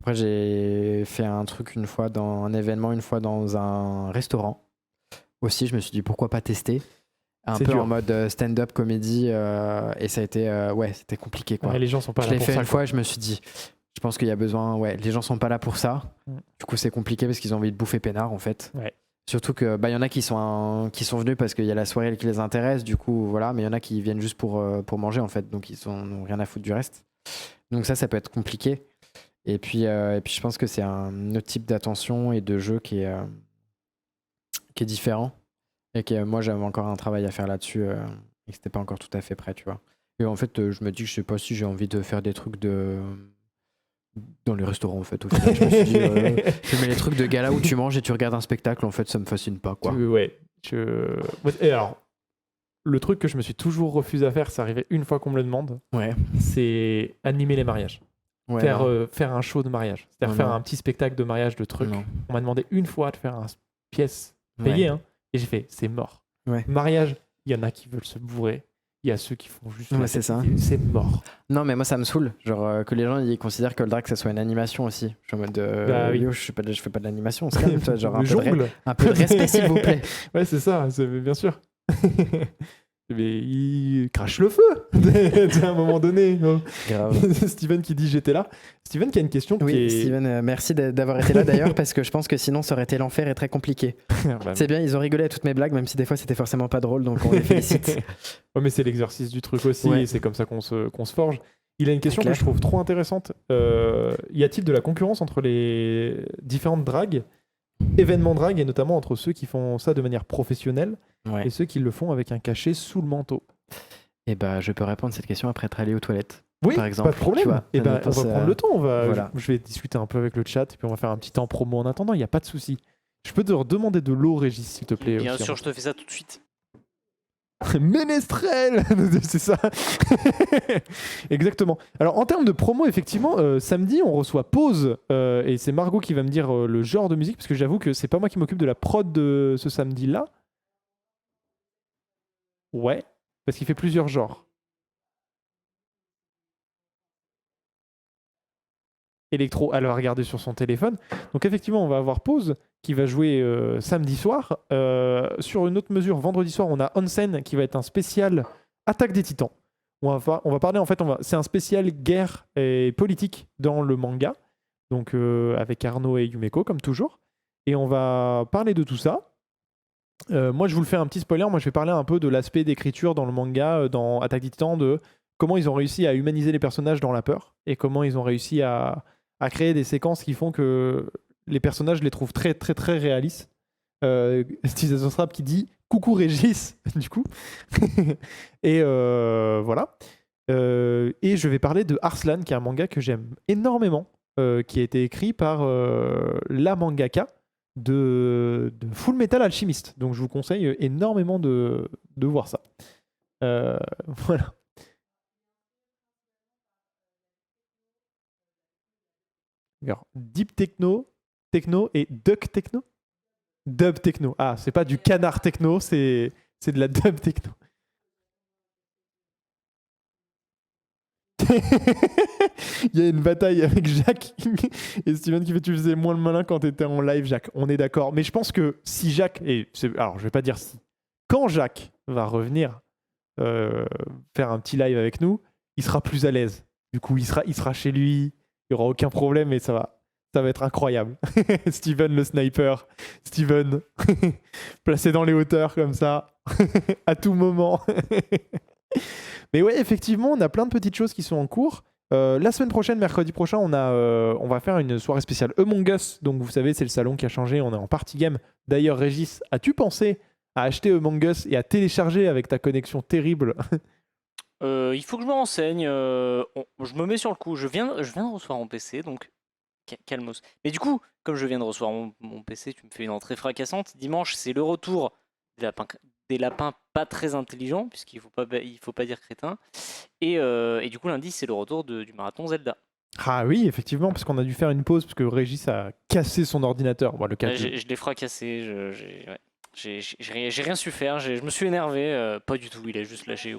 S2: Après, Après, j'ai fait un truc une fois dans un événement, une fois dans un restaurant. Aussi, je me suis dit pourquoi pas tester. Un
S1: C'est
S2: peu
S1: dur.
S2: en mode stand-up comédie. Et ça a été, c'était compliqué quoi.
S4: Ouais, les gens sont pas
S2: Je
S4: là
S2: l'ai
S4: pour
S2: fait
S4: ça.
S2: une fois et je me suis dit, je pense qu'il y a besoin. Ouais, les gens sont pas là pour ça.
S4: Mm.
S2: Du coup, c'est compliqué parce qu'ils ont envie de bouffer peinard en fait.
S4: Ouais.
S2: Surtout que y en a qui sont venus parce qu'il y a la soirée qui les intéresse. Du coup, voilà. Mais il y en a qui viennent juste pour manger en fait. Donc, ils n'ont rien à foutre du reste. Donc ça peut être compliqué. Et puis je pense que c'est un autre type d'attention et de jeu qui est différent. Et que moi, j'avais encore un travail à faire là-dessus et que c'était pas encore tout à fait prêt, tu vois. Et en fait, je me dis que je sais pas si j'ai envie de faire des trucs dans les restaurants, en fait. Au final, je me suis dit, je mets les trucs de gala où tu manges et tu regardes un spectacle, en fait, ça me fascine pas, quoi.
S4: Ouais. Et alors, le truc que je me suis toujours refusé à faire, c'est arrivé une fois qu'on me le demande,
S2: Ouais.
S4: c'est animer les mariages.
S2: Ouais,
S4: Faire un show de mariage. C'est-à-dire
S2: Non,
S4: faire
S2: non.
S4: un petit spectacle de mariage de trucs.
S2: Non.
S4: On m'a demandé une fois de faire une pièce payée,
S2: Ouais.
S4: hein, et j'ai fait, c'est mort.
S2: Ouais.
S4: Mariage, il y en a qui veulent se bourrer. Il y a ceux qui font juste.
S2: Ouais,
S4: la
S2: c'est
S4: fête.
S2: ça.
S4: C'est mort.
S2: Non, mais moi, ça me saoule. Genre, que les gens ils considèrent que le drag, ça soit une animation aussi. Je suis en mode
S4: Bah oui.
S2: yo, je fais pas de l'animation, on se calme, toi. Genre,
S4: Le jongle.
S2: un peu de respect, s'il vous plaît.
S4: Ouais, c'est ça, bien sûr. Mais il crache le feu à un moment donné. Oh.
S2: Grave.
S4: Steven qui dit j'étais là. Steven qui a une question qui
S2: Oui,
S4: est.
S2: Steven, merci d'avoir été là d'ailleurs, parce que je pense que sinon, ça aurait été l'enfer et très compliqué.
S4: Bah,
S2: C'est bien, ils ont rigolé à toutes mes blagues, même si des fois, c'était forcément pas drôle, donc on les félicite.
S4: Ouais, mais c'est l'exercice du truc aussi,
S2: Ouais.
S4: et c'est comme ça qu'on se forge. Il a une question
S2: clair.
S4: que je trouve trop intéressante. Y a-t-il de la concurrence entre les différentes dragues, événements drag, et notamment entre ceux qui font ça de manière professionnelle
S2: Ouais.
S4: et ceux qui le font avec un cachet sous le manteau?
S2: Et bah, je peux répondre à cette question après être allé aux toilettes.
S4: Oui,
S2: par exemple,
S4: pas de problème.
S2: tu vois,
S4: Et
S2: ça
S4: ben, on
S2: dépense,
S4: va prendre le temps.
S2: voilà.
S4: Je vais discuter un peu avec le chat, et puis on va faire un petit temps promo en attendant. Il n'y a pas de souci. Je peux te redemander de l'eau, Régis, s'il te plaît.
S3: Bien
S4: aussi,
S3: sûr, je te fais ça tout de suite.
S4: Ménestrel c'est ça. Exactement. Alors en termes de promo, effectivement, samedi on reçoit Pause et c'est Margot qui va me dire le genre de musique, parce que j'avoue que c'est pas moi qui m'occupe de la prod de ce samedi-là. Ouais, parce qu'il fait plusieurs genres. Électro, elle va regarder sur son téléphone. Donc effectivement, on va avoir Pause qui va jouer samedi soir. Sur une autre mesure, vendredi soir, on a Onsen qui va être un spécial Attaque des Titans. On va parler, en fait, c'est un spécial guerre et politique dans le manga. Donc avec Arnaud et Yumeko, comme toujours. Et on va parler de tout ça. Moi, je vous le fais un petit spoiler. Moi, je vais parler un peu de l'aspect d'écriture dans le manga, dans Attaque des Titans, de comment ils ont réussi à humaniser les personnages dans la peur et comment ils ont réussi à créer des séquences qui font que les personnages, je les trouve très, très, très réalistes. Steve Strap qui dit « Coucou Régis », du coup. Et voilà. Et je vais parler de Arslan, qui est un manga que j'aime énormément, qui a été écrit par la mangaka de Full Metal Alchemist. Donc je vous conseille énormément de voir ça. Voilà. Alors, Deep Techno et Duck Techno. Dub Techno. Ah, c'est pas du canard techno, c'est de la dub techno. Il y a une bataille avec Jacques et Steven qui fait tu faisais moins le malin quand t'étais en live, Jacques. On est d'accord. Mais je pense que si Jacques, alors je vais pas dire si, quand Jacques va revenir faire un petit live avec nous, il sera plus à l'aise. Du coup, il sera chez lui, il y aura aucun problème et ça va être incroyable. Steven le sniper, Steven placé dans les hauteurs comme ça, à tout moment. Mais ouais, effectivement, on a plein de petites choses qui sont en cours. La semaine prochaine, mercredi prochain, on va faire une soirée spéciale Among Us. Donc vous savez, c'est le salon qui a changé, on est en party game. D'ailleurs, Régis, as-tu pensé à acheter Among Us et à télécharger avec ta connexion terrible?
S3: Il faut que je me renseigne. Je me mets sur le coup. Je viens de recevoir mon PC, donc calmos. Mais du coup, comme je viens de recevoir mon PC, tu me fais une entrée fracassante. Dimanche, c'est le retour des lapins pas très intelligents, puisqu'il faut pas dire crétin. Et du coup, lundi, c'est le retour du marathon Zelda.
S4: Ah oui, effectivement, parce qu'on a dû faire une pause, parce que Régis a cassé son ordinateur. Bon, le cas
S3: Je l'ai fracassé. J'ai rien su faire. Je me suis énervé. Pas du tout. Il a juste lâché.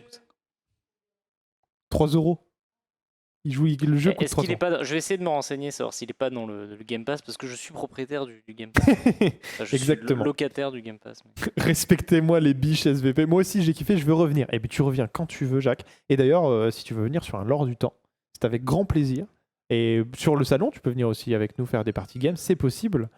S4: 3 €.
S1: Le jeu coûte
S3: Est-ce qu'il
S1: 300.
S3: est pas Je vais essayer de me renseigner, savoir s'il est pas dans le Game Pass, parce que je suis propriétaire du Game Pass. Enfin, je
S1: Exactement.
S3: suis locataire du Game Pass.
S1: Respectez-moi les biches SVP. Moi aussi, j'ai kiffé, je veux revenir. Et puis tu reviens quand tu veux, Jacques. Et d'ailleurs, si tu veux venir sur un lore du temps, c'est avec grand plaisir. Et sur le salon, tu peux venir aussi avec nous faire des parties games, c'est possible.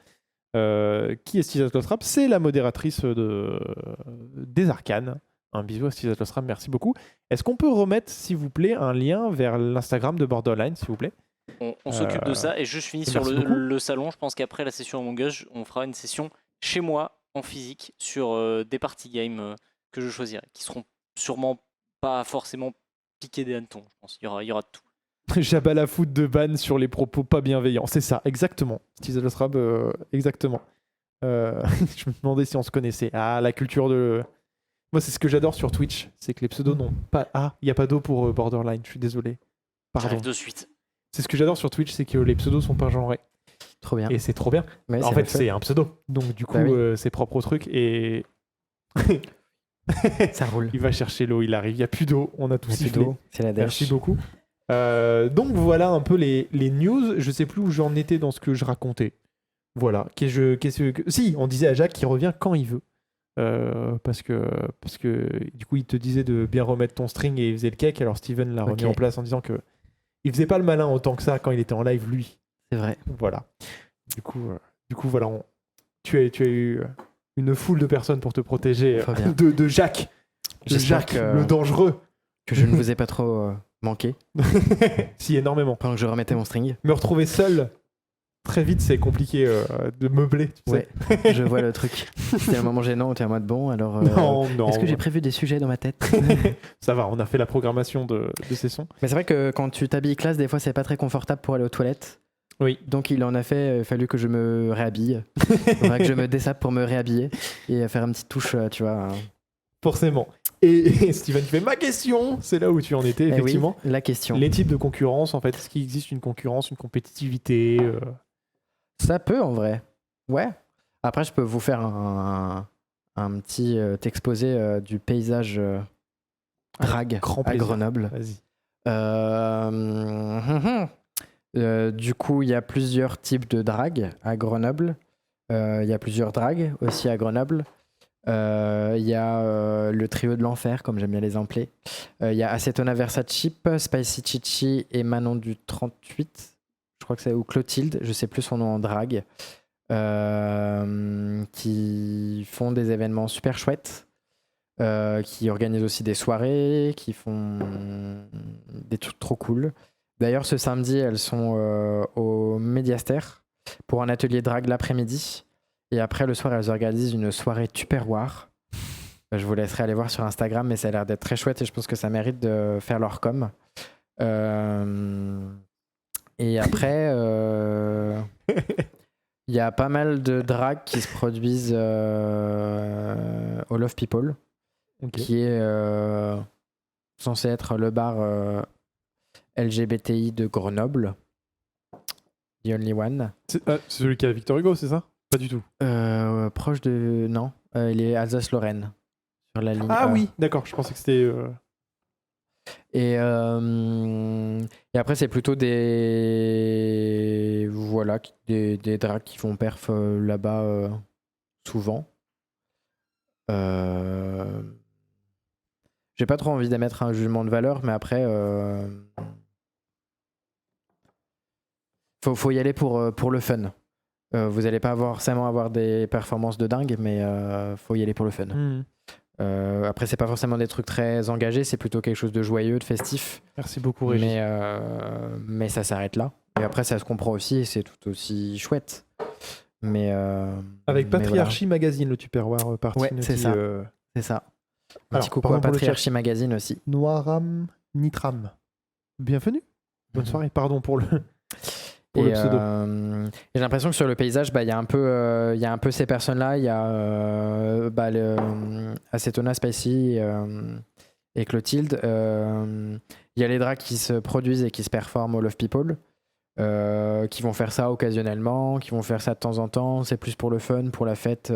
S1: Qui est Steve Atlasrap? C'est la modératrice des Arcanes. Un bisou à Steve Atlasrap, merci beaucoup. Est-ce qu'on peut remettre, s'il vous plaît, un lien vers l'Instagram de Borderline, s'il vous plaît?
S3: On s'occupe de ça, et je finis sur
S1: merci beaucoup.
S3: le salon. Je pense qu'après la session Among Us, on fera une session chez moi, en physique, sur des parties games que je choisirai, qui seront sûrement pas forcément piquées des hannetons, je pense. Il y aura de tout.
S1: Jabba la foot de ban sur les propos pas bienveillants. C'est ça, exactement. Steve Atlasrap, exactement. Je me demandais si on se connaissait. Ah, la culture de... Moi, c'est ce que j'adore sur Twitch, c'est que les pseudos n'ont pas... Ah, il n'y a pas d'eau pour Borderline, je suis désolé. Pardon.
S3: J'arrive de suite.
S1: C'est ce que j'adore sur Twitch, c'est que les pseudos sont pas genrés.
S2: Trop bien.
S1: Et c'est trop bien.
S2: Ouais,
S1: En
S2: c'est
S1: fait,
S2: le fun.
S1: c'est un pseudo. Donc, du coup,
S2: Bah oui.
S1: c'est propre au truc. Et
S2: Ça roule.
S1: il va chercher l'eau, il arrive. Il n'y a plus d'eau. On a tout
S2: Il y a plus
S1: sifflé.
S2: d'eau, c'est la
S1: Merci
S2: dèche.
S1: beaucoup. Donc, voilà un peu les news. Je sais plus où j'en étais dans ce que je racontais. Voilà. Si, on disait à Jacques qu'il revient quand il veut. Parce que du coup, il te disait de bien remettre ton string et il faisait le cake. Alors, Steven l'a remis
S2: Ok.
S1: en place en disant que il faisait pas le malin autant que ça quand il était en live, lui.
S2: C'est vrai.
S1: Voilà. Du coup voilà, tu as eu une foule de personnes pour te protéger
S2: Trop bien.
S1: de Jacques. De
S2: J'espère
S1: Jacques,
S2: que-
S1: le dangereux.
S2: Que je ne vous ai pas trop manqué
S1: Si, énormément.
S2: pendant que je remettais mon string.
S1: Me retrouver seul, très vite, c'est compliqué de meubler. Tu sais.
S2: Ouais, je vois le truc. C'était un moment gênant où tu es en mode bon, alors.
S1: Non.
S2: Est-ce que j'ai prévu des sujets dans ma tête?
S1: Ça va, on a fait la programmation de ces sons.
S2: Mais c'est vrai que quand tu t'habilles classe, des fois c'est pas très confortable pour aller aux toilettes.
S1: Oui.
S2: Donc il en a fait, il a fallu que je me réhabille. Il faudra que je me dessape pour me réhabiller et faire une petite touche, tu vois.
S1: Forcément. Et Steven, tu fais ma question. C'est là où tu en étais,
S2: Eh oui,
S1: effectivement.
S2: la question.
S1: Les types de concurrence, en fait, est-ce qu'il existe une concurrence, une compétitivité
S2: Ça peut en vrai. Ouais. Après, je peux vous faire un petit exposé du paysage drag
S1: grand
S2: à
S1: plaisir.
S2: Grenoble.
S1: Vas-y.
S2: Du coup, il y a plusieurs types de drag à Grenoble. Il y a plusieurs drags aussi à Grenoble. Il y a le trio de l'enfer, comme j'aime bien les appeler. Il y a Acetona Versace, Spicy Chichi et Manon du 38. Je crois que c'est ou Clotilde, je sais plus son nom en drag. Qui font des événements super chouettes. Qui organisent aussi des soirées, qui font des trucs trop cool. D'ailleurs, ce samedi, elles sont au Médiaster pour un atelier drag l'après-midi. Et après, le soir, elles organisent une soirée Tupperware. Je vous laisserai aller voir sur Instagram, mais ça a l'air d'être très chouette et je pense que ça mérite de faire leur com. Et après, il y a pas mal de drags qui se produisent au Love People,
S1: Ok.
S2: qui est censé être le bar LGBTI de Grenoble. The Only One.
S1: C'est celui qui a Victor Hugo, c'est ça? Pas du tout.
S2: Proche de... Non, il est Alsace-Lorraine. Sur la ligne
S1: Ah
S2: A.
S1: oui, d'accord, je pensais que c'était...
S2: Et après, c'est plutôt des... Voilà, des drags qui font perf là-bas souvent. J'ai pas trop envie d'émettre un jugement de valeur, mais après... Faut y aller pour le fun. Vous allez pas forcément avoir des performances de dingue, mais faut y aller pour le fun. Après, c'est pas forcément des trucs très engagés, c'est plutôt quelque chose de joyeux, de festif.
S1: Merci beaucoup, Régis.
S2: Mais ça s'arrête là. Et après, ça se comprend aussi et c'est tout aussi chouette. Mais
S1: Avec
S2: mais
S1: Patriarchie Magazine, le Tupperware party.
S2: Ouais,
S1: nous
S2: c'est
S1: dit,
S2: ça. C'est ça. Un
S1: Alors,
S2: petit coucou
S1: pardon
S2: à
S1: pour le
S2: Patriarchie Magazine aussi.
S1: Noiram Nitram. Bienvenue. Bonne soirée. Pardon pour le
S2: Et
S1: pseudo.
S2: j'ai l'impression que sur le paysage, il y a un peu ces personnes-là. Il y a Acetona, Spicy et Clotilde. Il y a les drags qui se produisent et qui se performent au Love People, qui vont faire ça occasionnellement, qui vont faire ça de temps en temps. C'est plus pour le fun, pour la fête, pour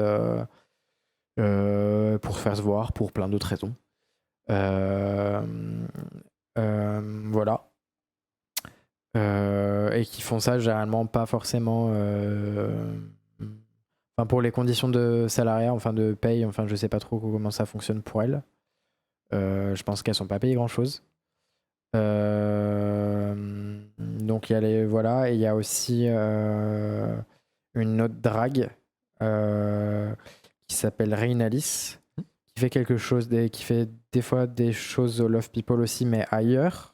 S2: se faire se voir, pour plein d'autres raisons. Voilà. Et qui font ça généralement pas forcément enfin, pour les conditions de salariat, enfin de paye, enfin je sais pas trop comment ça fonctionne pour elles. Je pense qu'elles sont pas payées grand chose. Donc il y a voilà, et il y a aussi une autre drague qui s'appelle Reinalis, qui fait quelque chose, qui fait des fois des choses au Love People aussi, mais ailleurs.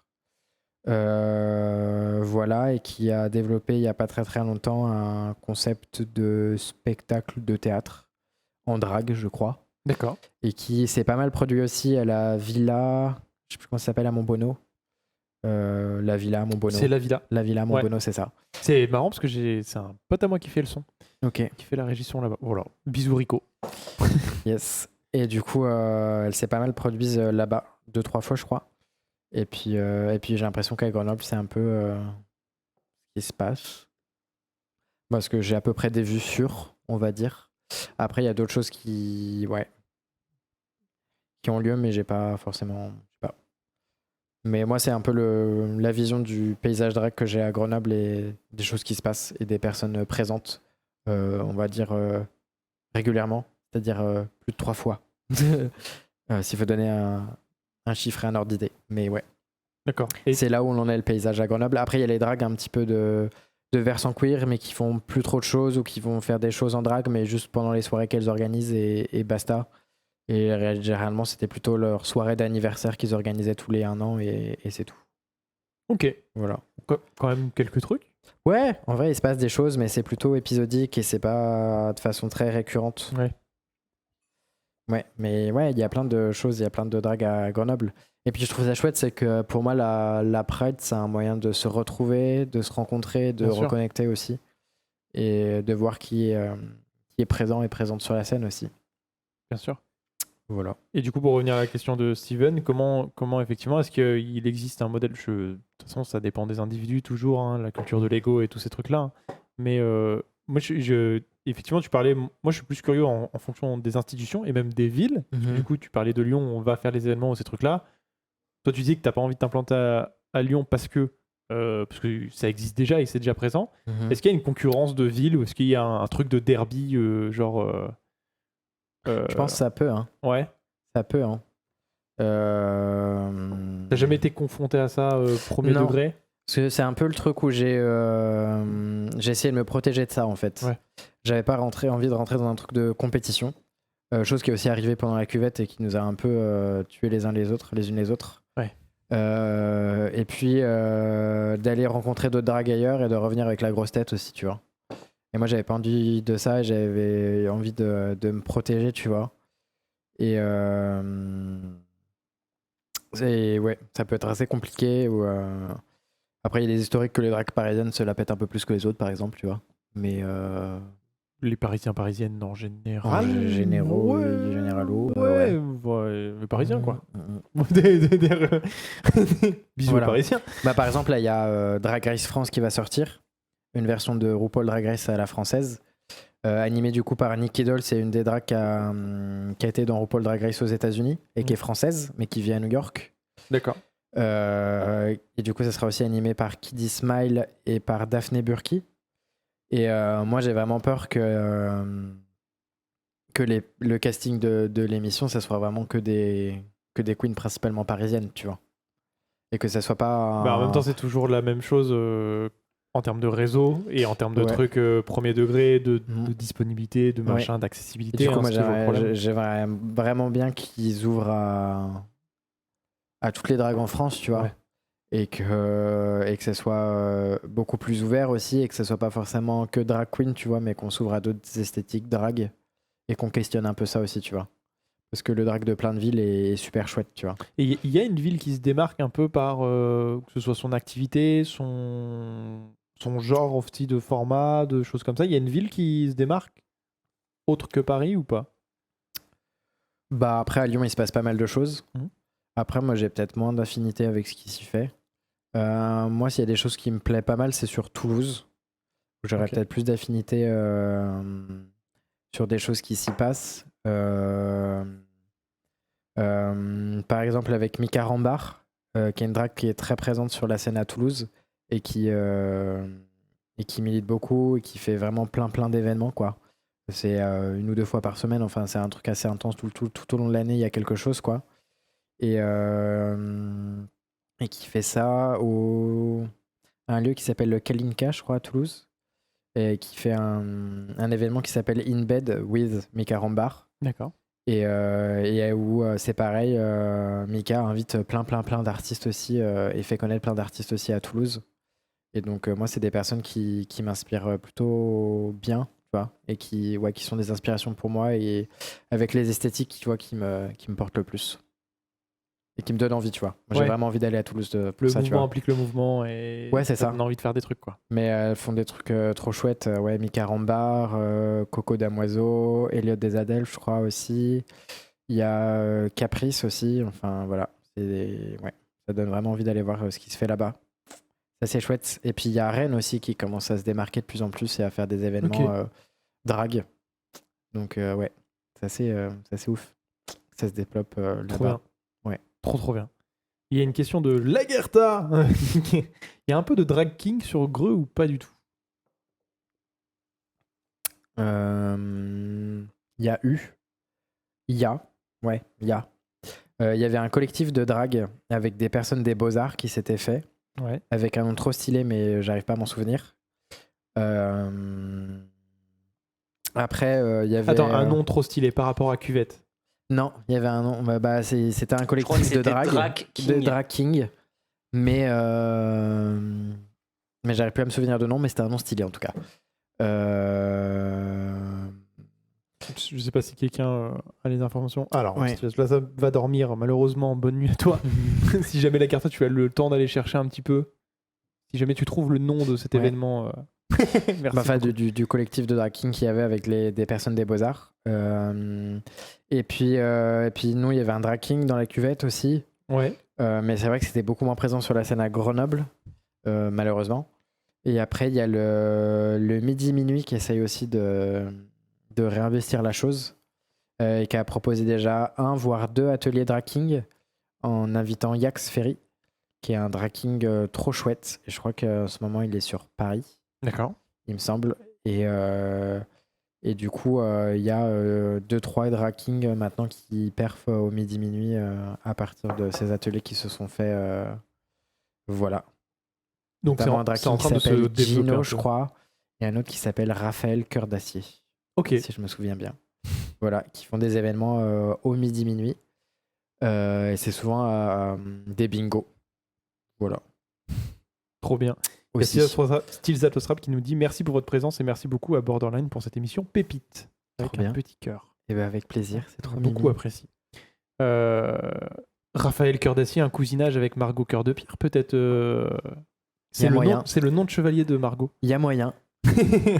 S2: Voilà, et qui a développé il y a pas très très longtemps un concept de spectacle de théâtre en drague, je crois.
S4: D'accord.
S2: Et qui s'est pas mal produit aussi à la villa, je sais plus comment ça s'appelle, à Montbonneau. La villa à Montbonneau.
S4: C'est la villa.
S2: La villa à Montbonneau, c'est ça.
S4: C'est marrant parce que c'est un pote à moi qui fait le son,
S2: Ok.
S4: qui fait la régisson là-bas. Voilà. Bisous Rico.
S2: Yes. Et du coup, elle s'est pas mal produite là-bas, 2-3 fois, je crois. Et puis j'ai l'impression qu'à Grenoble, c'est un peu ce qui se passe. Parce que j'ai à peu près des vues sûres, on va dire. Après, il y a d'autres choses qui ont lieu, mais j'ai pas forcément. Je sais pas. Mais moi, c'est un peu la vision du paysage drag que j'ai à Grenoble et des choses qui se passent et des personnes présentes, on va dire régulièrement, c'est-à-dire plus de 3 fois. S'il faut donner un chiffre et un ordre d'idée. Mais ouais.
S4: D'accord. Et
S2: C'est là où l'on est le paysage à Grenoble. Après, il y a les drags un petit peu de versant queer, mais qui font plus trop de choses ou qui vont faire des choses en drag, mais juste pendant les soirées qu'elles organisent et basta. Et généralement, c'était plutôt leur soirée d'anniversaire qu'ils organisaient tous les 1 an et c'est tout.
S4: ok.
S2: Voilà.
S4: Quand même quelques trucs.
S2: Ouais, en vrai, il se passe des choses, mais c'est plutôt épisodique et c'est pas de façon très récurrente.
S4: Ouais.
S2: Ouais, mais ouais, il y a plein de choses, il y a plein de drags à Grenoble. Et puis je trouve ça chouette, c'est que pour moi, la Pride, c'est un moyen de se retrouver, de se rencontrer, de
S4: Bien sûr.
S2: reconnecter aussi. Et de voir qui est présent et présente sur la scène aussi.
S4: Bien sûr.
S2: Voilà.
S4: Et du coup, pour revenir à la question de Steven, comment effectivement est-ce qu'il existe un modèle de toute façon, ça dépend des individus toujours, hein, la culture de l'ego et tous ces trucs-là. Hein. Mais moi, effectivement, tu parlais. Moi, je suis plus curieux en fonction des institutions et même des villes. Parce que, du coup, tu parlais de Lyon, on va faire les événements ou ces trucs-là. Toi, tu dis que t'as pas envie de t'implanter à Lyon parce que ça existe déjà et c'est déjà présent.
S2: Mhm.
S4: Est-ce qu'il y a une concurrence de villes ou est-ce qu'il y a un truc de derby
S2: Je pense que ça peut, hein.
S4: Ouais.
S2: Ça peut, hein.
S4: T'as jamais été confronté à ça premier
S2: Non.
S4: degré?
S2: Parce que c'est un peu le truc où j'ai essayé de me protéger de ça, en fait.
S4: Ouais.
S2: J'avais pas envie de rentrer dans un truc de compétition. Chose qui est aussi arrivée pendant la cuvette et qui nous a un peu tués les uns les unes les autres.
S4: Ouais.
S2: Et puis d'aller rencontrer d'autres drags ailleurs et de revenir avec la grosse tête aussi, tu vois. Et moi, j'avais pas envie de ça et j'avais envie de me protéger, tu vois. Et ouais, ça peut être assez compliqué. Après, il y a des historiques que les drags parisiennes se la pètent un peu plus que les autres, par exemple, tu vois. Mais
S4: Les Parisiens, parisiennes en général.
S2: généraux,
S4: ouais,
S2: généralo,
S4: ouais, les Parisiens, quoi.
S2: Mm.
S4: Bisous
S2: Voilà.
S4: aux Parisiens.
S2: Bah, par exemple, là, il y a Drag Race France qui va sortir. Une version de RuPaul Drag Race à la française. Animée du coup par Nikki Doll, c'est une des drags qui a été dans RuPaul Drag Race aux États-Unis et qui est française, mais qui vit à New York.
S4: D'accord.
S2: Et du coup, ça sera aussi animé par Kiddy Smile et par Daphné Burki. Et moi, j'ai vraiment peur que le casting de l'émission, ça soit vraiment que des queens principalement parisiennes, tu vois. Et que ça soit pas.
S4: Bah, en même temps, c'est toujours la même chose en termes de réseau et en termes de
S2: Ouais.
S4: trucs premier degré, de
S2: Mhm.
S4: disponibilité, de machin,
S2: Et
S4: d'accessibilité.
S2: du coup,
S4: hein,
S2: moi,
S4: c'est toujours le problème.
S2: j'aimerais vraiment bien qu'ils ouvrent à toutes les dragues en France, tu vois.
S4: Ouais.
S2: Et que ça soit beaucoup plus ouvert aussi et que ça soit pas forcément que drag queen, tu vois, mais qu'on s'ouvre à d'autres esthétiques drag et qu'on questionne un peu ça aussi, tu vois. Parce que le drag de plein de villes est super chouette, tu vois.
S4: Et il y a une ville qui se démarque un peu par que ce soit son activité, son genre aussi de format, de choses comme ça. Il y a une ville qui se démarque autre que Paris ou pas?
S2: Bah après, à Lyon, il se passe pas mal de choses.
S4: Mhm.
S2: Après, moi, j'ai peut-être moins d'affinité avec ce qui s'y fait. Moi, s'il y a des choses qui me plaisent pas mal, c'est sur Toulouse. Où j'aurais
S4: Ok.
S2: peut-être plus d'affinité sur des choses qui s'y passent. Par exemple, avec Mika Rambar, qui est une drague qui est très présente sur la scène à Toulouse et qui milite beaucoup et qui fait vraiment plein d'événements, quoi. C'est 1 ou 2 fois par semaine, enfin c'est un truc assez intense tout au long de l'année, il y a quelque chose, quoi. Et qui fait ça à un lieu qui s'appelle le Kalinka, je crois, à Toulouse, et qui fait un événement qui s'appelle In Bed with Mika Rambar.
S4: D'accord.
S2: Et où c'est pareil, Mika invite plein d'artistes aussi et fait connaître plein d'artistes aussi à Toulouse. Et donc moi c'est des personnes qui m'inspirent plutôt bien, tu vois, et qui sont des inspirations pour moi et avec les esthétiques, tu vois, qui me portent le plus et qui me donnent envie, tu vois. Moi, j'ai
S4: Ouais.
S2: vraiment envie d'aller à Toulouse pour
S4: Le
S2: ça, tu
S4: mouvement
S2: vois.
S4: implique le mouvement et
S2: Ouais, c'est ça.
S4: donne envie de faire des trucs, quoi.
S2: Mais elles font des trucs trop chouettes. Ouais, Mika Rambar, Coco Damoiseau, Elliot Desadel, je crois aussi. Il y a Caprice aussi. Enfin, voilà. Ouais, ça donne vraiment envie d'aller voir ce qui se fait là-bas. Ça, c'est chouette. Et puis, il y a Rennes aussi qui commence à se démarquer de plus en plus et à faire des événements drag. Donc, ouais, c'est assez ouf. Ça se développe
S4: Trop
S2: là-bas.
S4: bien.
S2: Ouais.
S4: Trop bien. Il y a une question de Lagertha. Il y a un peu de drag king sur Greux ou pas du tout?
S2: Il y a eu. Il y a. Ouais, il y a. Il y avait un collectif de drague avec des personnes des Beaux-Arts qui s'était fait.
S4: Ouais.
S2: Avec un nom trop stylé, mais j'arrive pas à m'en souvenir. Après, il y avait.
S4: Attends, un nom trop stylé par rapport à Cuvette.
S2: Non, il y avait un nom. C'était un
S3: Je crois que
S2: collectif de
S3: c'était
S2: drague.
S3: Drag King.
S2: De drag king. Mais j'arrive plus à me souvenir de nom, mais c'était un nom stylé en tout cas.
S4: Je sais pas si quelqu'un a les informations. Alors,
S2: Ouais.
S4: si tu laisses là, ça va dormir. Malheureusement, bonne nuit à toi. Si jamais Lagertha, tu as le temps d'aller chercher un petit peu. Si jamais tu trouves le nom de cet
S2: Ouais.
S4: événement. Merci.
S2: Enfin,
S4: beaucoup.
S2: du collectif de drag king qu'il y avait avec des personnes des Beaux-Arts. Et puis nous, il y avait un drag king dans la cuvette aussi.
S4: Ouais.
S2: Mais c'est vrai que c'était beaucoup moins présent sur la scène à Grenoble, malheureusement. Et après, il y a le Midi Minuit qui essaye aussi de réinvestir la chose et qui a proposé déjà 1 voire 2 ateliers drag king en invitant Yax Ferry, qui est un drag king trop chouette. Et je crois qu'en ce moment, il est sur Paris,
S4: D'accord.
S2: il me semble. Et du coup, il y a 2-3 drag kings maintenant qui perfent au Midi Minuit à partir de ces ateliers qui se sont faits. Voilà.
S4: Donc c'est
S2: Notamment
S4: en,
S2: un drag
S4: c'est en
S2: king
S4: train
S2: qui
S4: de se
S2: s'appelle
S4: développer. un
S2: Gino,
S4: peu.
S2: je crois, et un autre qui s'appelle Raphaël Cœur d'Acier,
S4: Ok.
S2: si je me souviens bien. Voilà, qui font des événements au Midi Minuit. Et c'est souvent des bingos. Voilà.
S4: Trop bien. Il
S2: Aussi.
S4: y a Stilzatostrap qui nous dit merci pour votre présence et merci beaucoup à Borderline pour cette émission pépite. Avec
S2: Trop bien.
S4: un petit cœur.
S2: Et ben avec plaisir, c'est trop
S4: Beaucoup
S2: mignon.
S4: apprécié. Raphaël Cœur d'Acier, un cousinage avec Margot Cœur de Pierre, peut-être.
S2: Y a moyen.
S4: C'est le nom de chevalier de Margot.
S2: Il y a moyen.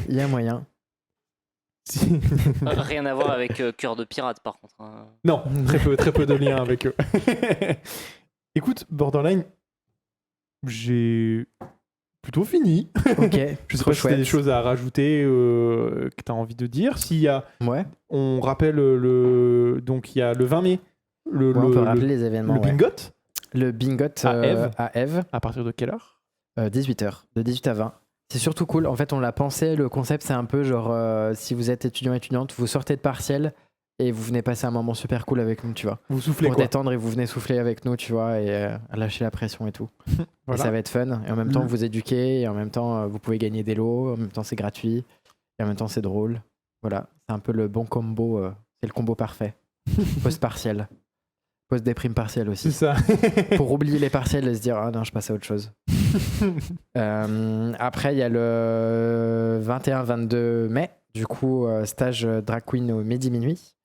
S2: Il y a moyen.
S4: Si-
S3: Rien à voir avec Cœur de Pirate, par contre. hein.
S4: Non, très peu de liens avec eux. Écoute, Borderline, j'ai plutôt fini.
S2: Ok.
S4: Je sais
S2: trop
S4: pas si tu as des
S2: chouette.
S4: choses à rajouter que tu as envie de dire. S'il y a,
S2: Ouais.
S4: on rappelle donc il y a le 20 mai,
S2: Ouais, on peut rappeler les événements.
S4: le
S2: ouais.
S4: bingot.
S2: Le bingot
S4: À Ève.
S2: à Ève,
S4: À partir de quelle heure?
S2: 18h, de 18 à 20. C'est surtout cool. En fait, on l'a pensé. Le concept, c'est un peu genre si vous êtes étudiante, vous sortez de partiel et vous venez passer un moment super cool avec nous, tu vois.
S4: Vous soufflez
S2: Pour
S4: quoi?
S2: détendre et vous venez souffler avec nous, tu vois, et lâcher la pression et tout. Et
S4: Voilà.
S2: ça va être fun. Et en même temps, vous éduquez, et en même temps, vous pouvez gagner des lots, en même temps, c'est gratuit, et en même temps, c'est drôle. Voilà, c'est un peu le bon combo, c'est le combo parfait. Post-partiel. Post-déprime partielle
S4: C'est
S2: aussi.
S4: ça.
S2: Pour oublier les partiels et se dire, ah non, je passe à autre chose. Après, il y a le 21-22 mai, du coup, stage drag queen au Midi Minuit,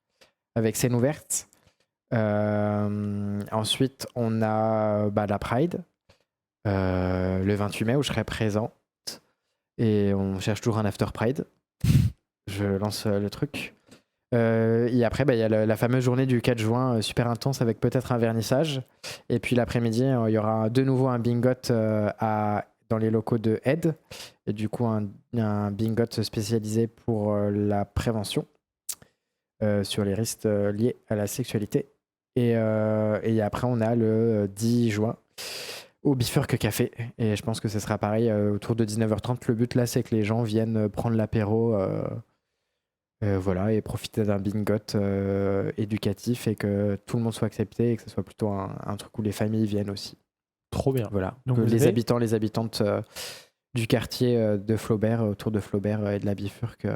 S2: avec scène ouverte. Ensuite, on a la Pride, le 28 mai, où je serai présente. Et on cherche toujours un after Pride. Je lance le truc. Et après, il y a la fameuse journée du 4 juin, super intense, avec peut-être un vernissage. Et puis l'après-midi, il y aura de nouveau un bingot dans les locaux de Aide. Et du coup, un bingot spécialisé pour la prévention sur les risques liés à la sexualité. Et après, on a le 10 juin au Bifurque Café. Et je pense que ce sera pareil autour de 19h30. Le but là, c'est que les gens viennent prendre l'apéro voilà, et profiter d'un bingot éducatif et que tout le monde soit accepté et que ce soit plutôt un truc où les familles viennent aussi.
S4: Trop bien.
S2: Voilà.
S4: Donc
S2: Que
S4: vous
S2: les
S4: avez-
S2: habitants, les habitantes du quartier de Flaubert, autour de Flaubert et de la Bifurque,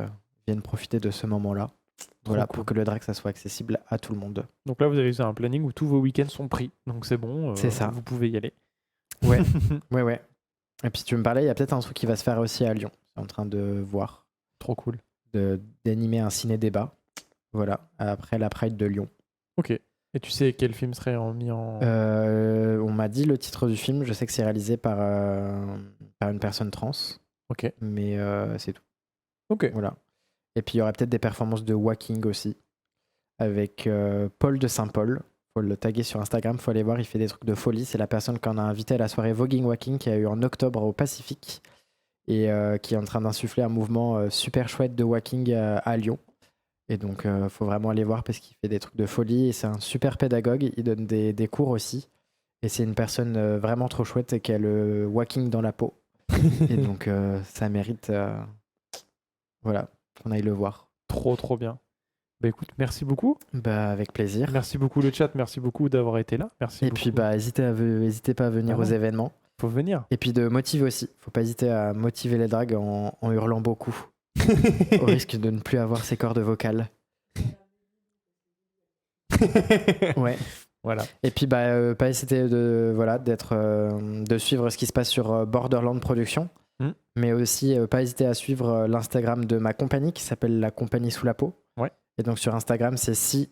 S2: viennent profiter de ce moment-là. Voilà,
S4: cool.
S2: pour que le drag, ça soit accessible à tout le monde.
S4: Donc là, vous avez un planning où tous vos week-ends sont pris. Donc c'est bon,
S2: C'est ça.
S4: vous pouvez y aller.
S2: Ouais, ouais. Et puis tu me parlais, il y a peut-être un truc qui va se faire aussi à Lyon. Je suis en train de voir,
S4: Trop cool.
S2: d'animer un ciné-débat. Voilà, après la Pride de Lyon.
S4: Ok. Et tu sais quel film serait mis en...
S2: On m'a dit le titre du film, je sais que c'est réalisé par une personne trans,
S4: Ok.
S2: mais c'est tout.
S4: Ok.
S2: Voilà. Et puis il y aurait peut-être des performances de walking aussi, avec Paul de Saint-Paul. Faut le taguer sur Instagram, faut aller voir, il fait des trucs de folie. C'est la personne qu'on a invité à la soirée Voguing Walking qui a eu en octobre au Pacifique et qui est en train d'insuffler un mouvement super chouette de walking à Lyon. Et donc faut vraiment aller voir parce qu'il fait des trucs de folie et c'est un super pédagogue, il donne des cours aussi. Et c'est une personne vraiment trop chouette et qui a le walking dans la peau. Et donc ça mérite voilà, qu'on aille le voir.
S4: Trop bien. Bah écoute, merci beaucoup.
S2: Bah avec plaisir.
S4: Merci beaucoup le chat, merci beaucoup d'avoir été là. Merci
S2: Et
S4: beaucoup.
S2: puis bah n'hésitez pas à venir
S4: Ah
S2: aux
S4: ouais.
S2: événements.
S4: Faut venir.
S2: Et puis de motiver aussi. Faut pas hésiter à motiver les drags en hurlant beaucoup. Au risque de ne plus avoir ses cordes vocales. Ouais.
S4: Voilà.
S2: Et puis bah pas hésiter de suivre ce qui se passe sur Borderland Productions. Mais aussi pas hésiter à suivre l'Instagram de ma compagnie qui s'appelle La Compagnie Sous la Peau.
S4: Ouais.
S2: Et donc sur Instagram, c'est si-sous-peau.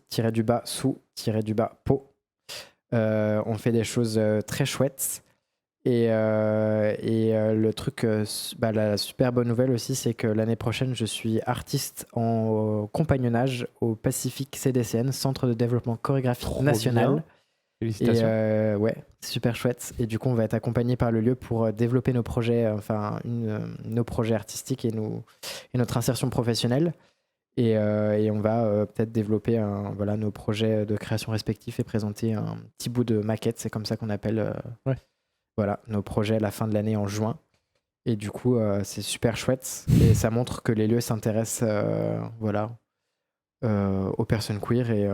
S2: On fait des choses très chouettes. Et le truc, la super bonne nouvelle aussi, c'est que l'année prochaine, je suis artiste en compagnonnage au Pacific CDCN, Centre de Développement Chorégraphique
S4: Trop
S2: National.
S4: bien. Félicitations.
S2: Et ouais, c'est super chouette. Et du coup, on va être accompagné par le lieu pour développer nos projets, nos projets artistiques et notre insertion professionnelle. Et on va peut-être développer nos projets de création respectifs et présenter un petit bout de maquette. C'est comme ça qu'on appelle nos projets à la fin de l'année en juin. Et du coup, c'est super chouette. Et ça montre que les lieux s'intéressent aux personnes queer et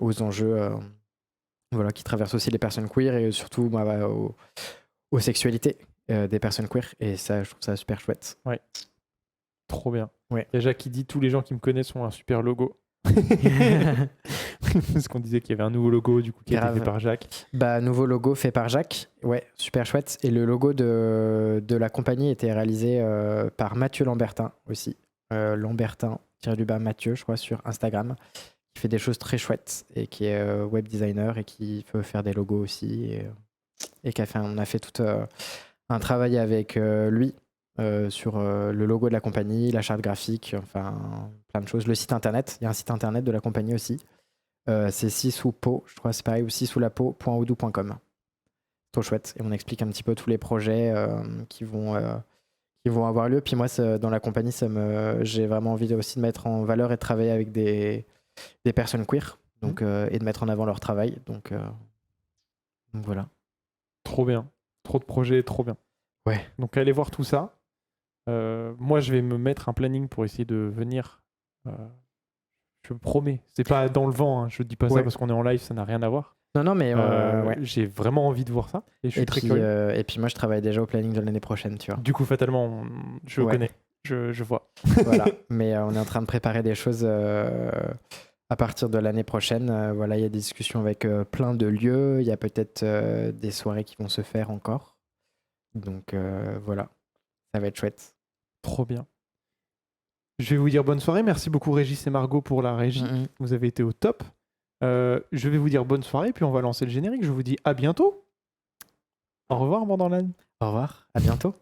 S2: aux enjeux qui traversent aussi les personnes queer et surtout aux sexualités des personnes queer. Et ça, je trouve ça super chouette.
S4: Ouais. Trop bien.
S2: Ouais.
S4: Il y a Jacques qui dit tous les gens qui me connaissent ont un super logo. Parce qu'on disait qu'il y avait un nouveau logo du coup qui a été
S2: Grave.
S4: fait par Jacques.
S2: Nouveau logo fait par Jacques. Ouais, super chouette. Et le logo de la compagnie était réalisé par Mathieu Lambertin aussi. Lambertin-Mathieu, je crois, sur Instagram. Qui fait des choses très chouettes et qui est web designer et qui peut faire des logos aussi. Et on a fait tout un travail avec lui sur le logo de la compagnie, la charte graphique, enfin plein de choses. Le site internet, il y a un site internet de la compagnie aussi. C'est si-sous-peau, je crois, c'est pareil, ou si-sous-la-peau.odoo.com. Trop chouette. Et on explique un petit peu tous les projets qui vont avoir lieu. Puis moi, dans la compagnie, j'ai vraiment envie aussi de mettre en valeur et de travailler avec des personnes queer donc, et de mettre en avant leur travail. Donc voilà.
S4: Trop bien. Trop de projets, trop bien.
S2: Ouais.
S4: Donc allez voir tout ça. Moi, je vais me mettre un planning pour essayer de venir. Je promets. C'est pas dans le vent. Hein. Je dis pas ça parce qu'on est en live, ça n'a rien à voir.
S2: Non, mais
S4: j'ai vraiment envie de voir ça. Et je suis très curieux.
S2: Et puis moi, je travaille déjà au planning de l'année prochaine, tu vois.
S4: Du coup, fatalement, je connais. Je vois.
S2: Voilà. Mais on est en train de préparer des choses à partir de l'année prochaine. Il y a des discussions avec plein de lieux. Il y a peut-être des soirées qui vont se faire encore. Donc voilà. Ça va être chouette.
S4: Trop bien. Je vais vous dire bonne soirée. Merci beaucoup Régis et Margot pour la régie. Vous avez été au top. Je vais vous dire bonne soirée, puis on va lancer le générique. Je vous dis à bientôt. Au revoir Borderland.
S2: Au revoir. À bientôt.